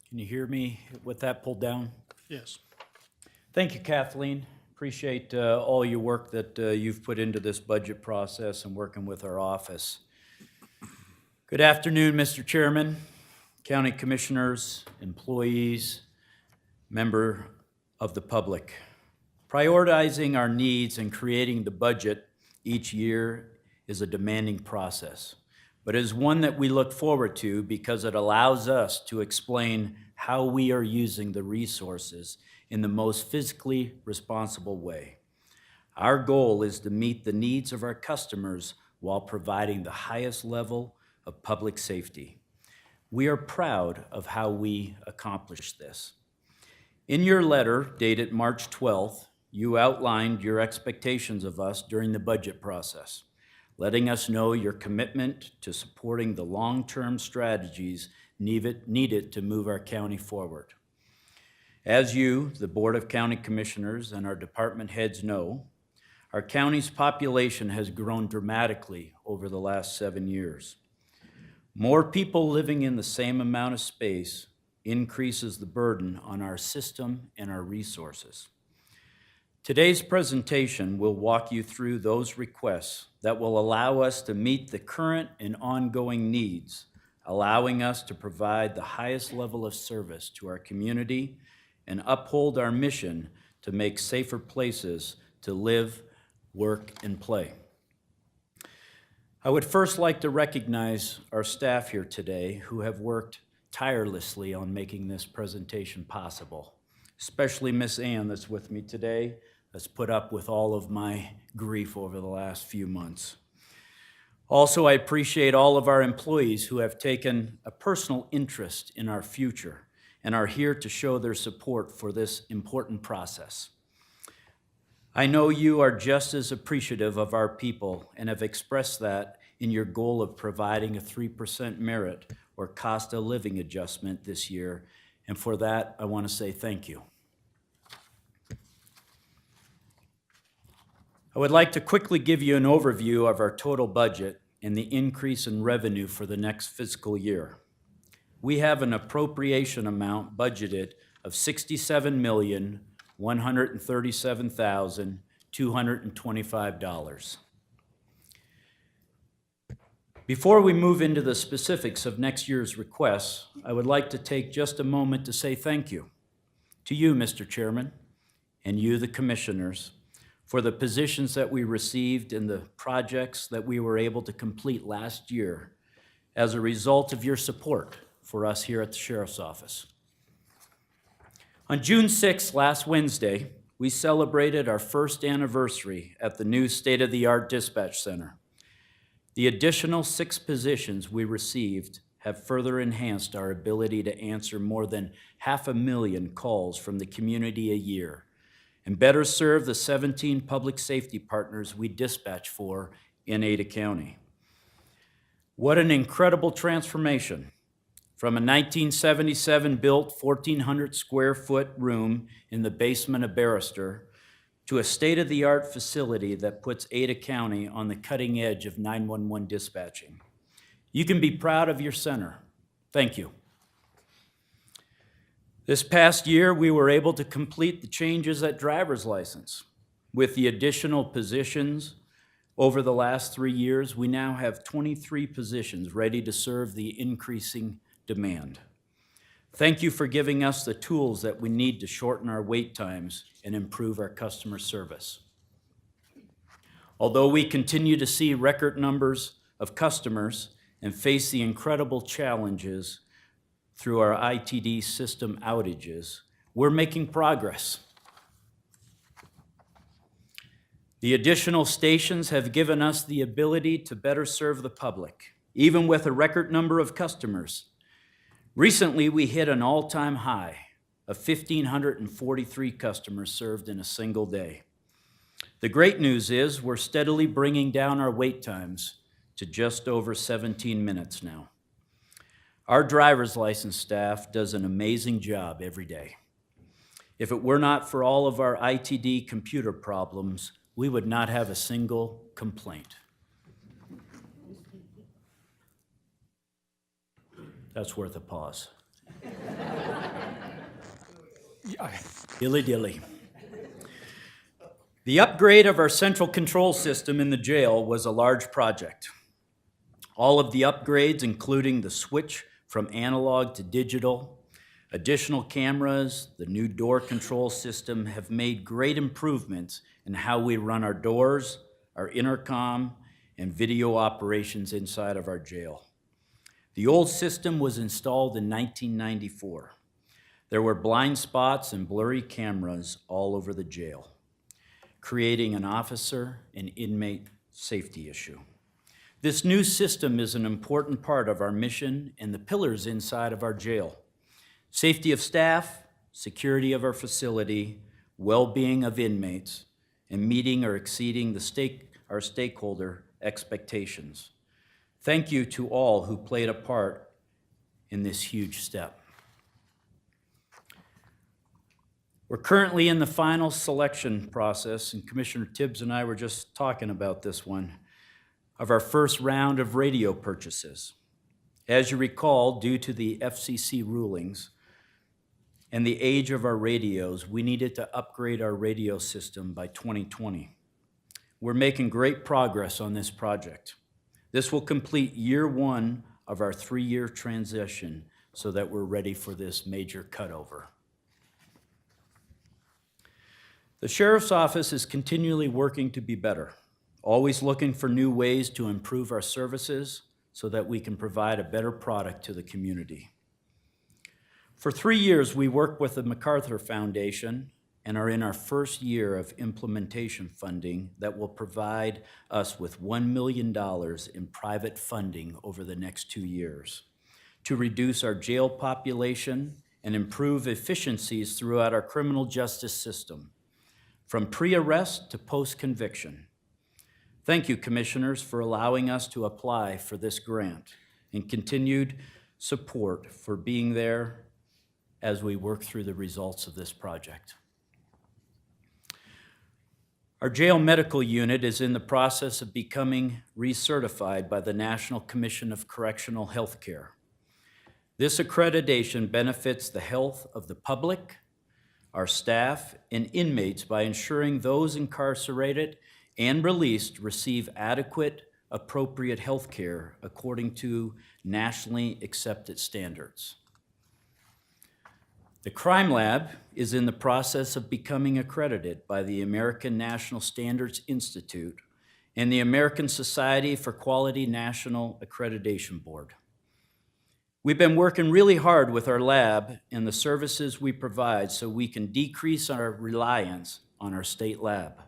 Can you hear me with that pulled down? Yes. Thank you, Kathleen. Appreciate all your work that you've put into this budget process and working with our office. Good afternoon, Mr. Chairman, County Commissioners, employees, member of the public. Prioritizing our needs and creating the budget each year is a demanding process, but is one that we look forward to because it allows us to explain how we are using the resources in the most fiscally responsible way. Our goal is to meet the needs of our customers while providing the highest level of public safety. We are proud of how we accomplish this. In your letter dated March 12th, you outlined your expectations of us during the budget process, letting us know your commitment to supporting the long-term strategies needed to move our county forward. As you, the Board of County Commissioners, and our department heads know, our county's population has grown dramatically over the last 7 years. More people living in the same amount of space increases the burden on our system and our resources. Today's presentation will walk you through those requests that will allow us to meet the current and ongoing needs, allowing us to provide the highest level of service to our community and uphold our mission to make safer places to live, work, and play. I would first like to recognize our staff here today who have worked tirelessly on making this presentation possible, especially Miss Ann that's with me today, that's put up with all of my grief over the last few months. Also, I appreciate all of our employees who have taken a personal interest in our future and are here to show their support for this important process. I know you are just as appreciative of our people and have expressed that in your goal of providing a 3% merit or cost of living adjustment this year, and for that, I want to say thank you. I would like to quickly give you an overview of our total budget and the increase in revenue for the next fiscal year. We have an appropriation amount budgeted of $67,137,225. Before we move into the specifics of next year's requests, I would like to take just a moment to say thank you to you, Mr. Chairman, and you, the commissioners, for the positions that we received and the projects that we were able to complete last year as a result of your support for us here at the Sheriff's Office. On June 6th, last Wednesday, we celebrated our first anniversary at the new state-of-the-art dispatch center. The additional 6 positions we received have further enhanced our ability to answer more than 500,000 calls from the community a year and better serve the 17 public safety partners we dispatch for in Ada County. What an incredible transformation from a 1977-built 1,400 square foot room in the basement of Barrister to a state-of-the-art facility that puts Ada County on the cutting edge of 911 dispatching. You can be proud of your center. Thank you. This past year, we were able to complete the changes at driver's license. With the additional positions over the last 3 years, we now have 23 positions ready to serve the increasing demand. Thank you for giving us the tools that we need to shorten our wait times and improve our customer service. Although we continue to see record numbers of customers and face the incredible challenges through our ITD system outages, we're making progress. The additional stations have given us the ability to better serve the public, even with a record number of customers. Recently, we hit an all-time high of 1,543 customers served in a single day. The great news is we're steadily bringing down our wait times to just over 17 minutes now. Our driver's license staff does an amazing job every day. If it were not for all of our ITD computer problems, we would not have a single complaint. That's worth a pause. Dilly dilly. The upgrade of our central control system in the jail was a large project. All of the upgrades, including the switch from analog to digital, additional cameras, the new door control system, have made great improvements in how we run our doors, our intercom, and video operations inside of our jail. The old system was installed in 1994. There were blind spots and blurry cameras all over the jail, creating an officer and inmate safety issue. This new system is an important part of our mission and the pillars inside of our jail. Safety of staff, security of our facility, well-being of inmates, and meeting or exceeding our stakeholder expectations. Thank you to all who played a part in this huge step. We're currently in the final selection process, and Commissioner Tibbs and I were just talking about this one, of our first round of radio purchases. As you recall, due to the FCC rulings and the age of our radios, we needed to upgrade our radio system by 2020. We're making great progress on this project. This will complete year one of our 3-year transition so that we're ready for this major cutover. The Sheriff's Office is continually working to be better, always looking for new ways to improve our services so that we can provide a better product to the community. For 3 years, we worked with the MacArthur Foundation and are in our first year of implementation funding that will provide us with $1 million in private funding over the next 2 years to reduce our jail population and improve efficiencies throughout our criminal justice system, from pre-arrest to post-conviction. Thank you, Commissioners, for allowing us to apply for this grant and continued support for being there as we work through the results of this project. Our jail medical unit is in the process of becoming recertified by the National Commission of Correctional Health Care. This accreditation benefits the health of the public, our staff, and inmates by ensuring those incarcerated and released receive adequate, appropriate health care according to nationally accepted standards. The Crime Lab is in the process of becoming accredited by the American National Standards Institute and the American Society for Quality National Accreditation Board. We've been working really hard with our lab and the services we provide so we can decrease our reliance on our state lab,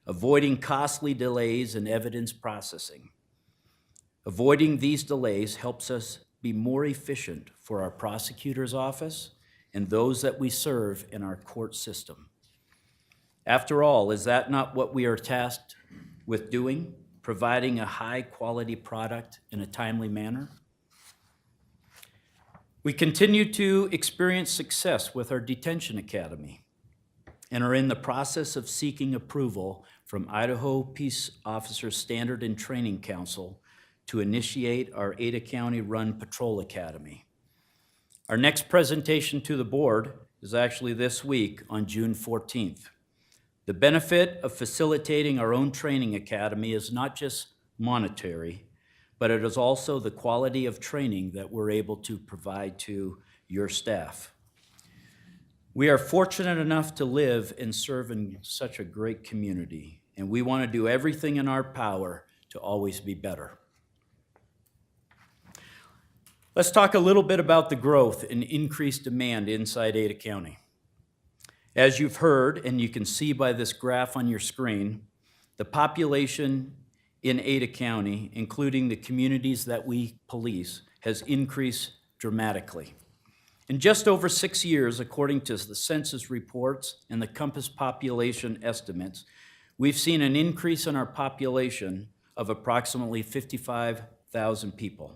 avoiding costly delays in evidence processing. Avoiding these delays helps us be more efficient for our prosecutor's office and those that we serve in our court system. After all, is that not what we are tasked with doing? Providing a high-quality product in a timely manner? We continue to experience success with our detention academy and are in the process of seeking approval from Idaho Peace Officers Standard and Training Council to initiate our Ada County-run patrol academy. Our next presentation to the board is actually this week on June 14th. The benefit of facilitating our own training academy is not just monetary, but it is also the quality of training that we're able to provide to your staff. We are fortunate enough to live and serve in such a great community, and we want to do everything in our power to always be better. Let's talk a little bit about the growth and increased demand inside Ada County. As you've heard, and you can see by this graph on your screen, the population in Ada County, including the communities that we police, has increased dramatically. In just over 6 years, according to the census reports and the Compass population estimates, we've seen an increase in our population of approximately 55,000 people.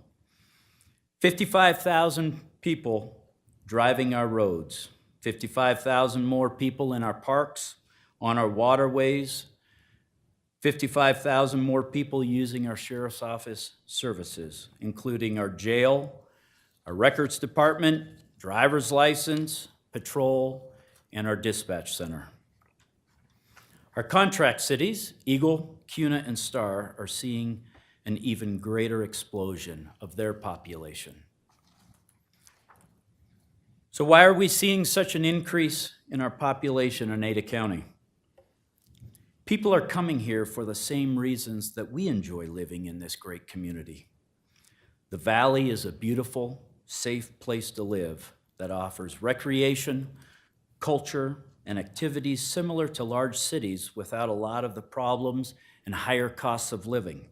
55,000 people driving our roads, 55,000 more people in our parks, on our waterways, 55,000 more people using our Sheriff's Office services, including our jail, our records department, driver's license, patrol, and our dispatch center. Our contract cities, Eagle, Kuna, and Star, are seeing an even greater explosion of their population. So why are we seeing such an increase in our population in Ada County? People are coming here for the same reasons that we enjoy living in this great community. The Valley is a beautiful, safe place to live that offers recreation, culture, and activities similar to large cities without a lot of the problems and higher costs of living.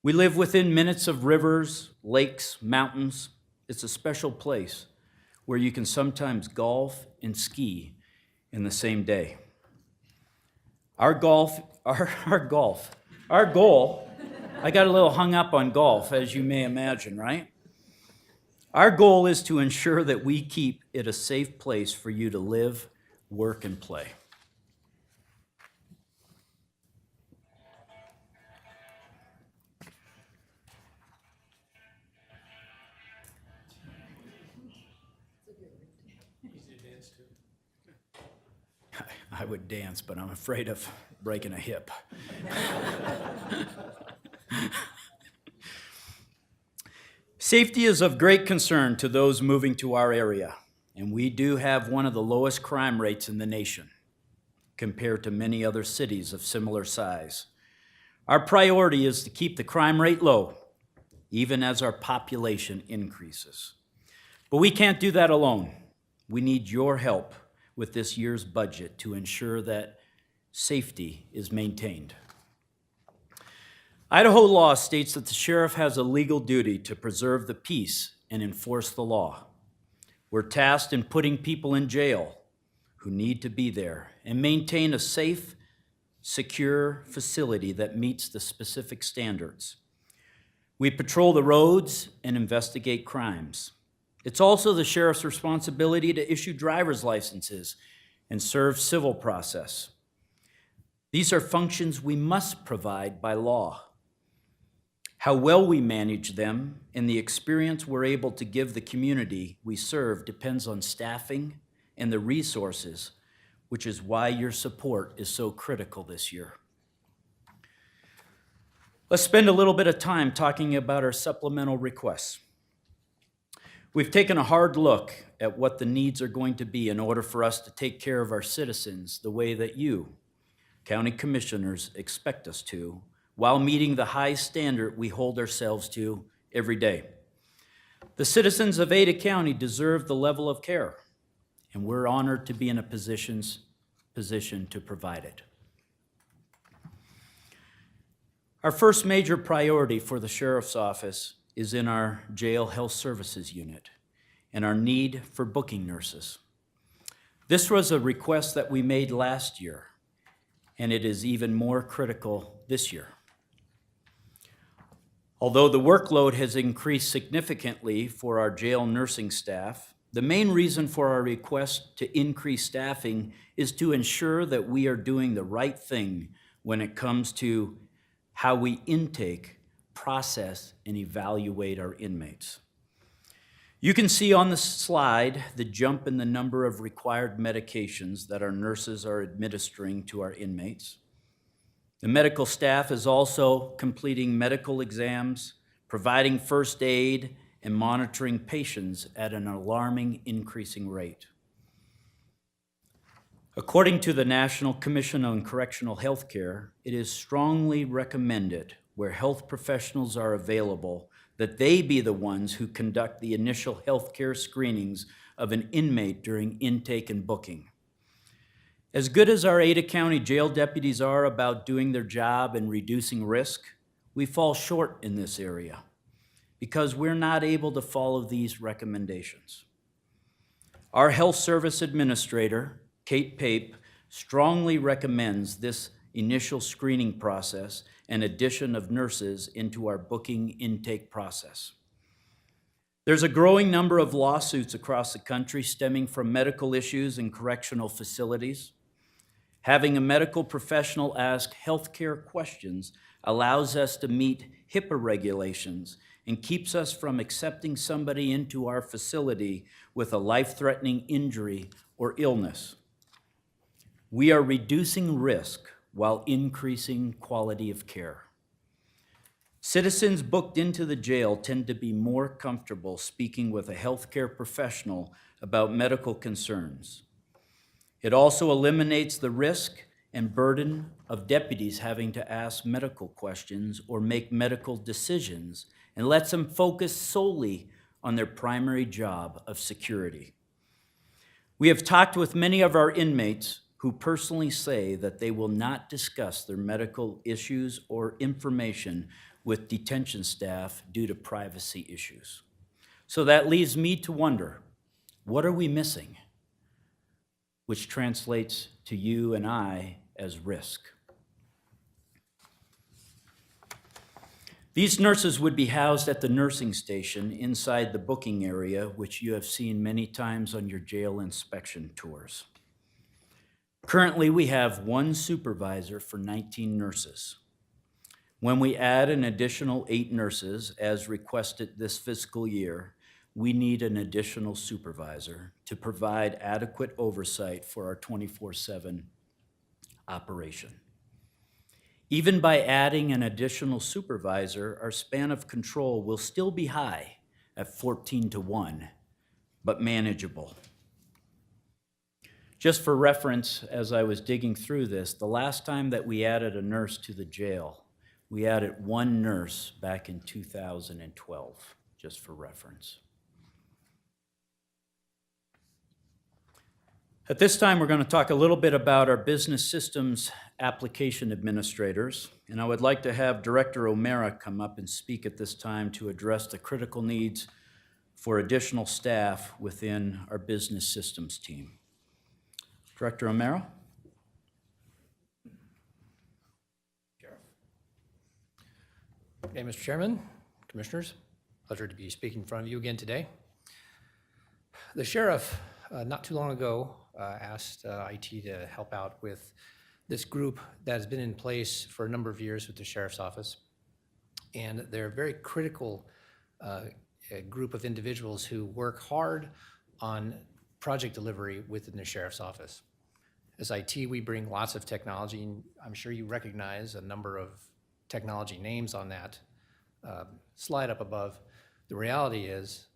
We live within minutes of rivers, lakes, mountains. It's a special place where you can sometimes golf and ski in the same day. Our goal, I got a little hung up on golf, as you may imagine, right? Our goal is to ensure that we keep it a safe place for you to live, work, and play. I would dance, but I'm afraid of breaking a hip. Safety is of great concern to those moving to our area, and we do have one of the lowest crime rates in the nation compared to many other cities of similar size. Our priority is to keep the crime rate low, even as our population increases. But we can't do that alone. We need your help with this year's budget to ensure that safety is maintained. Idaho law states that the sheriff has a legal duty to preserve the peace and enforce the law. We're tasked in putting people in jail who need to be there and maintain a safe, secure facility that meets the specific standards. We patrol the roads and investigate crimes. It's also the sheriff's responsibility to issue driver's licenses and serve civil process. These are functions we must provide by law. How well we manage them and the experience we're able to give the community we serve depends on staffing and the resources, which is why your support is so critical this year. Let's spend a little bit of time talking about our supplemental requests. We've taken a hard look at what the needs are going to be in order for us to take care of our citizens the way that you, county commissioners, expect us to, while meeting the high standard we hold ourselves to every day. The citizens of Ada County deserve the level of care, and we're honored to be in a position to provide it. Our first major priority for the sheriff's office is in our jail health services unit and our need for booking nurses. This was a request that we made last year, and it is even more critical this year. Although the workload has increased significantly for our jail nursing staff, the main reason for our request to increase staffing is to ensure that we are doing the right thing when it comes to how we intake, process, and evaluate our inmates. You can see on the slide the jump in the number of required medications that our nurses are administering to our inmates. The medical staff is also completing medical exams, providing first aid, and monitoring patients at an alarming increasing rate. According to the National Commission on Correctional Health Care, it is strongly recommended where health professionals are available that they be the ones who conduct the initial health care screenings of an inmate during intake and booking. As good as our Ada County jail deputies are about doing their job and reducing risk, we fall short in this area because we're not able to follow these recommendations. Our health service administrator, Kate Pape, strongly recommends this initial screening process and addition of nurses into our booking intake process. There's a growing number of lawsuits across the country stemming from medical issues in correctional facilities. Having a medical professional ask healthcare questions allows us to meet HIPAA regulations and keeps us from accepting somebody into our facility with a life-threatening injury or illness. We are reducing risk while increasing quality of care. Citizens booked into the jail tend to be more comfortable speaking with a healthcare professional about medical concerns. It also eliminates the risk and burden of deputies having to ask medical questions or make medical decisions and lets them focus solely on their primary job of security. We have talked with many of our inmates who personally say that they will not discuss their medical issues or information with detention staff due to privacy issues. So that leaves me to wonder, what are we missing? Which translates to you and I as risk. These nurses would be housed at the nursing station inside the booking area, which you have seen many times on your jail inspection tours. Currently, we have one supervisor for 19 nurses. When we add an additional 8 nurses, as requested this fiscal year, we need an additional supervisor to provide adequate oversight for our 24/7 operation. Even by adding an additional supervisor, our span of control will still be high at 14-1, but manageable. Just for reference, as I was digging through this, the last time that we added a nurse to the jail, we added 1 nurse back in 2012, just for reference. At this time, we're going to talk a little bit about our business systems application administrators, and I would like to have Director O'Mara come up and speak at this time to address the critical needs for additional staff within our business systems team. Director O'Mara? Okay, Mr. Chairman, Commissioners, pleasure to be speaking in front of you again today. The sheriff, not too long ago, asked IT to help out with this group that has been in place for a number of years with the sheriff's office. And they're a very critical group of individuals who work hard on project delivery within the sheriff's office. As IT, we bring lots of technology, and I'm sure you recognize a number of technology names on that slide up above. The reality is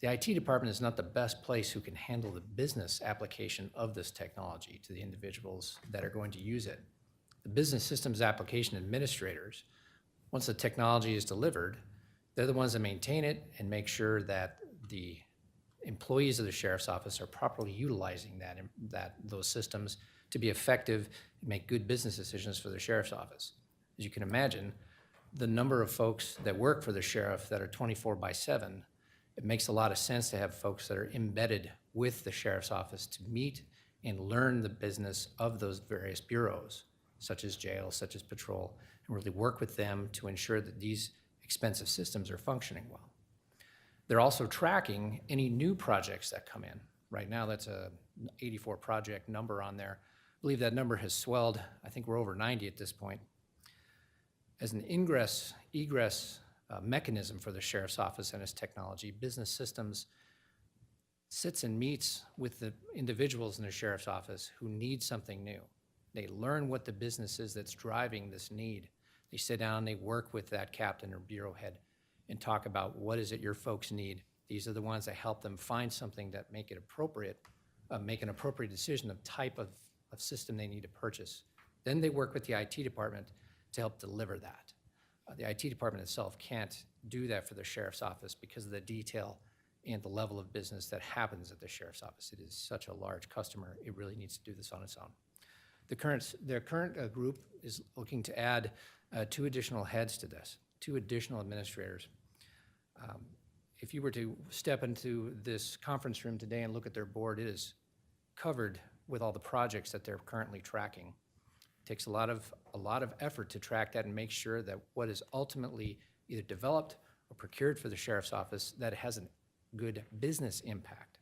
the IT department is not the best place who can handle the business application of this technology to the individuals that are going to use it. The business systems application administrators, once the technology is delivered, they're the ones that maintain it and make sure that the employees of the sheriff's office are properly utilizing those systems to be effective and make good business decisions for the sheriff's office. As you can imagine, the number of folks that work for the sheriff that are 24/7, it makes a lot of sense to have folks that are embedded with the sheriff's office to meet and learn the business of those various bureaus, such as jail, such as patrol, and really work with them to ensure that these expensive systems are functioning well. They're also tracking any new projects that come in. Right now, that's a 84 project number on there. I believe that number has swelled. I think we're over 90 at this point. As an egress mechanism for the sheriff's office and its technology, business systems sits and meets with the individuals in the sheriff's office who need something new. They learn what the business is that's driving this need. They sit down, they work with that captain or bureau head and talk about what is it your folks need. These are the ones that help them find something that make it appropriate, make an appropriate decision of type of system they need to purchase. Then they work with the IT department to help deliver that. The IT department itself can't do that for the sheriff's office because of the detail and the level of business that happens at the sheriff's office. It is such a large customer, it really needs to do this on its own. Their current group is looking to add 2 additional heads to this, 2 additional administrators. If you were to step into this conference room today and look at their board, it is covered with all the projects that they're currently tracking. It takes a lot of effort to track that and make sure that what is ultimately either developed or procured for the sheriff's office, that it has a good business impact.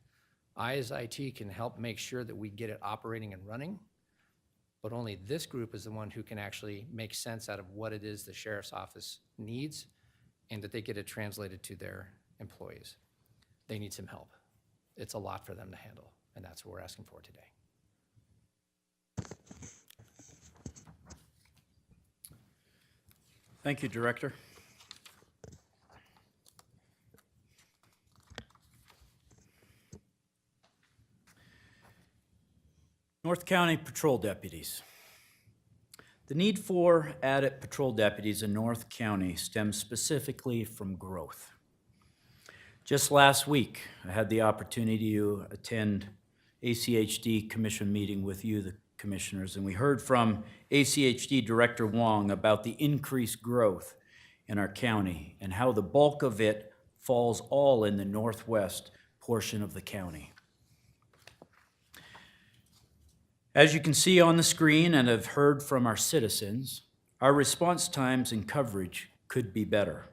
I, as IT, can help make sure that we get it operating and running, but only this group is the one who can actually make sense out of what it is the sheriff's office needs and that they get it translated to their employees. They need some help. It's a lot for them to handle, and that's what we're asking for today. Thank you, Director. North County Patrol Deputies. The need for added patrol deputies in North County stems specifically from growth. Just last week, I had the opportunity to attend ACHD Commission meeting with you, the Commissioners, and we heard from ACHD Director Wong about the increased growth in our county and how the bulk of it falls all in the northwest portion of the county. As you can see on the screen and have heard from our citizens, our response times and coverage could be better.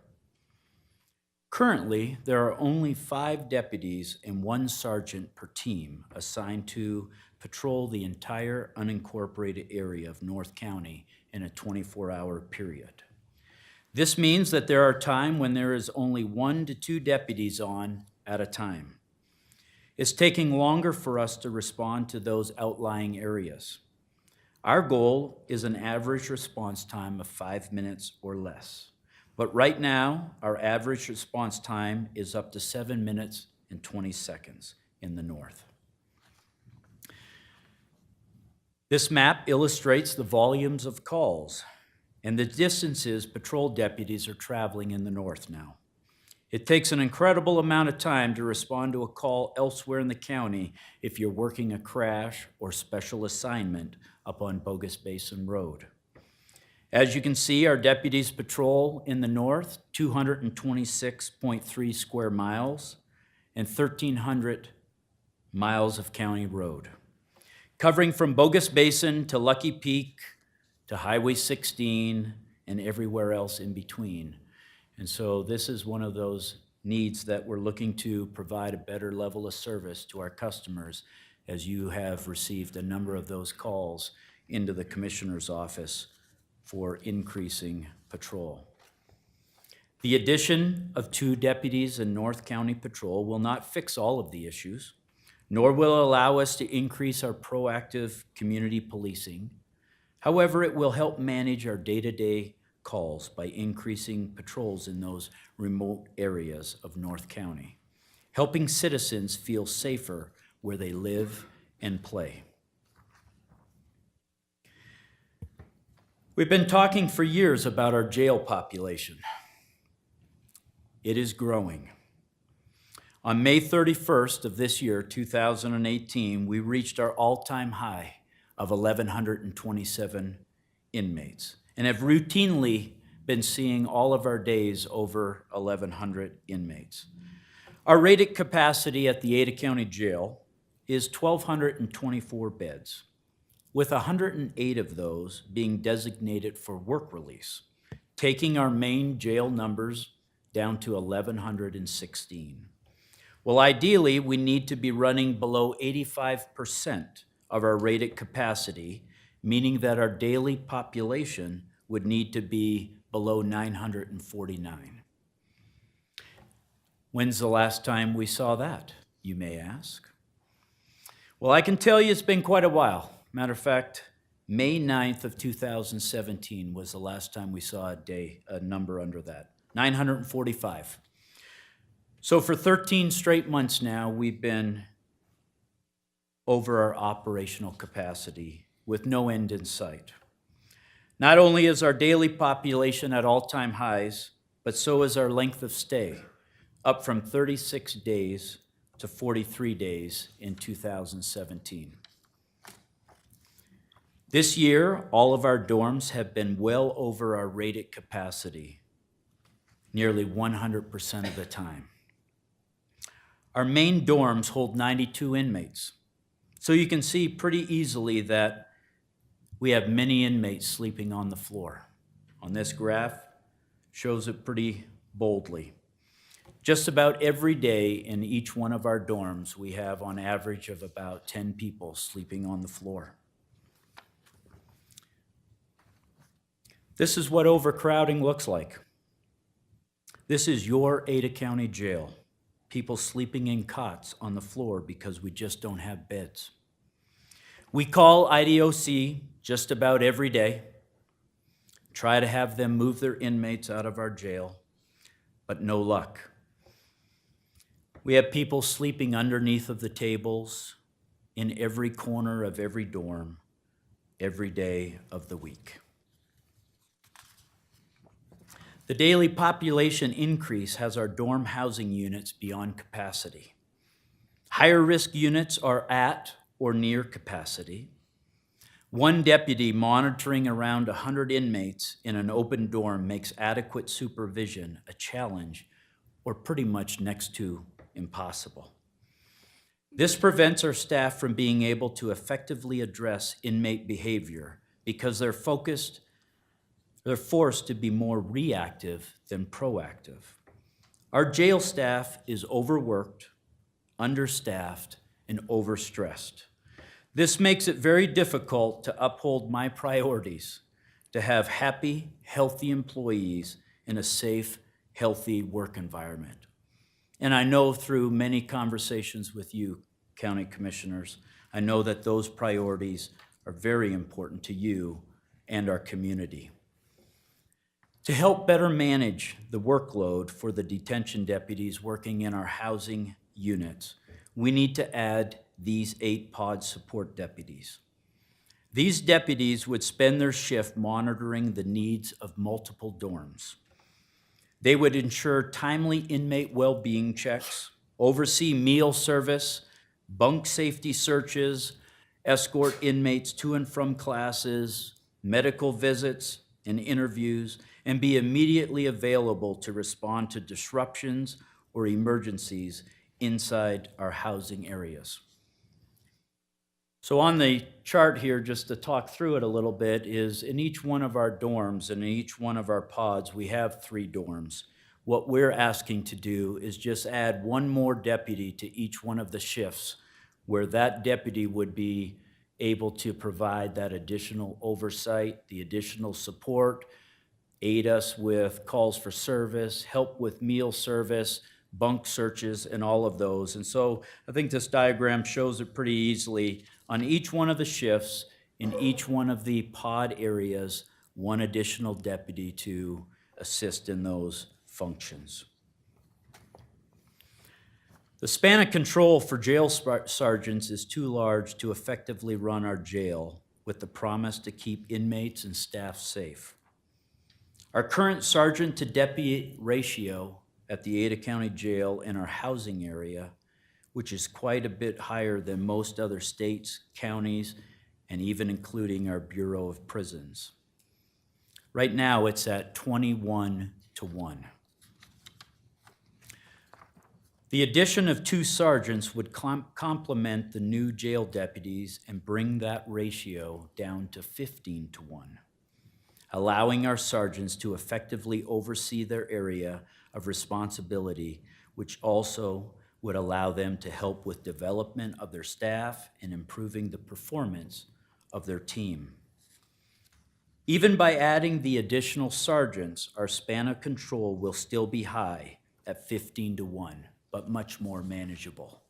Currently, there are only 5 deputies and 1 sergeant per team assigned to patrol the entire unincorporated area of North County in a 24-hour period. This means that there are times when there is only 1 to 2 deputies on at a time. It's taking longer for us to respond to those outlying areas. Our goal is an average response time of 5 minutes or less. But right now, our average response time is up to 7 minutes and 20 seconds in the north. This map illustrates the volumes of calls and the distances patrol deputies are traveling in the north now. It takes an incredible amount of time to respond to a call elsewhere in the county if you're working a crash or special assignment up on Bogus Basin Road. As you can see, our deputies patrol in the north 226.3 square miles and 1,300 miles of county road, covering from Bogus Basin to Lucky Peak to Highway 16 and everywhere else in between. And so this is one of those needs that we're looking to provide a better level of service to our customers, as you have received a number of those calls into the commissioner's office for increasing patrol. The addition of 2 deputies in North County Patrol will not fix all of the issues, nor will it allow us to increase our proactive community policing. However, it will help manage our day-to-day calls by increasing patrols in those remote areas of North County, helping citizens feel safer where they live and play. We've been talking for years about our jail population. It is growing. On May 31st of this year, 2018, we reached our all-time high of 1,127 inmates and have routinely been seeing all of our days over 1,100 inmates. Our rated capacity at the Ada County Jail is 1,224 beds, with 108 of those being designated for work release, taking our main jail numbers down to 1,116. Well, ideally, we need to be running below 85% of our rated capacity, meaning that our daily population would need to be below 949. When's the last time we saw that, you may ask? Well, I can tell you it's been quite a while. Matter of fact, May 9th of 2017 was the last time we saw a number under that, 945. So for 13 straight months now, we've been over our operational capacity with no end in sight. Not only is our daily population at all-time highs, but so is our length of stay, up from 36 days to 43 days in 2017. This year, all of our dorms have been well over our rated capacity, nearly 100% of the time. Our main dorms hold 92 inmates, so you can see pretty easily that we have many inmates sleeping on the floor. On this graph, shows it pretty boldly. Just about every day in each one of our dorms, we have on average of about 10 people sleeping on the floor. This is what overcrowding looks like. This is your Ada County Jail. People sleeping in cots on the floor because we just don't have beds. We call IDOC just about every day, try to have them move their inmates out of our jail, but no luck. We have people sleeping underneath of the tables in every corner of every dorm, every day of the week. The daily population increase has our dorm housing units beyond capacity. Higher risk units are at or near capacity. One deputy monitoring around 100 inmates in an open dorm makes adequate supervision a challenge, or pretty much next to impossible. This prevents our staff from being able to effectively address inmate behavior because they're focused They're forced to be more reactive than proactive. Our jail staff is overworked, understaffed, and overstressed. This makes it very difficult to uphold my priorities, to have happy, healthy employees in a safe, healthy work environment. And I know through many conversations with you, county commissioners, I know that those priorities are very important to you and our community. To help better manage the workload for the detention deputies working in our housing units, we need to add these 8 pod support deputies. These deputies would spend their shift monitoring the needs of multiple dorms. They would ensure timely inmate well-being checks, oversee meal service, bunk safety searches, escort inmates to and from classes, medical visits, and interviews, and be immediately available to respond to disruptions or emergencies inside our housing areas. So on the chart here, just to talk through it a little bit, is in each one of our dorms and in each one of our pods, we have 3 dorms. What we're asking to do is just add 1 more deputy to each one of the shifts, where that deputy would be able to provide that additional oversight, the additional support, aid us with calls for service, help with meal service, bunk searches, and all of those. And so I think this diagram shows it pretty easily. On each one of the shifts, in each one of the pod areas, 1 additional deputy to assist in those functions. The span of control for jail sergeants is too large to effectively run our jail with the promise to keep inmates and staff safe. Our current sergeant to deputy ratio at the Ada County Jail in our housing area, which is quite a bit higher than most other states, counties, and even including our Bureau of Prisons. Right now, it's at 21-1. The addition of 2 sergeants would complement the new jail deputies and bring that ratio down to 15-1, allowing our sergeants to effectively oversee their area of responsibility, which also would allow them to help with development of their staff and improving the performance of their team. Even by adding the additional sergeants, our span of control will still be high at 15-1, but much more manageable.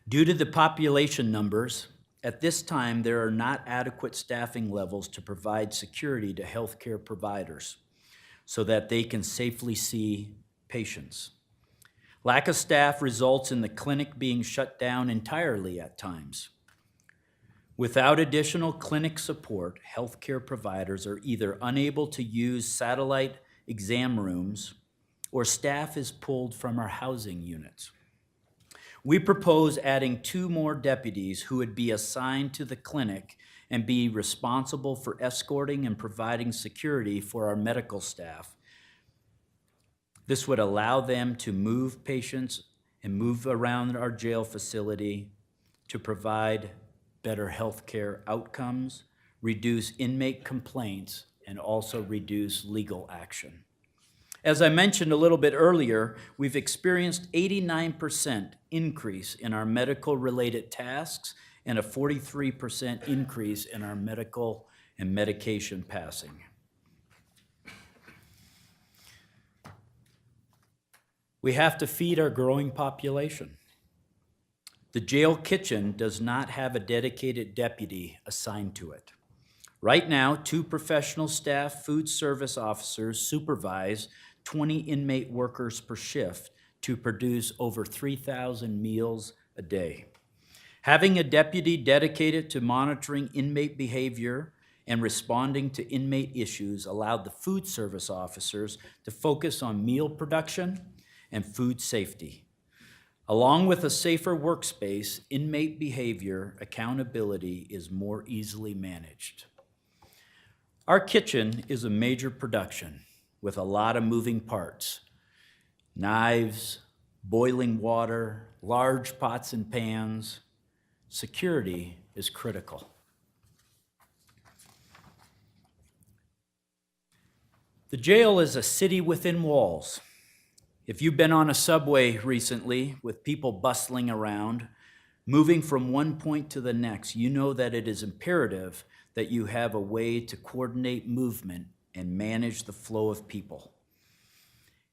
Due to the population numbers, at this time, there are not adequate staffing levels to provide security to healthcare providers so that they can safely see patients. Lack of staff results in the clinic being shut down entirely at times. Without additional clinic support, healthcare providers are either unable to use satellite exam rooms or staff is pulled from our housing units. We propose adding 2 more deputies who would be assigned to the clinic and be responsible for escorting and providing security for our medical staff. This would allow them to move patients and move around our jail facility to provide better health care outcomes, reduce inmate complaints, and also reduce legal action. As I mentioned a little bit earlier, we've experienced 89% increase in our medical-related tasks and a 43% increase in our medical and medication passing. We have to feed our growing population. The jail kitchen does not have a dedicated deputy assigned to it. Right now, 2 professional staff food service officers supervise 20 inmate workers per shift to produce over 3,000 meals a day. Having a deputy dedicated to monitoring inmate behavior and responding to inmate issues allowed the food service officers to focus on meal production and food safety. Along with a safer workspace, inmate behavior accountability is more easily managed. Our kitchen is a major production with a lot of moving parts. Knives, boiling water, large pots and pans. Security is critical. The jail is a city within walls. If you've been on a subway recently with people bustling around, moving from one point to the next, you know that it is imperative that you have a way to coordinate movement and manage the flow of people.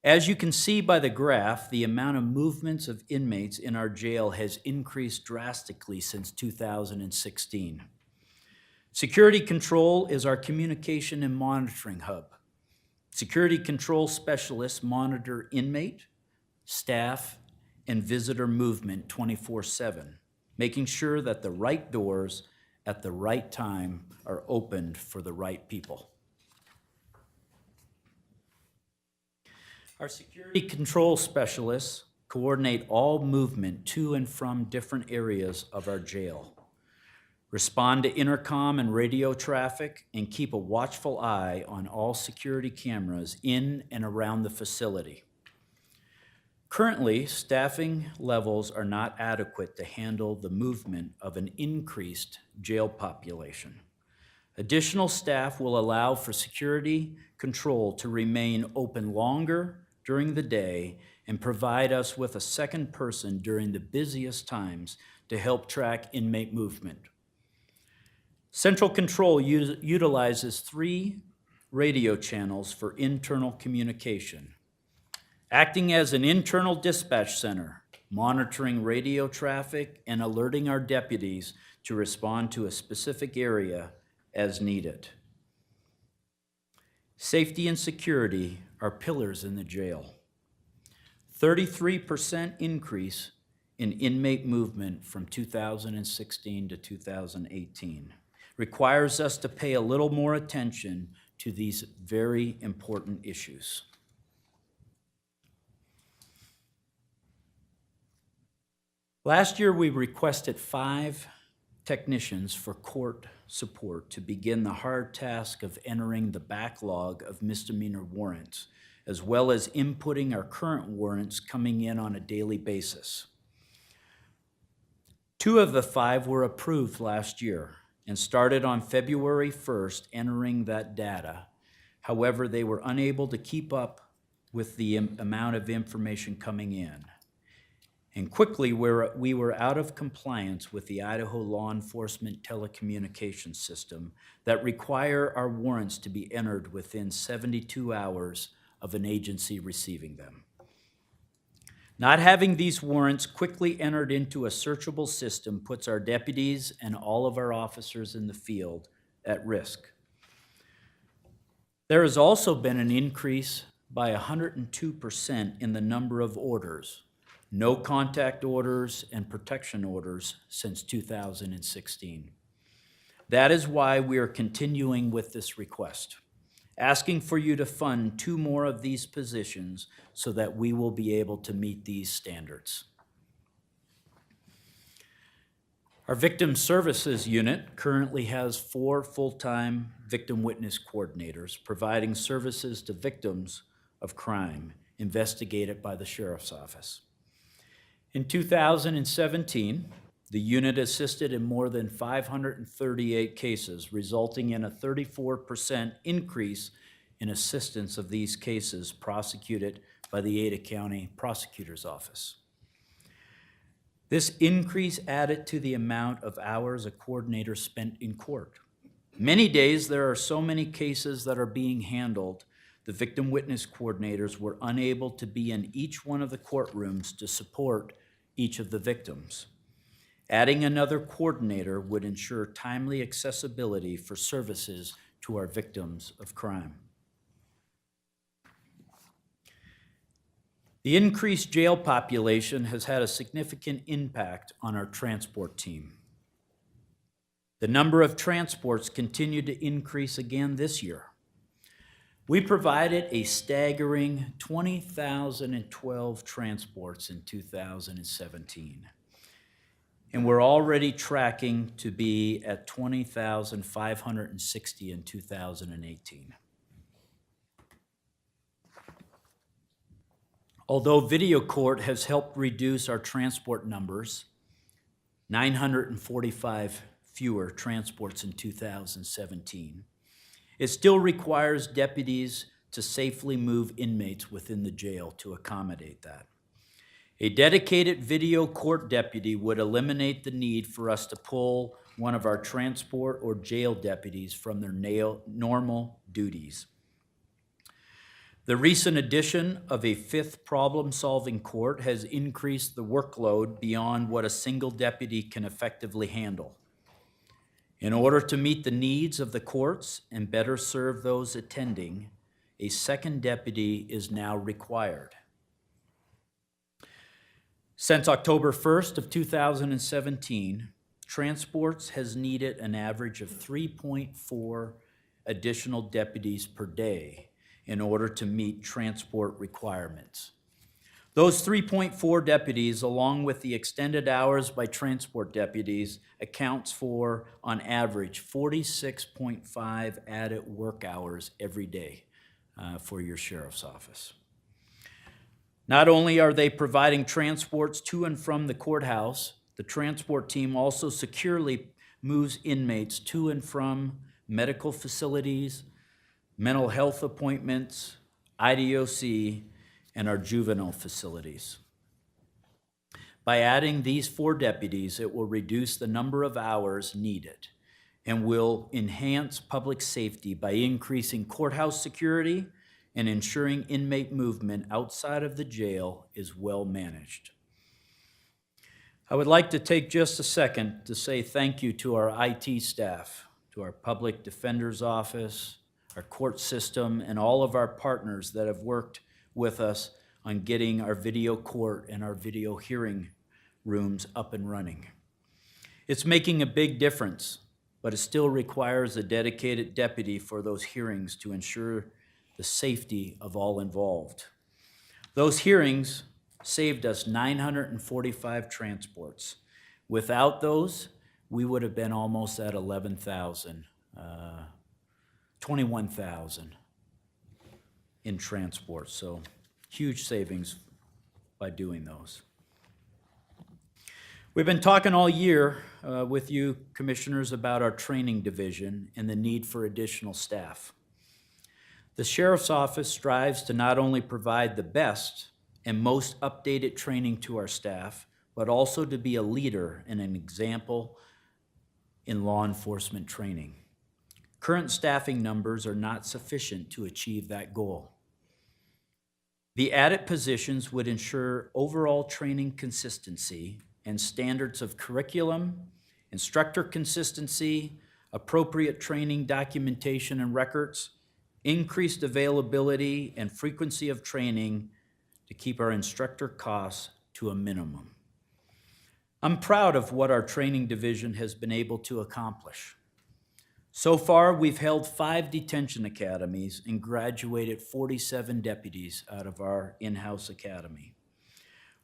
As you can see by the graph, the amount of movements of inmates in our jail has increased drastically since 2016. Security Control is our communication and monitoring hub. Security Control specialists monitor inmate, staff, and visitor movement 24/7, making sure that the right doors at the right time are opened for the right people. Our security control specialists coordinate all movement to and from different areas of our jail, respond to intercom and radio traffic, and keep a watchful eye on all security cameras in and around the facility. Currently, staffing levels are not adequate to handle the movement of an increased jail population. Additional staff will allow for security control to remain open longer during the day and provide us with a second person during the busiest times to help track inmate movement. Central Control utilizes 3 radio channels for internal communication, acting as an internal dispatch center, monitoring radio traffic and alerting our deputies to respond to a specific area as needed. Safety and security are pillars in the jail. 33% increase in inmate movement from 2016 to 2018 requires us to pay a little more attention to these very important issues. Last year, we requested 5 technicians for court support to begin the hard task of entering the backlog of misdemeanor warrants, as well as inputting our current warrants coming in on a daily basis. 2 of the 5 were approved last year and started on February 1st entering that data. However, they were unable to keep up with the amount of information coming in. And quickly, we were out of compliance with the Idaho law enforcement telecommunications system that require our warrants to be entered within 72 hours of an agency receiving them. Not having these warrants quickly entered into a searchable system puts our deputies and all of our officers in the field at risk. There has also been an increase by 102% in the number of orders, no contact orders and protection orders since 2016. That is why we are continuing with this request, asking for you to fund 2 more of these positions so that we will be able to meet these standards. Our Victim Services Unit currently has 4 full-time victim witness coordinators providing services to victims of crime investigated by the Sheriff's Office. In 2017, the unit assisted in more than 538 cases, resulting in a 34% increase in assistance of these cases prosecuted by the Ada County Prosecutor's Office. This increase added to the amount of hours a coordinator spent in court. Many days there are so many cases that are being handled, the victim witness coordinators were unable to be in each one of the courtrooms to support each of the victims. Adding another coordinator would ensure timely accessibility for services to our victims of crime. The increased jail population has had a significant impact on our transport team. The number of transports continued to increase again this year. We provided a staggering 20,012 transports in 2017. And we're already tracking to be at 20,560 in 2018. Although video court has helped reduce our transport numbers, 945 fewer transports in 2017, it still requires deputies to safely move inmates within the jail to accommodate that. A dedicated video court deputy would eliminate the need for us to pull one of our transport or jail deputies from their normal duties. The recent addition of a fifth problem-solving court has increased the workload beyond what a single deputy can effectively handle. In order to meet the needs of the courts and better serve those attending, a second deputy is now required. Since October 1st of 2017, Transports has needed an average of 3.4 additional deputies per day in order to meet transport requirements. Those 3.4 deputies, along with the extended hours by transport deputies, accounts for, on average, 46.5 added work hours every day for your sheriff's office. Not only are they providing transports to and from the courthouse, the transport team also securely moves inmates to and from medical facilities, mental health appointments, IDOC, and our juvenile facilities. By adding these 4 deputies, it will reduce the number of hours needed and will enhance public safety by increasing courthouse security and ensuring inmate movement outside of the jail is well managed. I would like to take just a second to say thank you to our IT staff, to our public defender's office, our court system, and all of our partners that have worked with us on getting our video court and our video hearing rooms up and running. It's making a big difference, but it still requires a dedicated deputy for those hearings to ensure the safety of all involved. Those hearings saved us 945 transports. Without those, we would have been almost at 11,000, 21,000 in transport. So huge savings by doing those. We've been talking all year with you commissioners about our training division and the need for additional staff. The Sheriff's Office strives to not only provide the best and most updated training to our staff, but also to be a leader and an example in law enforcement training. Current staffing numbers are not sufficient to achieve that goal. The added positions would ensure overall training consistency and standards of curriculum, instructor consistency, appropriate training documentation and records, increased availability and frequency of training to keep our instructor costs to a minimum. I'm proud of what our training division has been able to accomplish. So far, we've held 5 detention academies and graduated 47 deputies out of our in-house academy.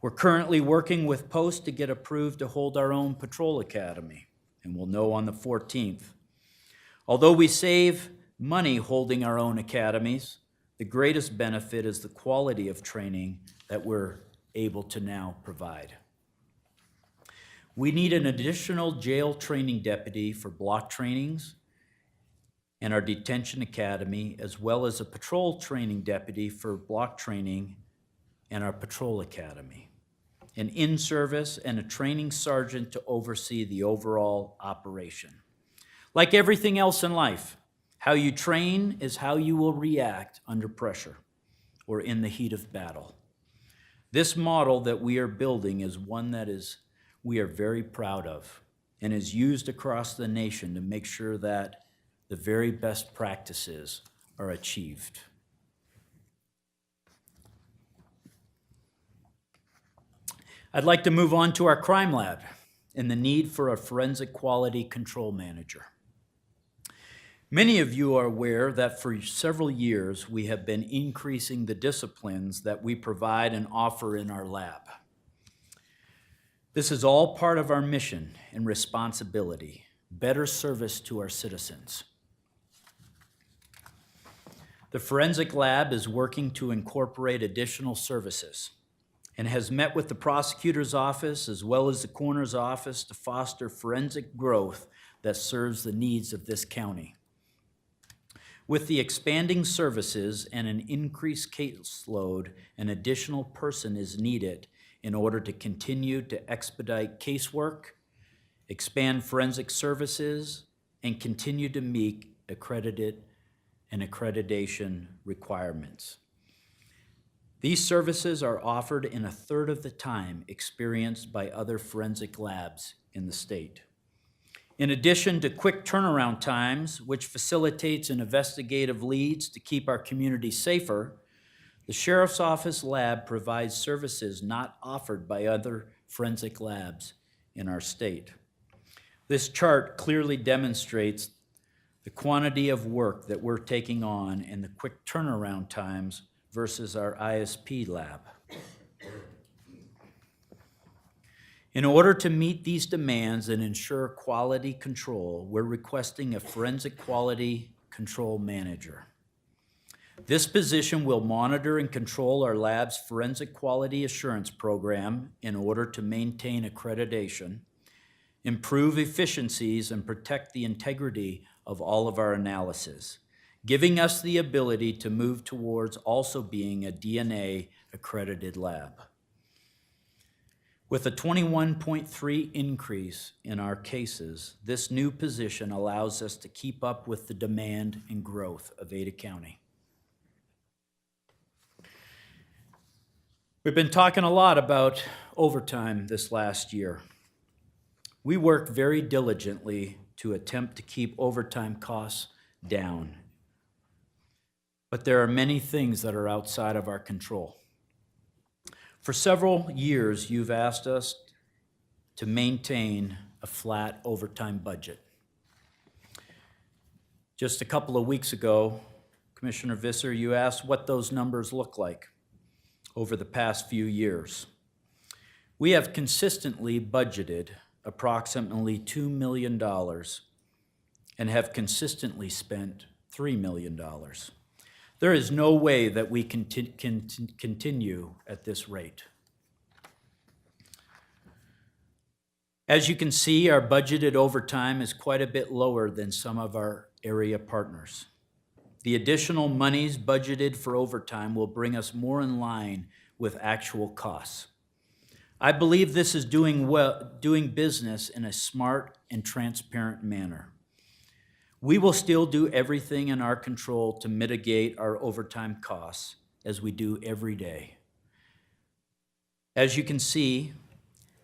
We're currently working with Post to get approved to hold our own patrol academy, and we'll know on the 14th. Although we save money holding our own academies, the greatest benefit is the quality of training that we're able to now provide. We need an additional jail training deputy for block trainings and our detention academy, as well as a patrol training deputy for block training and our patrol academy, an in-service and a training sergeant to oversee the overall operation. Like everything else in life, how you train is how you will react under pressure or in the heat of battle. This model that we are building is one that we are very proud of and is used across the nation to make sure that the very best practices are achieved. I'd like to move on to our crime lab and the need for a forensic quality control manager. Many of you are aware that for several years we have been increasing the disciplines that we provide and offer in our lab. This is all part of our mission and responsibility, better service to our citizens. The forensic lab is working to incorporate additional services and has met with the prosecutor's office as well as the coroner's office to foster forensic growth that serves the needs of this county. With the expanding services and an increased caseload, an additional person is needed in order to continue to expedite casework, expand forensic services, and continue to meet accredited and accreditation requirements. These services are offered in a third of the time experienced by other forensic labs in the state. In addition to quick turnaround times, which facilitates and investigative leads to keep our community safer, the Sheriff's Office lab provides services not offered by other forensic labs in our state. This chart clearly demonstrates the quantity of work that we're taking on and the quick turnaround times versus our ISP lab. In order to meet these demands and ensure quality control, we're requesting a forensic quality control manager. This position will monitor and control our lab's forensic quality assurance program in order to maintain accreditation, improve efficiencies, and protect the integrity of all of our analysis, giving us the ability to move towards also being a DNA accredited lab. With a 21.3 increase in our cases, this new position allows us to keep up with the demand and growth of Ada County. We've been talking a lot about overtime this last year. We worked very diligently to attempt to keep overtime costs down. But there are many things that are outside of our control. For several years, you've asked us to maintain a flat overtime budget. Just a couple of weeks ago, Commissioner Visser, you asked what those numbers look like over the past few years. We have consistently budgeted approximately $2 million and have consistently spent $3 million. There is no way that we can continue at this rate. As you can see, our budgeted overtime is quite a bit lower than some of our area partners. The additional monies budgeted for overtime will bring us more in line with actual costs. I believe this is doing business in a smart and transparent manner. We will still do everything in our control to mitigate our overtime costs, as we do every day. As you can see,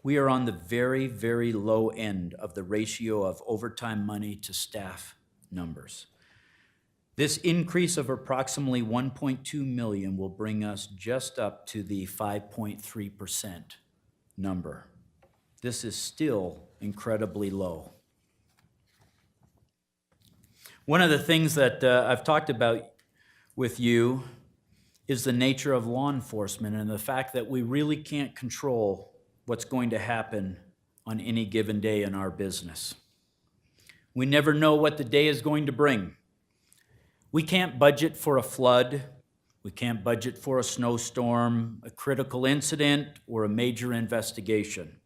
we are on the very, very low end of the ratio of overtime money to staff numbers. This increase of approximately $1.2 million will bring us just up to the 5.3% number. This is still incredibly low. One of the things that I've talked about with you is the nature of law enforcement and the fact that we really can't control what's going to happen on any given day in our business. We never know what the day is going to bring. We can't budget for a flood. We can't budget for a snowstorm, a critical incident, or a major investigation.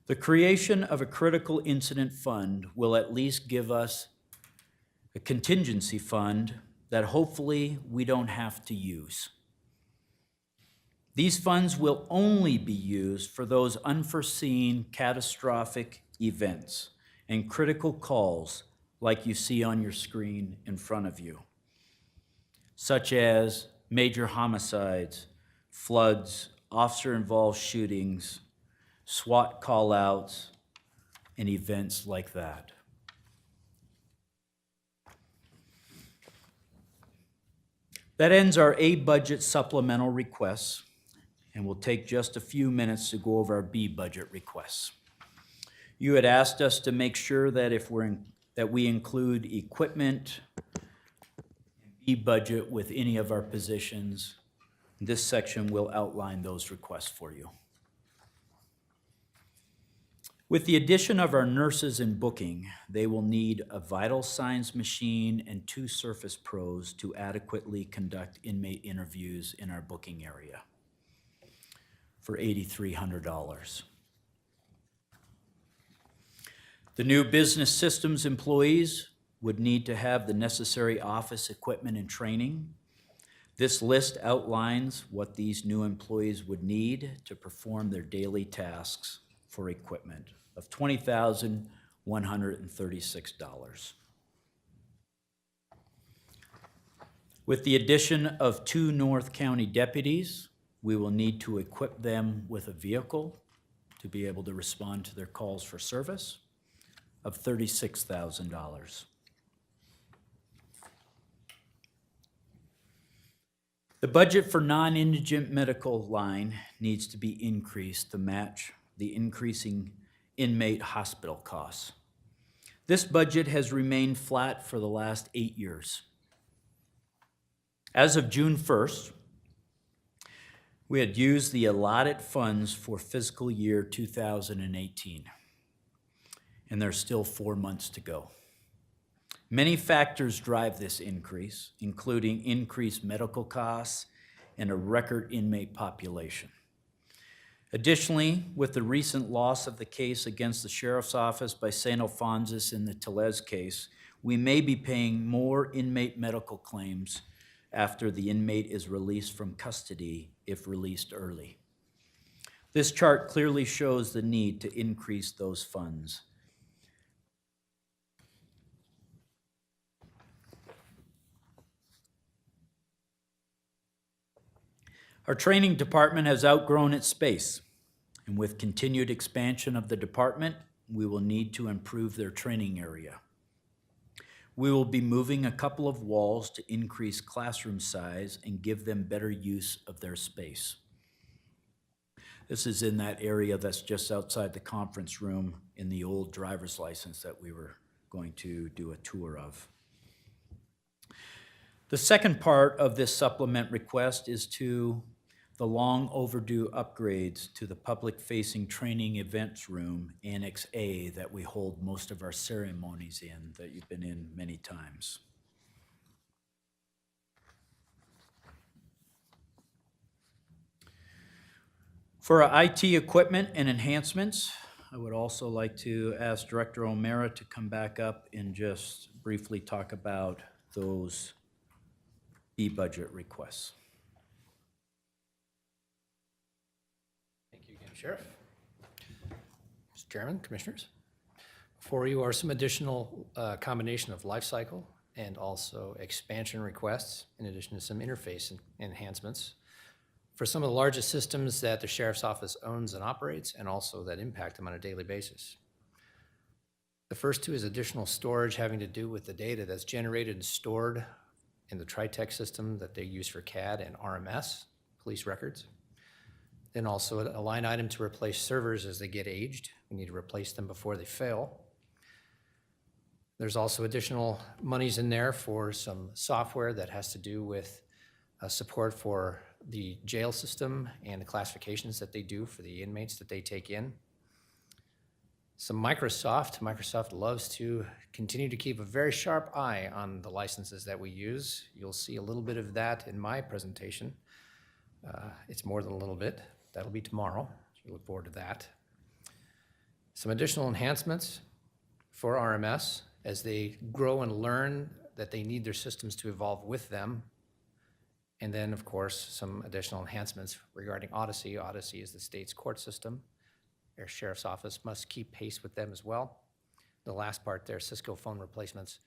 The creation of a critical incident fund will at least give us a contingency fund that hopefully we don't have to use. These funds will only be used for those unforeseen catastrophic events and critical calls like you see on your screen in front of you, such as major homicides, floods, officer-involved shootings, SWAT call-outs, and events like that. That ends our A budget supplemental requests, and we'll take just a few minutes to go over our B budget requests. You had asked us to make sure that that we include equipment B budget with any of our positions. This section will outline those requests for you. With the addition of our nurses in booking, they will need a vital signs machine and 2 Surface Pros to adequately conduct inmate interviews in our booking area for $8,300. The new business systems employees would need to have the necessary office equipment and training. This list outlines what these new employees would need to perform their daily tasks for equipment of $20,136. With the addition of 2 North County deputies, we will need to equip them with a vehicle to be able to respond to their calls for service of $36,000. The budget for non-indigent medical line needs to be increased to match the increasing inmate hospital costs. This budget has remained flat for the last 8 years. As of June 1st, we had used the allotted funds for fiscal year 2018, and there's still 4 months to go. Many factors drive this increase, including increased medical costs and a record inmate population. Additionally, with the recent loss of the case against the Sheriff's Office by St. Alphonsus in the Tellez case, we may be paying more inmate medical claims after the inmate is released from custody if released early. This chart clearly shows the need to increase those funds. Our training department has outgrown its space, and with continued expansion of the department, we will need to improve their training area. We will be moving a couple of walls to increase classroom size and give them better use of their space. This is in that area that's just outside the conference room in the old driver's license that we were going to do a tour of. The second part of this supplement request is to the long overdue upgrades to the public-facing training events room, Annex A, that we hold most of our ceremonies in, that you've been in many times. For our IT equipment and enhancements, I would also like to ask Director O'Mara to come back up and just briefly talk about those E-budget requests. Sheriff. Mr. Chairman, Commissioners. Before you are some additional combination of life cycle and also expansion requests, in addition to some interface enhancements for some of the largest systems that the Sheriff's Office owns and operates, and also that impact them on a daily basis. The first two is additional storage having to do with the data that's generated and stored in the TriTech system that they use for CAD and RMS, police records. Then also a line item to replace servers as they get aged. We need to replace them before they fail. There's also additional monies in there for some software that has to do with support for the jail system and the classifications that they do for the inmates that they take in. Some Microsoft loves to continue to keep a very sharp eye on the licenses that we use. You'll see a little bit of that in my presentation. It's more than a little bit. That'll be tomorrow. So look forward to that. Some additional enhancements for RMS as they grow and learn that they need their systems to evolve with them. And then, of course, some additional enhancements regarding Odyssey. Odyssey is the state's court system. Their Sheriff's Office must keep pace with them as well. The last part there, Cisco phone replacements.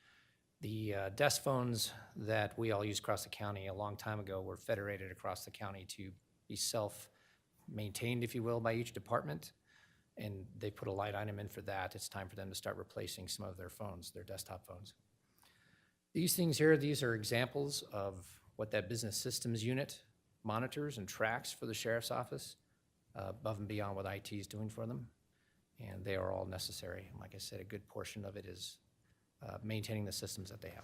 The desk phones that we all use across the county a long time ago were federated across the county to be self-maintained, if you will, by each department. And they put a light item in for that. It's time for them to start replacing some of their phones, their desktop phones. These things here, these are examples of what that business systems unit monitors and tracks for the Sheriff's Office, above and beyond what IT is doing for them. And they are all necessary. And like I said, a good portion of it is maintaining the systems that they have.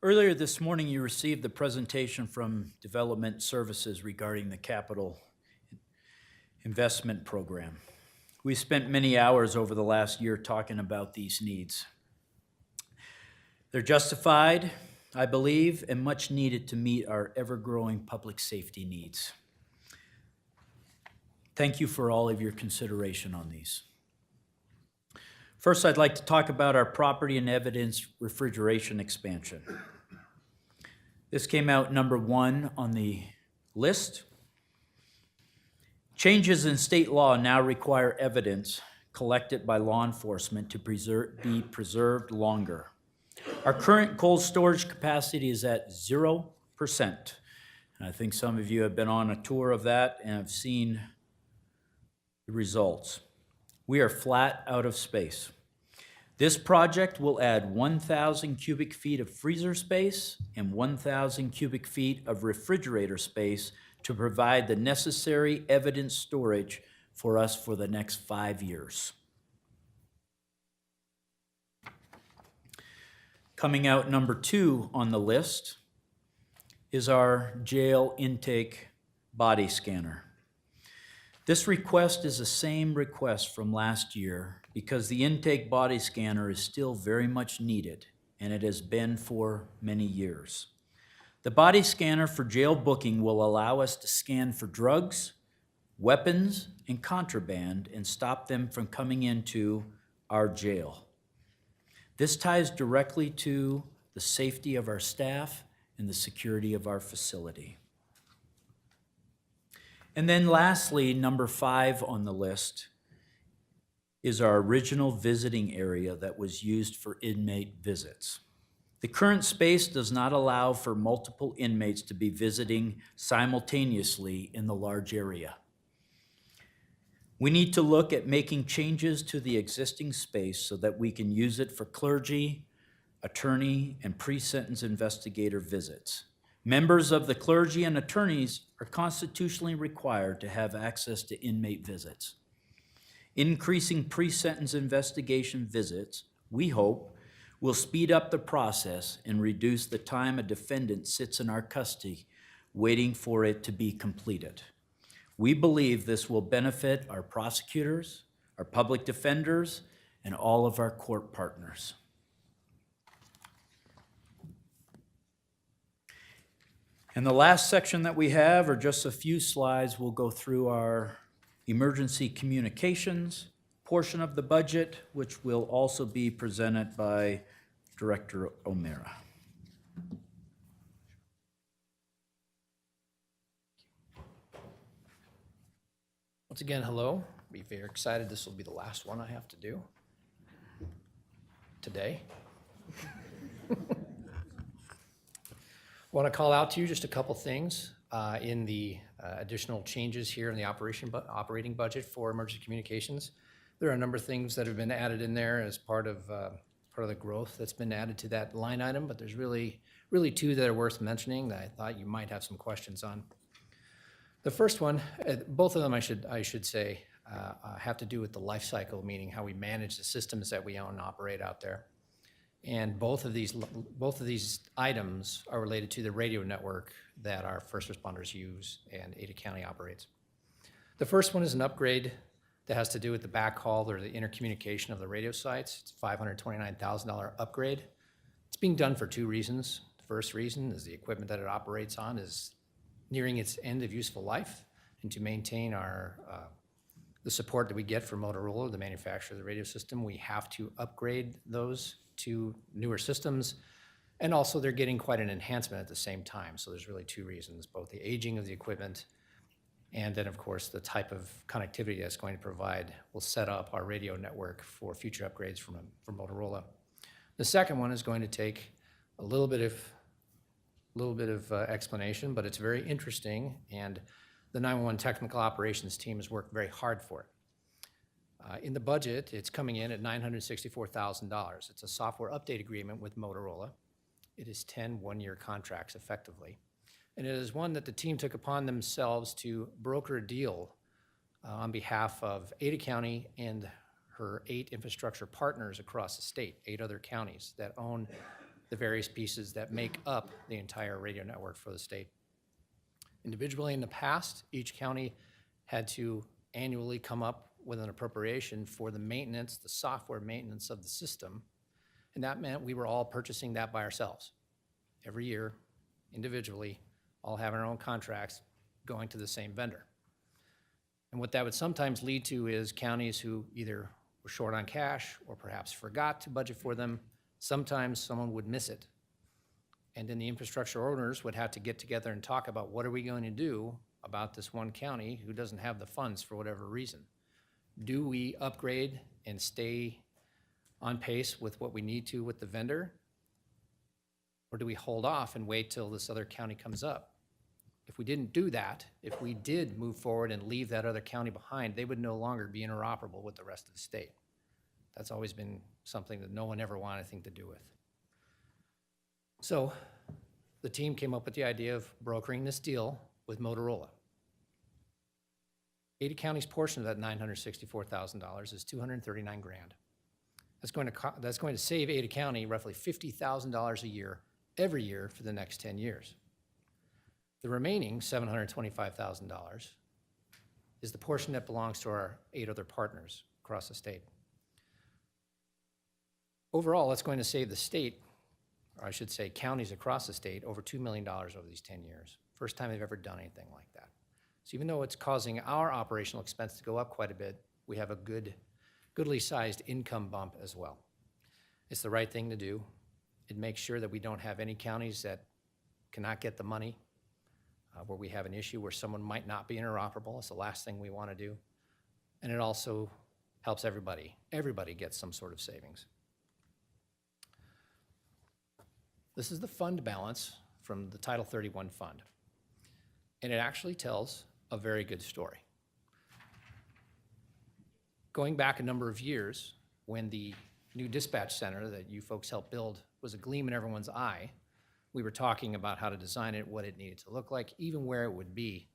Earlier this morning, you received the presentation from Development Services regarding the capital investment program. We spent many hours over the last year talking about these needs. They're justified, I believe, and much needed to meet our ever-growing public safety needs. Thank you for all of your consideration on these. First, I'd like to talk about our property and evidence refrigeration expansion. This came out number 1 on the list. Changes in state law now require evidence collected by law enforcement to be preserved longer. Our current cold storage capacity is at 0%. And I think some of you have been on a tour of that and have seen the results. We are flat out of space. This project will add 1,000 cubic feet of freezer space and 1,000 cubic feet of refrigerator space to provide the necessary evidence storage for us for the next 5 years. Coming out number 2 on the list is our jail intake body scanner. This request is the same request from last year because the intake body scanner is still very much needed, and it has been for many years. The body scanner for jail booking will allow us to scan for drugs, weapons, and contraband and stop them from coming into our jail. This ties directly to the safety of our staff and the security of our facility. And then lastly, number 5 on the list is our original visiting area that was used for inmate visits. The current space does not allow for multiple inmates to be visiting simultaneously in the large area. We need to look at making changes to the existing space so that we can use it for clergy, attorney, and pre-sentence investigator visits. Members of the clergy and attorneys are constitutionally required to have access to inmate visits. Increasing pre-sentence investigation visits, we hope, will speed up the process and reduce the time a defendant sits in our custody waiting for it to be completed. We believe this will benefit our prosecutors, our public defenders, and all of our court partners. And the last section that we have are just a few slides. We'll go through our emergency communications portion of the budget, which will also be presented by Director O'Meara. Once again, hello. Be very excited. This will be the last one I have to do today. Want to call out to you just a couple things in the additional changes here in the operating budget for emergency communications. There are a number of things that have been added in there as part of the growth that's been added to that line item, but there's really 2 that are worth mentioning that I thought you might have some questions on. The first one, both of them I should say, have to do with the life cycle, meaning how we manage the systems that we own and operate out there. And both of these items are related to the radio network that our first responders use and Ada County operates. The first one is an upgrade that has to do with the backhaul or the intercommunication of the radio sites. It's a $529,000 upgrade. It's being done for 2 reasons. The first reason is the equipment that it operates on is nearing its end of useful life, and to maintain the support that we get from Motorola, the manufacturer of the radio system, we have to upgrade those to newer systems, and also they're getting quite an enhancement at the same time. So there's really 2 reasons, both the aging of the equipment and then of course the type of connectivity that's going to provide will set up our radio network for future upgrades from Motorola. The second one is going to take a little bit of explanation, but it's very interesting, and the 911 technical operations team has worked very hard for it. In the budget, it's coming in at $964,000. It's a software update agreement with Motorola. It is 10 one-year contracts effectively. And it is one that the team took upon themselves to broker a deal on behalf of Ada County and her 8 infrastructure partners across the state, 8 other counties that own the various pieces that make up the entire radio network for the state. Individually in the past, each county had to annually come up with an appropriation for the maintenance, the software maintenance of the system, and that meant we were all purchasing that by ourselves. every year, individually, all having our own contracts, going to the same vendor. And what that would sometimes lead to is counties who either were short on cash or perhaps forgot to budget for them. Sometimes someone would miss it. And then the infrastructure owners would have to get together and talk about what are we going to do about this one county who doesn't have the funds for whatever reason. Do we upgrade and stay on pace with what we need to with the vendor? Or do we hold off and wait till this other county comes up? If we didn't do that, if we did move forward and leave that other county behind, they would no longer be interoperable with the rest of the state. That's always been something that no one ever wanted anything to do with. So the team came up with the idea of brokering this deal with Motorola. Ada County's portion of that $964,000 is $239,000. That's going to save Ada County roughly $50,000 a year, every year for the next 10 years. The remaining $725,000 is the portion that belongs to our 8 other partners across the state. Overall, that's going to save the state, or I should say counties across the state, over $2 million over these 10 years. First time they've ever done anything like that. So even though it's causing our operational expense to go up quite a bit, we have a goodly sized income bump as well. It's the right thing to do. It makes sure that we don't have any counties that cannot get the money, where we have an issue where someone might not be interoperable. It's the last thing we want to do. And it also helps everybody. Everybody gets some sort of savings. This is the fund balance from the Title 31 fund. And it actually tells a very good story. Going back a number of years, when the new dispatch center that you folks helped build was a gleam in everyone's eye, we were talking about how to design it, what it needed to look like, even where it would be.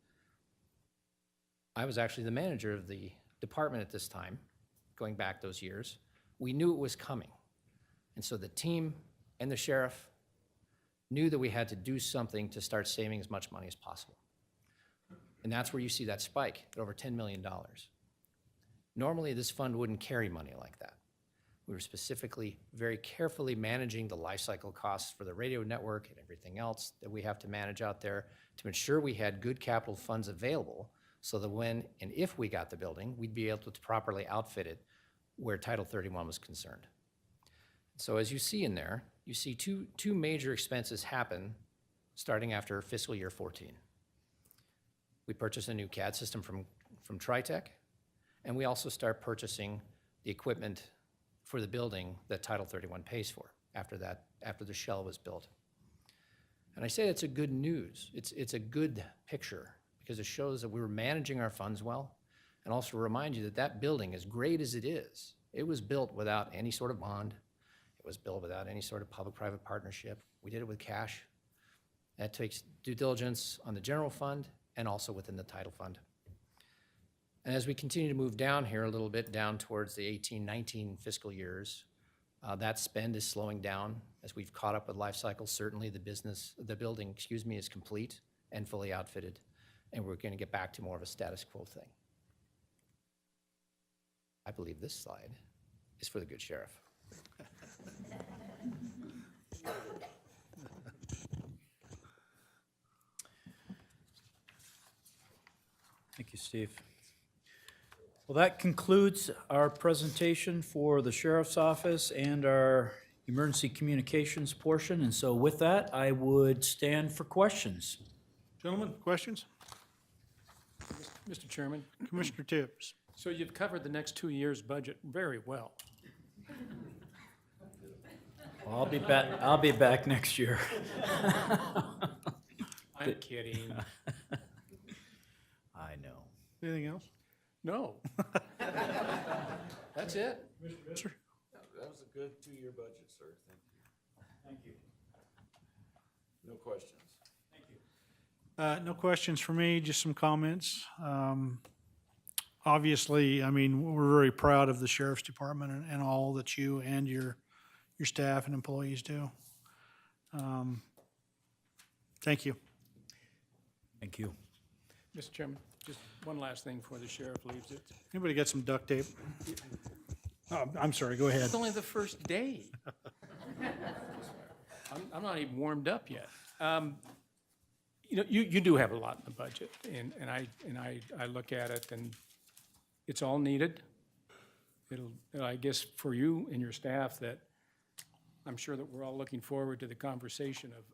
I was actually the manager of the department at this time, going back those years. We knew it was coming. And so the team and the sheriff knew that we had to do something to start saving as much money as possible. And that's where you see that spike at over $10 million. Normally, this fund wouldn't carry money like that. We were specifically very carefully managing the life cycle costs for the radio network and everything else that we have to manage out there to ensure we had good capital funds available so that when and if we got the building, we'd be able to properly outfit it where Title 31 was concerned. So as you see in there, you see two major expenses happen starting after fiscal year 14. We purchased a new CAD system from TriTech, and we also start purchasing the equipment for the building that Title 31 pays for after the shell was built. And I say it's a good news. It's a good picture because it shows that we were managing our funds well, and also remind you that that building, as great as it was built without any sort of bond. It was built without any sort of public-private partnership. We did it with cash. That takes due diligence on the general fund and also within the title fund. And as we continue to move down here a little bit, down towards the 18-19 fiscal years, that spend is slowing down as we've caught up with life cycle. Certainly the building, is complete and fully outfitted, and we're going to get back to more of a status quo thing. I believe this slide is for the good sheriff. Thank you, Steve. Well, that concludes our presentation for the Sheriff's Office and our emergency communications portion. And so with that, I would stand for questions. Gentlemen, questions? Mr. Chairman, Commissioner Tibbs. so you've covered the next 2 years' budget very well. I'll be back next year. I'm kidding. I know. Anything else? No. That's it. Sir? That was a good 2-year budget, sir. Thank you. Thank you. No questions. No questions for me, just some comments. Obviously, I mean, we're very proud of the Sheriff's Department and all that you and your staff and employees do. Thank you. Thank you. Mr. Chairman, just one last thing before the sheriff leaves it. Anybody got some duct tape? Oh, I'm sorry, go ahead. It's only the first day. I'm not even warmed up yet. You know, you do have a lot in the budget, and I look at it, and it's all needed. I guess for you and your staff, that I'm sure that we're all looking forward to the conversation of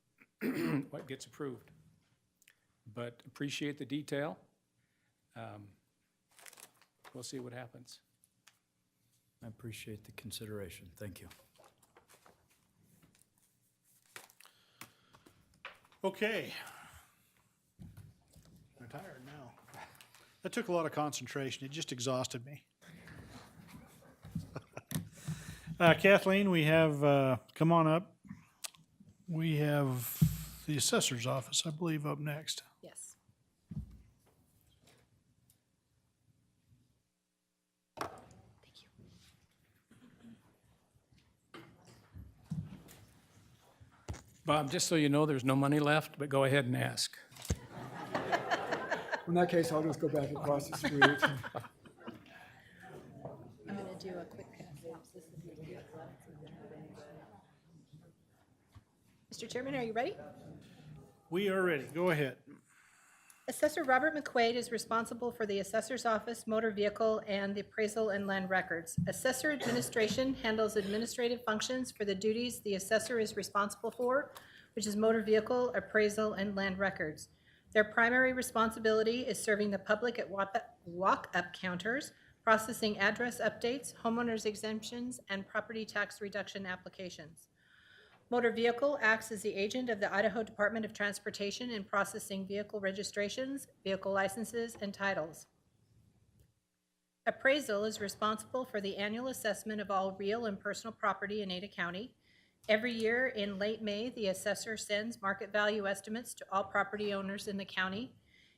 what gets approved. But appreciate the detail. We'll see what happens. I appreciate the consideration. Thank you. Okay. I'm tired now. That took a lot of concentration. It just exhausted me. Kathleen, we have, come on up. We have the assessor's office, I believe, up next. Yes. Bob, just so you know, there's no money left, but go ahead and ask. In that case, I'll just go back across the street. I'm going to do a quick. Mr. Chairman, are you ready? We are ready. Go ahead. Assessor Robert McQuaid is responsible for the Assessor's Office, motor vehicle, and the appraisal and land records. Assessor administration handles administrative functions for the duties the assessor is responsible for, which is motor vehicle, appraisal, and land records. Their primary responsibility is serving the public at walk-up counters, processing address updates, homeowners exemptions, and property tax reduction applications. Motor vehicle acts as the agent of the Idaho Department of Transportation in processing vehicle registrations, vehicle licenses, and titles. Appraisal is responsible for the annual assessment of all real and personal property in Ada County. Every year in late May, the assessor sends market value estimates to all property owners in the county.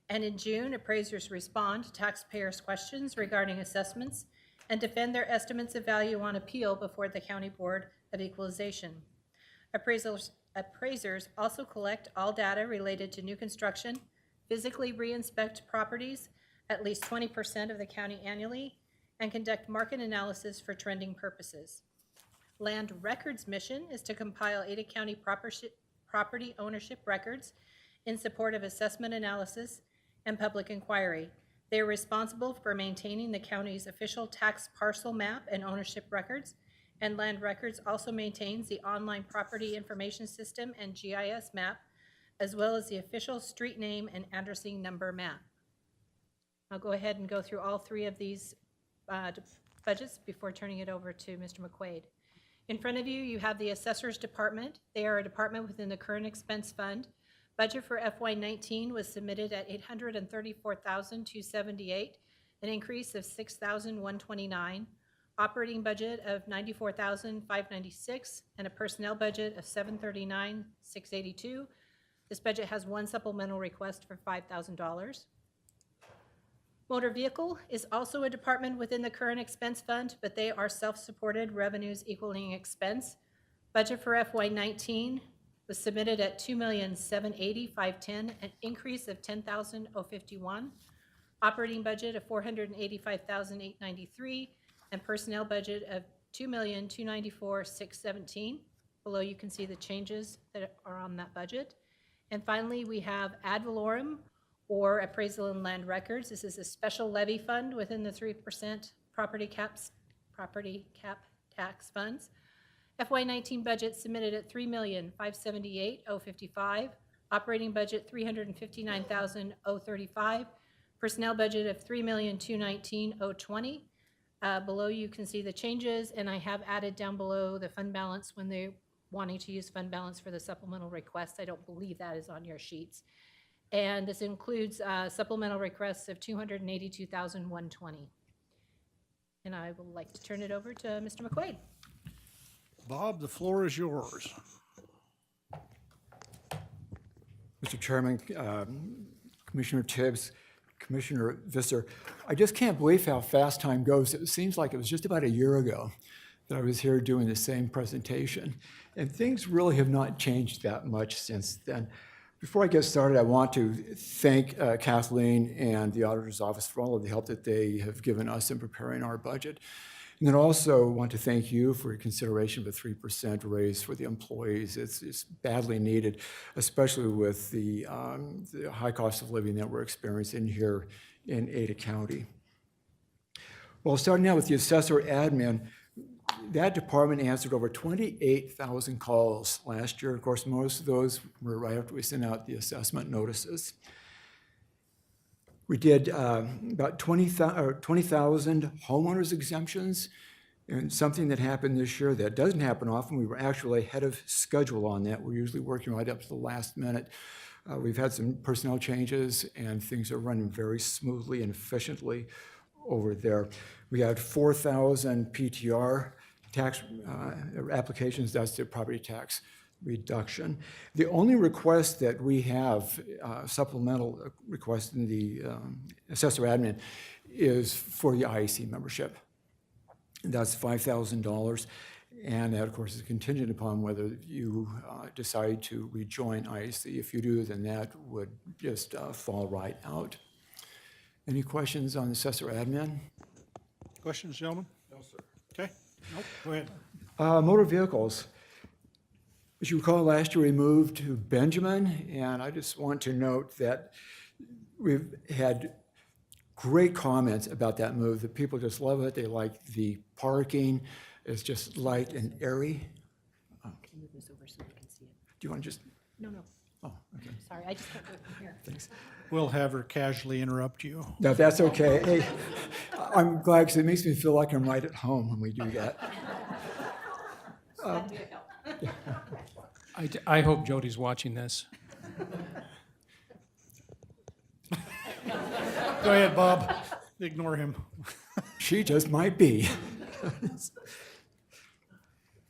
And in June, appraisers respond to taxpayers' questions regarding assessments and defend their estimates of value on appeal before the County Board of Equalization. Appraisers also collect all data related to new construction, physically re-inspect properties at least 20% of the county annually, and conduct market analysis for trending purposes. Land Records' mission is to compile Ada County property ownership records in support of assessment analysis and public inquiry. They are responsible for maintaining the county's official tax parcel map and ownership records, and Land Records also maintains the online property information system and GIS map, as well as the official street name and addressing number map. I'll go ahead and go through all three of these budgets before turning it over to Mr. McQuaid. In front of you, you have the Assessors Department. They are a department within the current expense fund. Budget for FY19 was submitted at $834,278, an increase of $6,129. Operating budget of $94,596, and a personnel budget of $739,682. This budget has one supplemental request for $5,000. Motor vehicle is also a department within the current expense fund, but they are self-supported, revenues equaling expense. Budget for FY19 was submitted at $2,780,510, an increase of $10,051. Operating budget of $485,893. And personnel budget of $2,294,617. Below you can see the changes that are on that budget. And finally, we have ad valorem, or appraisal and land records. This is a special levy fund within the 3% property cap tax funds. FY19 budget submitted at $3,578,055. Operating budget $359,035. Personnel budget of $3,219,020. Below you can see the changes, and I have added down below the fund balance when they're wanting to use fund balance for the supplemental request. I don't believe that is on your sheets. And this includes supplemental requests of $282,120. And I would like to turn it over to Mr. McQuaid. Bob, the floor is yours. Mr. Chairman, Commissioner Tibbs, Commissioner Visser, I just can't believe how fast time goes. It seems like it was just about a year ago that I was here doing the same presentation, and things really have not changed that much since then. Before I get started, I want to thank Kathleen and the Auditor's Office for all of the help that they have given us in preparing our budget. And then also want to thank you for your consideration of a 3% raise for the employees. It's badly needed, especially with the high cost of living that we're experiencing here in Ada County. Well, starting out with the assessor admin, that department answered over 28,000 calls last year. Of course, most of those were right after we sent out the assessment notices. We did about 20,000 homeowners exemptions, and something that happened this year that doesn't happen often. We were actually ahead of schedule on that. We're usually working right up to the last minute. We've had some personnel changes, and things are running very smoothly and efficiently over there. We had 4,000 PTR tax applications. That's the property tax reduction. The only request that we have, supplemental request in the assessor admin, is for the IAC membership. That's $5,000. And that, of course, is contingent upon whether you decide to rejoin IAC. If you do, then that would just fall right out. Any questions on assessor admin? Questions, gentlemen? No, sir. Okay, nope, go ahead. Motor vehicles. As you recall, last year we moved to Benjamin, and I just want to note that we've had great comments about that move. The people just love it. They like the parking. It's just light and airy. Can you move this over so we can see it? Do you want to just? No. Oh, okay. Sorry, I just can't do it from here. Thanks. We'll have her casually interrupt you. No, that's okay. Hey, I'm glad because it makes me feel like I'm right at home when we do that. I hope Jody's watching this. Go ahead, Bob. Ignore him. She just might be.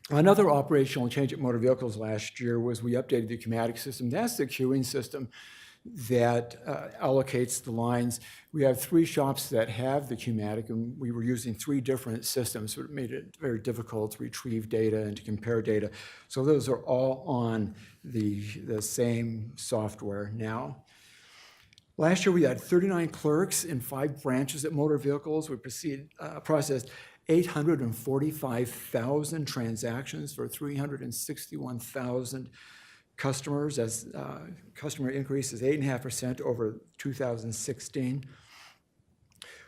Another operational change at motor vehicles last year was we updated the Qmatic system. That's the queuing system that allocates the lines. We have 3 shops that have the Qmatic, and we were using 3 different systems, so it made it very difficult to retrieve data and to compare data. So those are all on the same software now. Last year, we had 39 clerks in 5 branches at motor vehicles. We processed 845,000 transactions for 361,000 customers. As customer increase is 8.5% over 2016.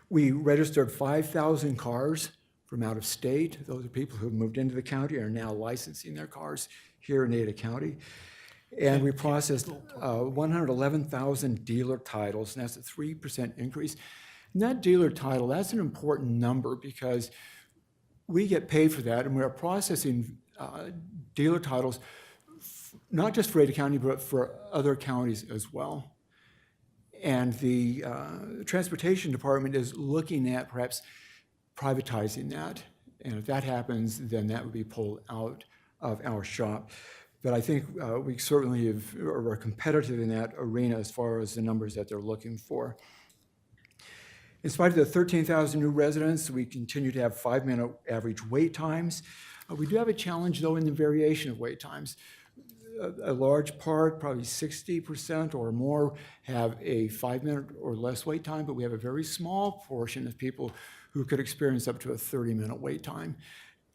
We registered 5,000 cars from out of state. Those are people who moved into the county and are now licensing their cars here in Ada County. And we processed 111,000 dealer titles, and that's a 3% increase. And that dealer title, that's an important number because we get paid for that, and we're processing dealer titles not just for Ada County, but for other counties as well. And the Transportation Department is looking at perhaps privatizing that. And if that happens, then that would be pulled out of our shop. But I think we certainly are competitive in that arena as far as the numbers that they're looking for. In spite of the 13,000 new residents, we continue to have 5-minute average wait times. We do have a challenge, though, in the variation of wait times. A large part, probably 60% or more, have a 5-minute or less wait time, but we have a very small portion of people who could experience up to a 30-minute wait time.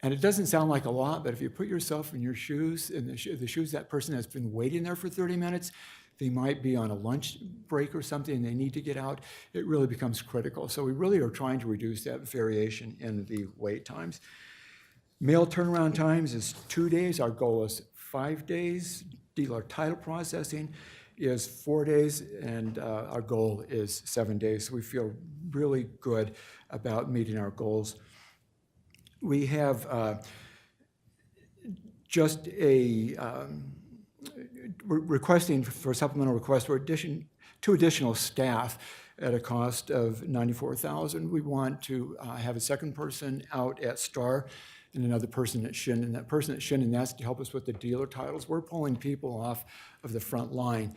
And it doesn't sound like a lot, but if you put yourself in your shoes, in the shoes that person has been waiting there for 30 minutes, they might be on a lunch break or something and they need to get out, it really becomes critical. So we really are trying to reduce that variation in the wait times. Mail turnaround times is 2 days. Our goal is 5 days. Dealer title processing is 4 days, and our goal is 7 days. So we feel really good about meeting our goals. We have just a we're requesting for supplemental request for 2 additional staff at a cost of $94,000. We want to have a second person out at Star and another person at Shin. And that person at Shin, that's to help us with the dealer titles. We're pulling people off of the front line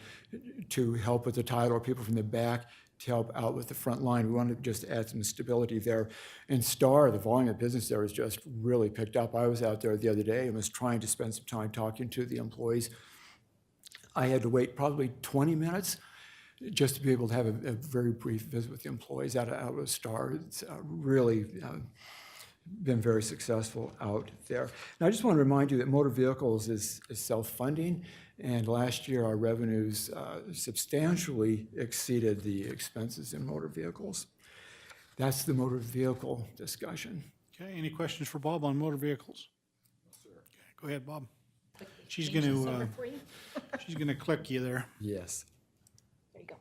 to help with the title, or people from the back to help out with the front line. We want to just add some stability there. And Star, the volume of business there has just really picked up. I was out there the other day and was trying to spend some time talking to the employees. I had to wait probably 20 minutes just to be able to have a very brief visit with the employees out of Star. It's really been very successful out there. And I just want to remind you that motor vehicles is self-funding, and last year our revenues substantially exceeded the expenses in motor vehicles. That's the motor vehicle discussion. Okay, any questions for Bob on motor vehicles? Okay, go ahead, Bob. She's Change this over gonna, for you. she's gonna click you there. Yes. There you go.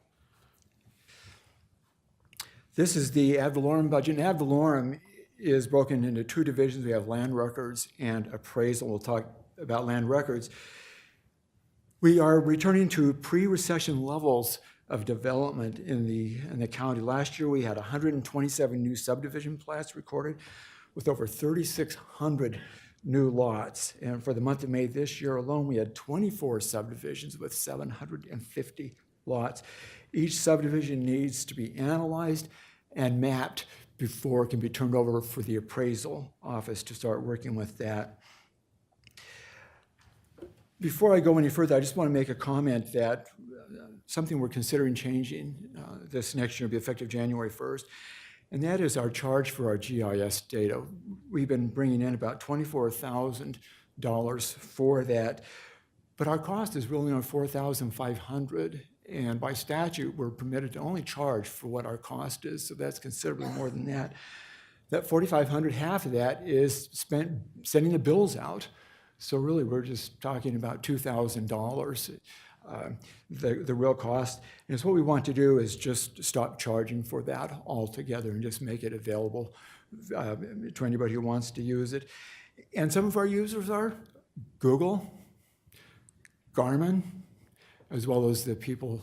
This is the ad valorem budget. And ad valorem is broken into two divisions. We have land records and appraisal. We'll talk about land records. We are returning to pre-recession levels of development in the county. Last year, we had 127 new subdivision plats recorded with over 3,600 new lots. And for the month of May this year alone, we had 24 subdivisions with 750 lots. Each subdivision needs to be analyzed and mapped before it can be turned over for the appraisal office to start working with that. Before I go any further, I just want to make a comment that something we're considering changing this next year will be effective January 1st, and that is our charge for our GIS data. We've been bringing in about $24,000 for that, but our cost is really on $4,500, and by statute, we're permitted to only charge for what our cost is, so that's considerably more than that. That $4,500, half of that is spent sending the bills out. So really, we're just talking about $2,000, the real cost. And so what we want to do is just stop charging for that altogether and just make it available to anybody who wants to use it. And some of our users are Google, Garmin, as well as the people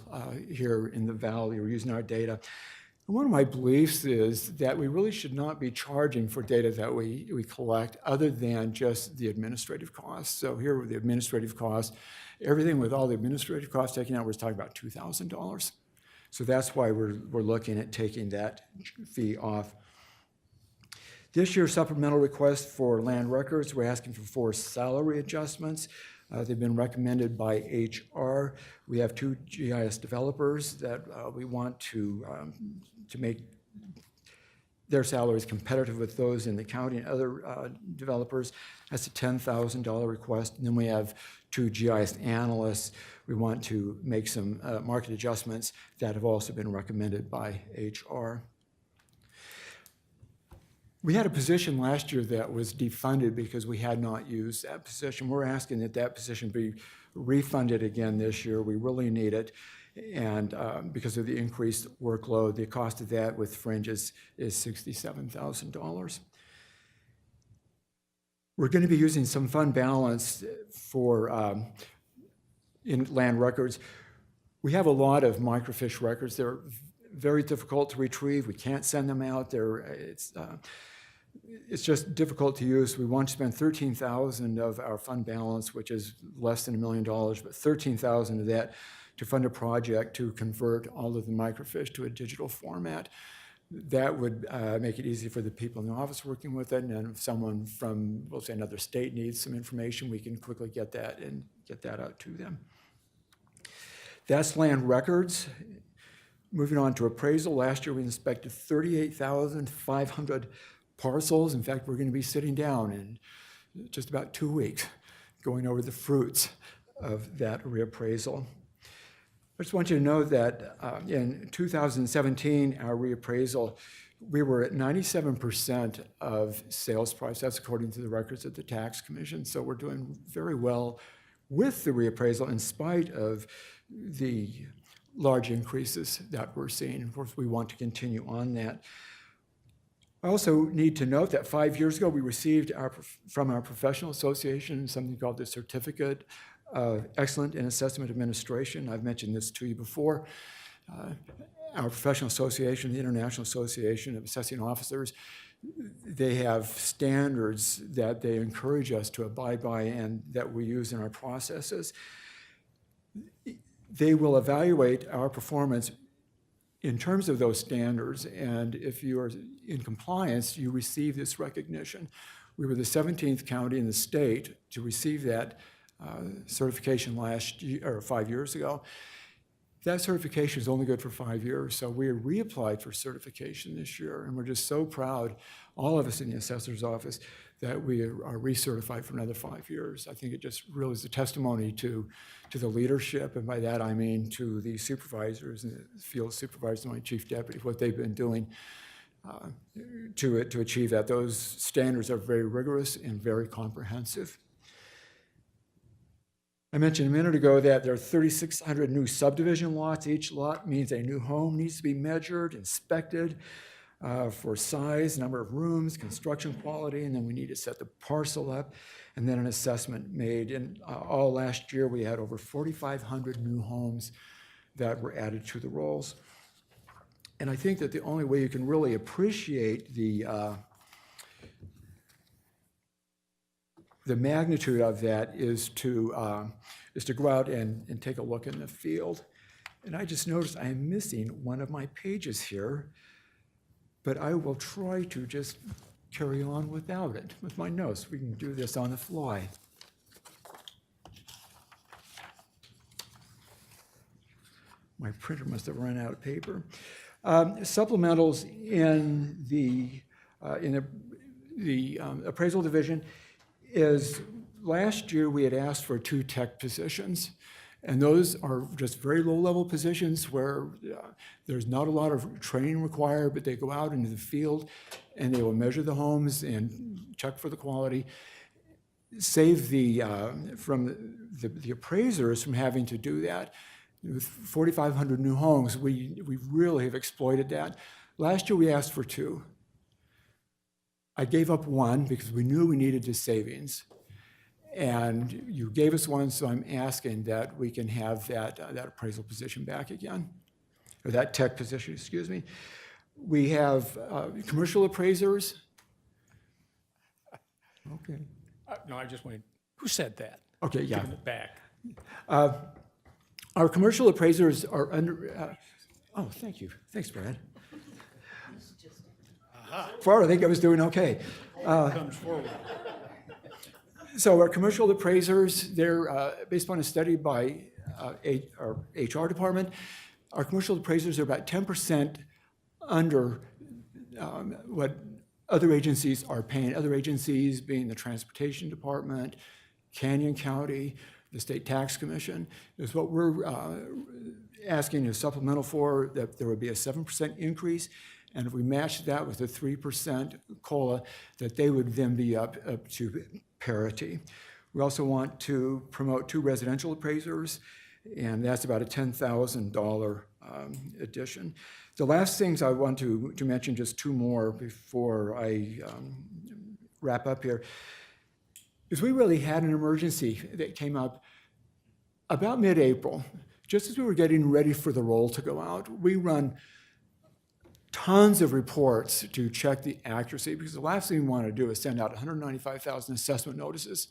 here in the valley who are using our data. And one of my beliefs is that we really should not be charging for data that we collect other than just the administrative costs. So here with the administrative costs, everything with all the administrative costs taken out, we're talking about $2,000. So that's why we're looking at taking that fee off. This year's supplemental request for land records, we're asking for 4 salary adjustments. They've been recommended by HR. We have 2 GIS developers that we want to make their salaries competitive with those in the county and other developers. That's a $10,000 request. And then we have 2 GIS analysts. We want to make some market adjustments that have also been recommended by HR. We had a position last year that was defunded because we had not used that position. We're asking that that position be refunded again this year. We really need it. And because of the increased workload, the cost of that with fringes is $67,000. We're going to be using some fund balance for in land records. We have a lot of microfiche records. They're very difficult to retrieve. We can't send them out. It's just difficult to use. We want to spend $13,000 of our fund balance, which is less than $1 million, but $13,000 of that to fund a project to convert all of the microfiche to a digital format. That would make it easy for the people in the office working with it, and then if someone from, we'll say, another state needs some information, we can quickly get that and get that out to them. That's land records. Moving on to appraisal, last year we inspected 38,500 parcels. In fact, we're going to be sitting down in just about 2 weeks going over the fruits of that reappraisal. I just want you to know that in 2017, our reappraisal, we were at 97% of sales price. That's according to the records of the Tax Commission. So we're doing very well with the reappraisal in spite of the large increases that we're seeing. Of course, we want to continue on that. I also need to note that 5 years ago, we received from our professional association something called the Certificate of Excellence in Assessment Administration. I've mentioned this to you before. Our professional association, the International Association of Assessing Officers, they have standards that they encourage us to abide by and that we use in our processes. They will evaluate our performance in terms of those standards, and if you are in compliance, you receive this recognition. We were the 17th county in the state to receive that certification last year, or 5 years ago. that certification is only good for 5 years. So we reapplied for certification this year, and we're just so proud, all of us in the assessor's office, that we are recertified for another 5 years. I think it just really is a testimony to the leadership, and by that I mean to the supervisors and the field supervisors and my chief deputy, what they've been doing to achieve that. Those standards are very rigorous and very comprehensive. I mentioned a minute ago that there are 3,600 new subdivision lots. Each lot means a new home needs to be measured, inspected for size, number of rooms, construction quality, and then we need to set the parcel up, and then an assessment made. And all last year, we had over 4,500 new homes that were added to the rolls. And I think that the only way you can really appreciate the magnitude of that is to go out and take a look in the field. And I just noticed I am missing one of my pages here, but I will try to just carry on without it, with my notes. We can do this on the fly. My printer must have run out of paper. Supplementals in the appraisal division is, last year we had asked for 2 tech positions, and those are just very low-level positions where there's not a lot of training required, but they go out into the field and they will measure the homes and check for the quality, save the appraisers from having to do that. With 4,500 new homes, we really have exploited that. Last year we asked for 2. I gave up 1 because we knew we needed the savings. And you gave us 1, so I'm asking that we can have that appraisal position back again, or that tech position, excuse me. We have commercial appraisers. Okay. No, I just wanted, who said that? Okay, yeah. Giving it back. Our commercial appraisers are under, oh, thank you. Thanks, Brad. Far, I think I was doing okay. Comes forward. So our commercial appraisers, they're based upon a study by our HR department. Our commercial appraisers are about 10% under what other agencies are paying. Other agencies being the Transportation Department, Canyon County, the State Tax Commission. Is what we're asking a supplemental for, that there would be a 7% increase. And if we match that with a 3% COLA, that they would then be up to parity. We also want to promote 2 residential appraisers, and that's about a $10,000 addition. The last things I want to mention, just 2 more before I wrap up here, is we really had an emergency that came up about mid-April. Just as we were getting ready for the roll to go out, we run tons of reports to check the accuracy, because the last thing we want to do is send out 195,000 assessment notices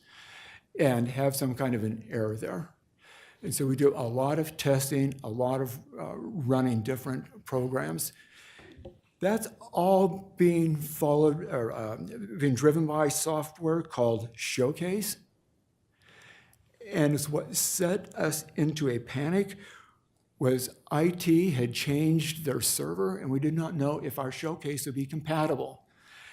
and have some kind of an error there. And so we do a lot of testing, a lot of running different programs. That's all being followed or being driven by software called Showcase. And it's what set us into a panic was IT had changed their server, and we did not know if our Showcase would be compatible.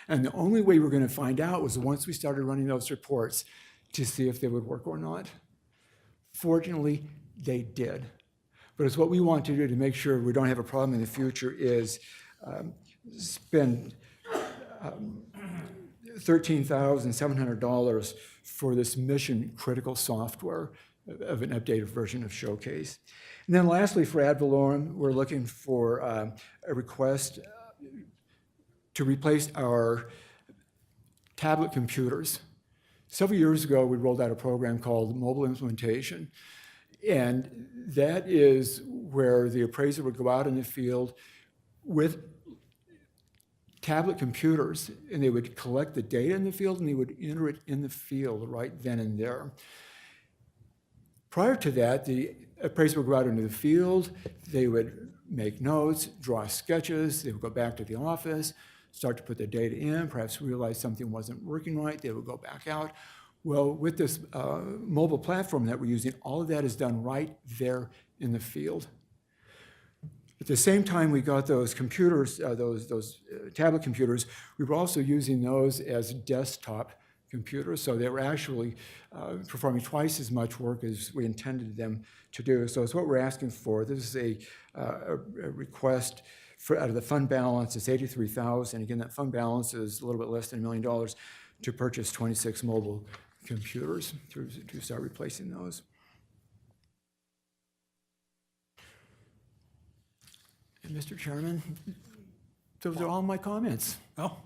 And the only way we were going to find out was once we started running those reports to see if they would work or not. Fortunately, they did. But it's what we want to do to make sure we don't have a problem in the future is spend $13,700 for this mission-critical software of an updated version of Showcase. And then lastly, for ad valorem, we're looking for a request to replace our tablet computers. Several years ago, we rolled out a program called Mobile Implementation, and that is where the appraiser would go out in the field with tablet computers, and they would collect the data in the field, and they would enter it in the field right then and there. Prior to that, the appraiser would go out into the field, they would make notes, draw sketches, they would go back to the office, start to put the data in, perhaps realize something wasn't working right, they would go back out. Well, with this mobile platform that we're using, all of that is done right there in the field. At the same time we got those computers, those tablet computers, we were also using those as desktop computers, so they were actually performing twice as much work as we intended them to do. So it's what we're asking for. This is a request out of the fund balance. It's $83,000. Again, that fund balance is a little bit less than $1 million to purchase 26 mobile computers to start replacing those. And Mr. Chairman, those are all my comments. Oh,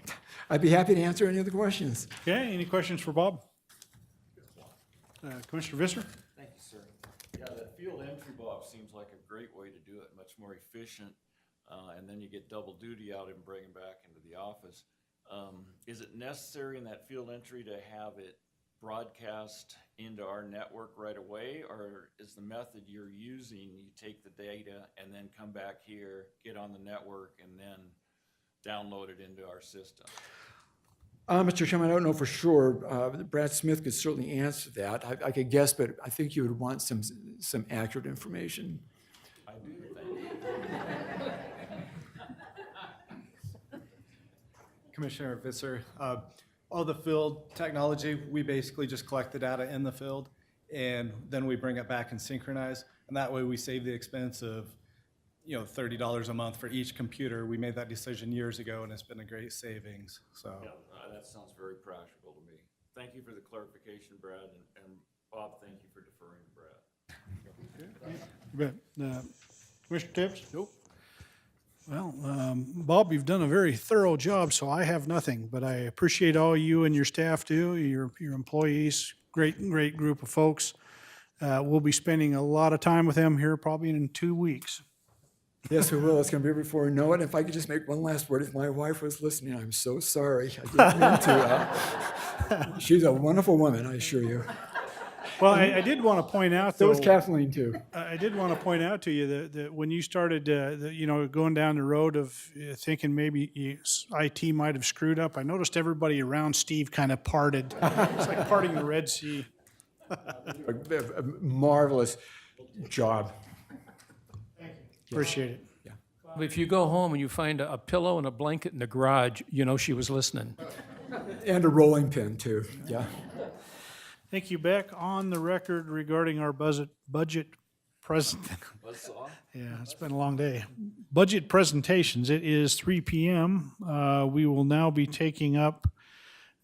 I'd be happy to answer any other questions. okay, any questions for Bob? Commissioner Visser? Thank you, sir. Yeah, that field entry, Bob, seems like a great way to do it, much more efficient. And then you get double duty out and bring them back into the office. Is it necessary in that field entry to have it broadcast into our network right away? Or is the method you're using, you take the data and then come back here, get on the network, and then download it into our system? Mr. Chairman, I don't know for sure. Brad Smith could certainly answer that. I could guess, but I think you would want some accurate information. I do, thank you. Commissioner Visser, all the field technology, we basically just collect the data in the field, and then we bring it back and synchronize, and that way we save the expense of, $30 a month for each computer. We made that decision years ago, and it's been a great savings, so. Yeah, that sounds very practical to me. Thank you for the clarification, Brad, and Bob, thank you for deferring to Brad. You bet. Commissioner Tibbs? Nope. Well, Bob, you've done a very thorough job, so I have nothing, but I appreciate all you and your staff do, your employees, great group of folks. We'll be spending a lot of time with them here probably in 2 weeks. Yes, we will. It's going to be before we know it. If I could just make one last word. If my wife was listening, I'm so sorry. I didn't mean to. She's a wonderful woman, I assure you. Well, I did want to point out, So though. was Kathleen, too. I did want to point out to you that when you started, going down the road of thinking maybe IT might have screwed up, I noticed everybody around Steve kind of parted. It's like parting the Red Sea. A marvelous job. Appreciate it. If you go home and you find a pillow and a blanket in the garage, you know she was listening. And a rolling pin, too. Yeah. Thank you. Back on the record regarding our budget present. Yeah, it's been a long day. Budget presentations. It is 3 p.m. We will now be taking up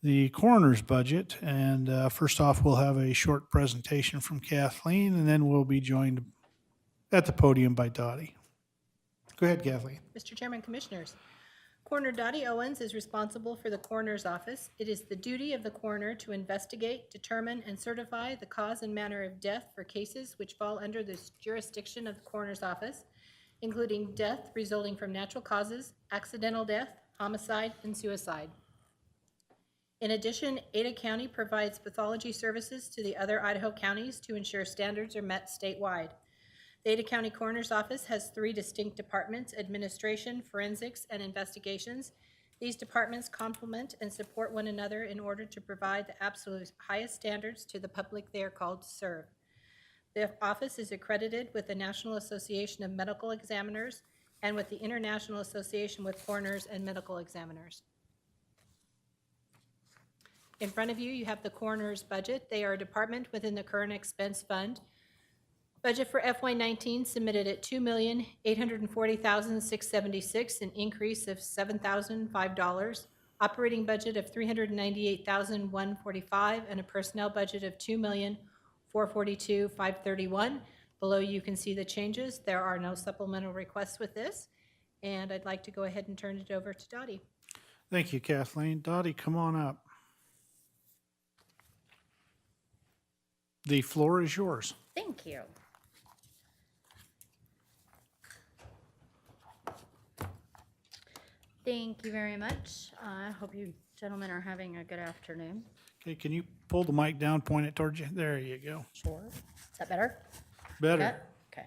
the coroner's budget. And first off, we'll have a short presentation from Kathleen, and then we'll be joined at the podium by Dottie. Go ahead, Kathleen. Mr. Chairman, Commissioners, Coroner Dottie Owens is responsible for the coroner's office. It is the duty of the coroner to investigate, determine, and certify the cause and manner of death for cases which fall under the jurisdiction of the coroner's office, including death resulting from natural causes, accidental death, homicide, and suicide. In addition, Ada County provides pathology services to the other Idaho counties to ensure standards are met statewide. The Ada County Coroner's Office has 3 distinct departments: administration, forensics, and investigations. These departments complement and support one another in order to provide the absolute highest standards to the public they are called to serve. The office is accredited with the National Association of Medical Examiners and with the International Association with Coroners and Medical Examiners. In front of you, you have the coroner's budget. They are a department within the current expense fund. Budget for FY19 submitted at $2,840,676, an increase of $7,005. Operating budget of $398,145, and a personnel budget of $2,442,531. Below you can see the changes. There are no supplemental requests with this. And I'd like to go ahead and turn it over to Dottie. Thank you, Kathleen. Dottie, come on up. The floor is yours. Thank you. Thank you very much. I hope you gentlemen are having a good afternoon. Okay, can you pull the mic down, point it towards you? There you go. Sure. Is that better? Better. Good? Okay.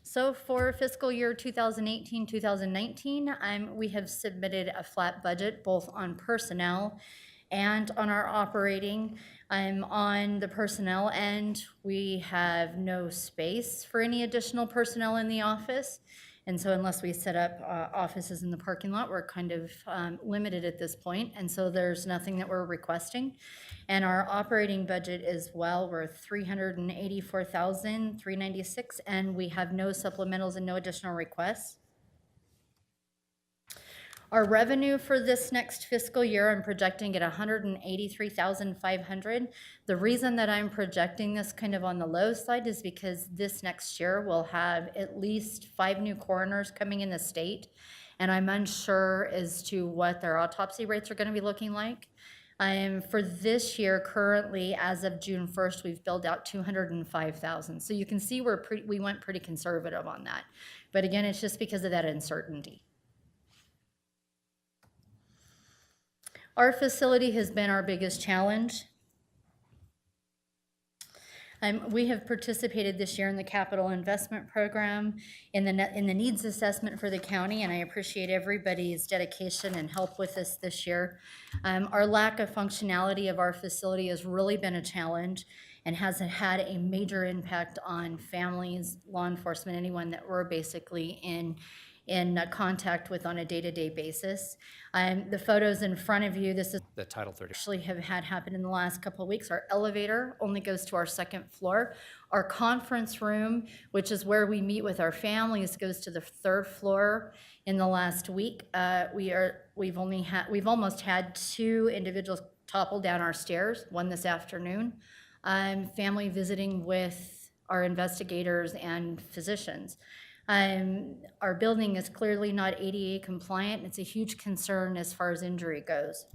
So for fiscal year 2018-2019, we have submitted a flat budget both on personnel and on our operating. On the personnel end, we have no space for any additional personnel in the office. And so unless we set up offices in the parking lot, we're kind of limited at this point. And so there's nothing that we're requesting. And our operating budget as well, we're $384,396, and we have no supplementals and no additional requests. Our revenue for this next fiscal year, I'm projecting at $183,500. The reason that I'm projecting this kind of on the low side is because this next year we'll have at least 5 new coroners coming in the state, and I'm unsure as to what their autopsy rates are going to be looking like. For this year, currently, as of June 1st, we've billed out $205,000. So you can see we went pretty conservative on that. But again, it's just because of that uncertainty. Our facility has been our biggest challenge. We have participated this year in the capital investment program, in the needs assessment for the county, and I appreciate everybody's dedication and help with this year. Our lack of functionality of our facility has really been a challenge and has had a major impact on families, law enforcement, anyone that we're basically in contact with on a day-to-day basis. The photos in front of you, this is The Title 30. actually have had happen in the last couple of weeks. Our elevator only goes to our 2nd floor. Our conference room, which is where we meet with our families, goes to the 3rd floor. In the last week, we've almost had 2 individuals topple down our stairs, one this afternoon. Family visiting with our investigators and physicians. Our building is clearly not ADA compliant. It's a huge concern as far as injury goes.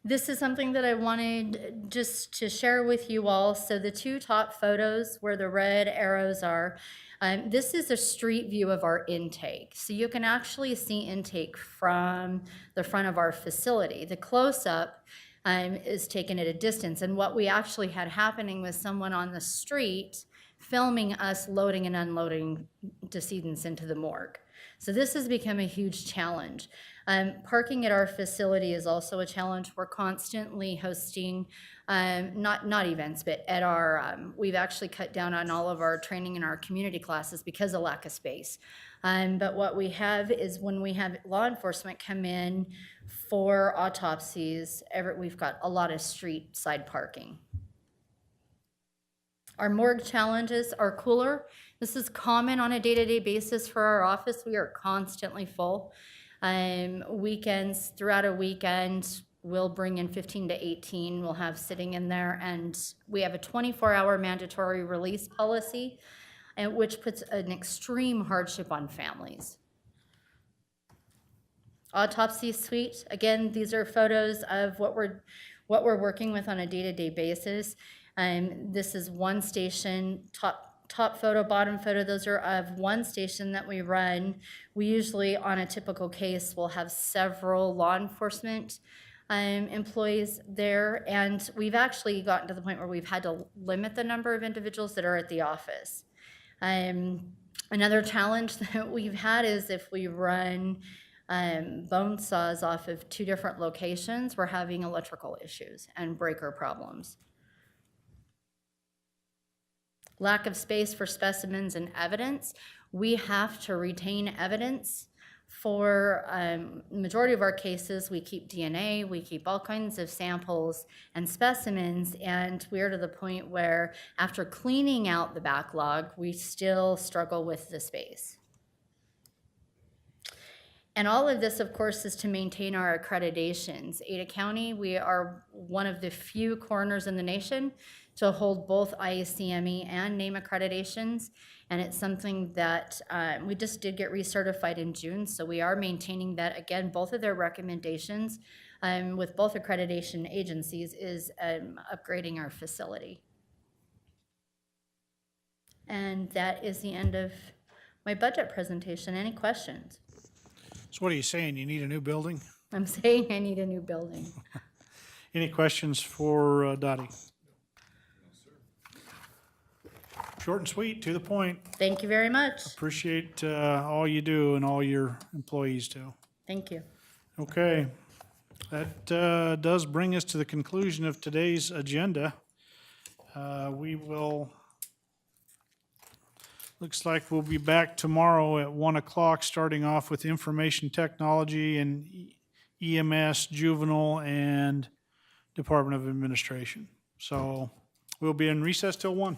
This is something that I wanted just to share with you all. So the 2 top photos where the red arrows are, this is a street view of our intake. So you can actually see intake from the front of our facility. The close-up is taken at a distance. And what we actually had happening was someone on the street filming us loading and unloading decedents into the morgue. So this has become a huge challenge. Parking at our facility is also a challenge. We're constantly hosting, not events, but at our, we've actually cut down on all of our training in our community classes because of lack of space. But what we have is when we have law enforcement come in for autopsies, we've got a lot of street side parking. Our morgue challenges are cooler. This is common on a day-to-day basis for our office. We are constantly full. Weekends, throughout a weekend, we'll bring in 15 to 18. We'll have sitting in there, and we have a 24-hour mandatory release policy, which puts an extreme hardship on families. Autopsy suite, again, these are photos of what we're working with on a day-to-day basis. This is one station, top photo, bottom photo. Those are of one station that we run. We usually, on a typical case, will have several law enforcement employees there, and we've actually gotten to the point where we've had to limit the number of individuals that are at the office. Another challenge that we've had is if we run bone saws off of 2 different locations, we're having electrical issues and breaker problems. Lack of space for specimens and evidence. We have to retain evidence. For majority of our cases, we keep DNA, we keep all kinds of samples and specimens, and we're to the point where after cleaning out the backlog, we still struggle with the space. And all of this, of course, is to maintain our accreditations. Ada County, we are one of the few coroners in the nation to hold both IACME and NAME accreditations, and it's something that we just did get recertified in June, so we are maintaining that. Again, both of their recommendations with both accreditation agencies is upgrading our facility. And that is the end of my budget presentation. Any questions? So what are you saying? You need a new building? I'm saying I need a new building. Any questions for Dottie? Short and sweet, to the point. Thank you very much. Appreciate all you do and all your employees too. Thank you. Okay. That does bring us to the conclusion of today's agenda. We will, looks like we'll be back tomorrow at 1 o'clock, starting off with information technology and EMS, juvenile, and Department of Administration. So we'll be in recess till 1.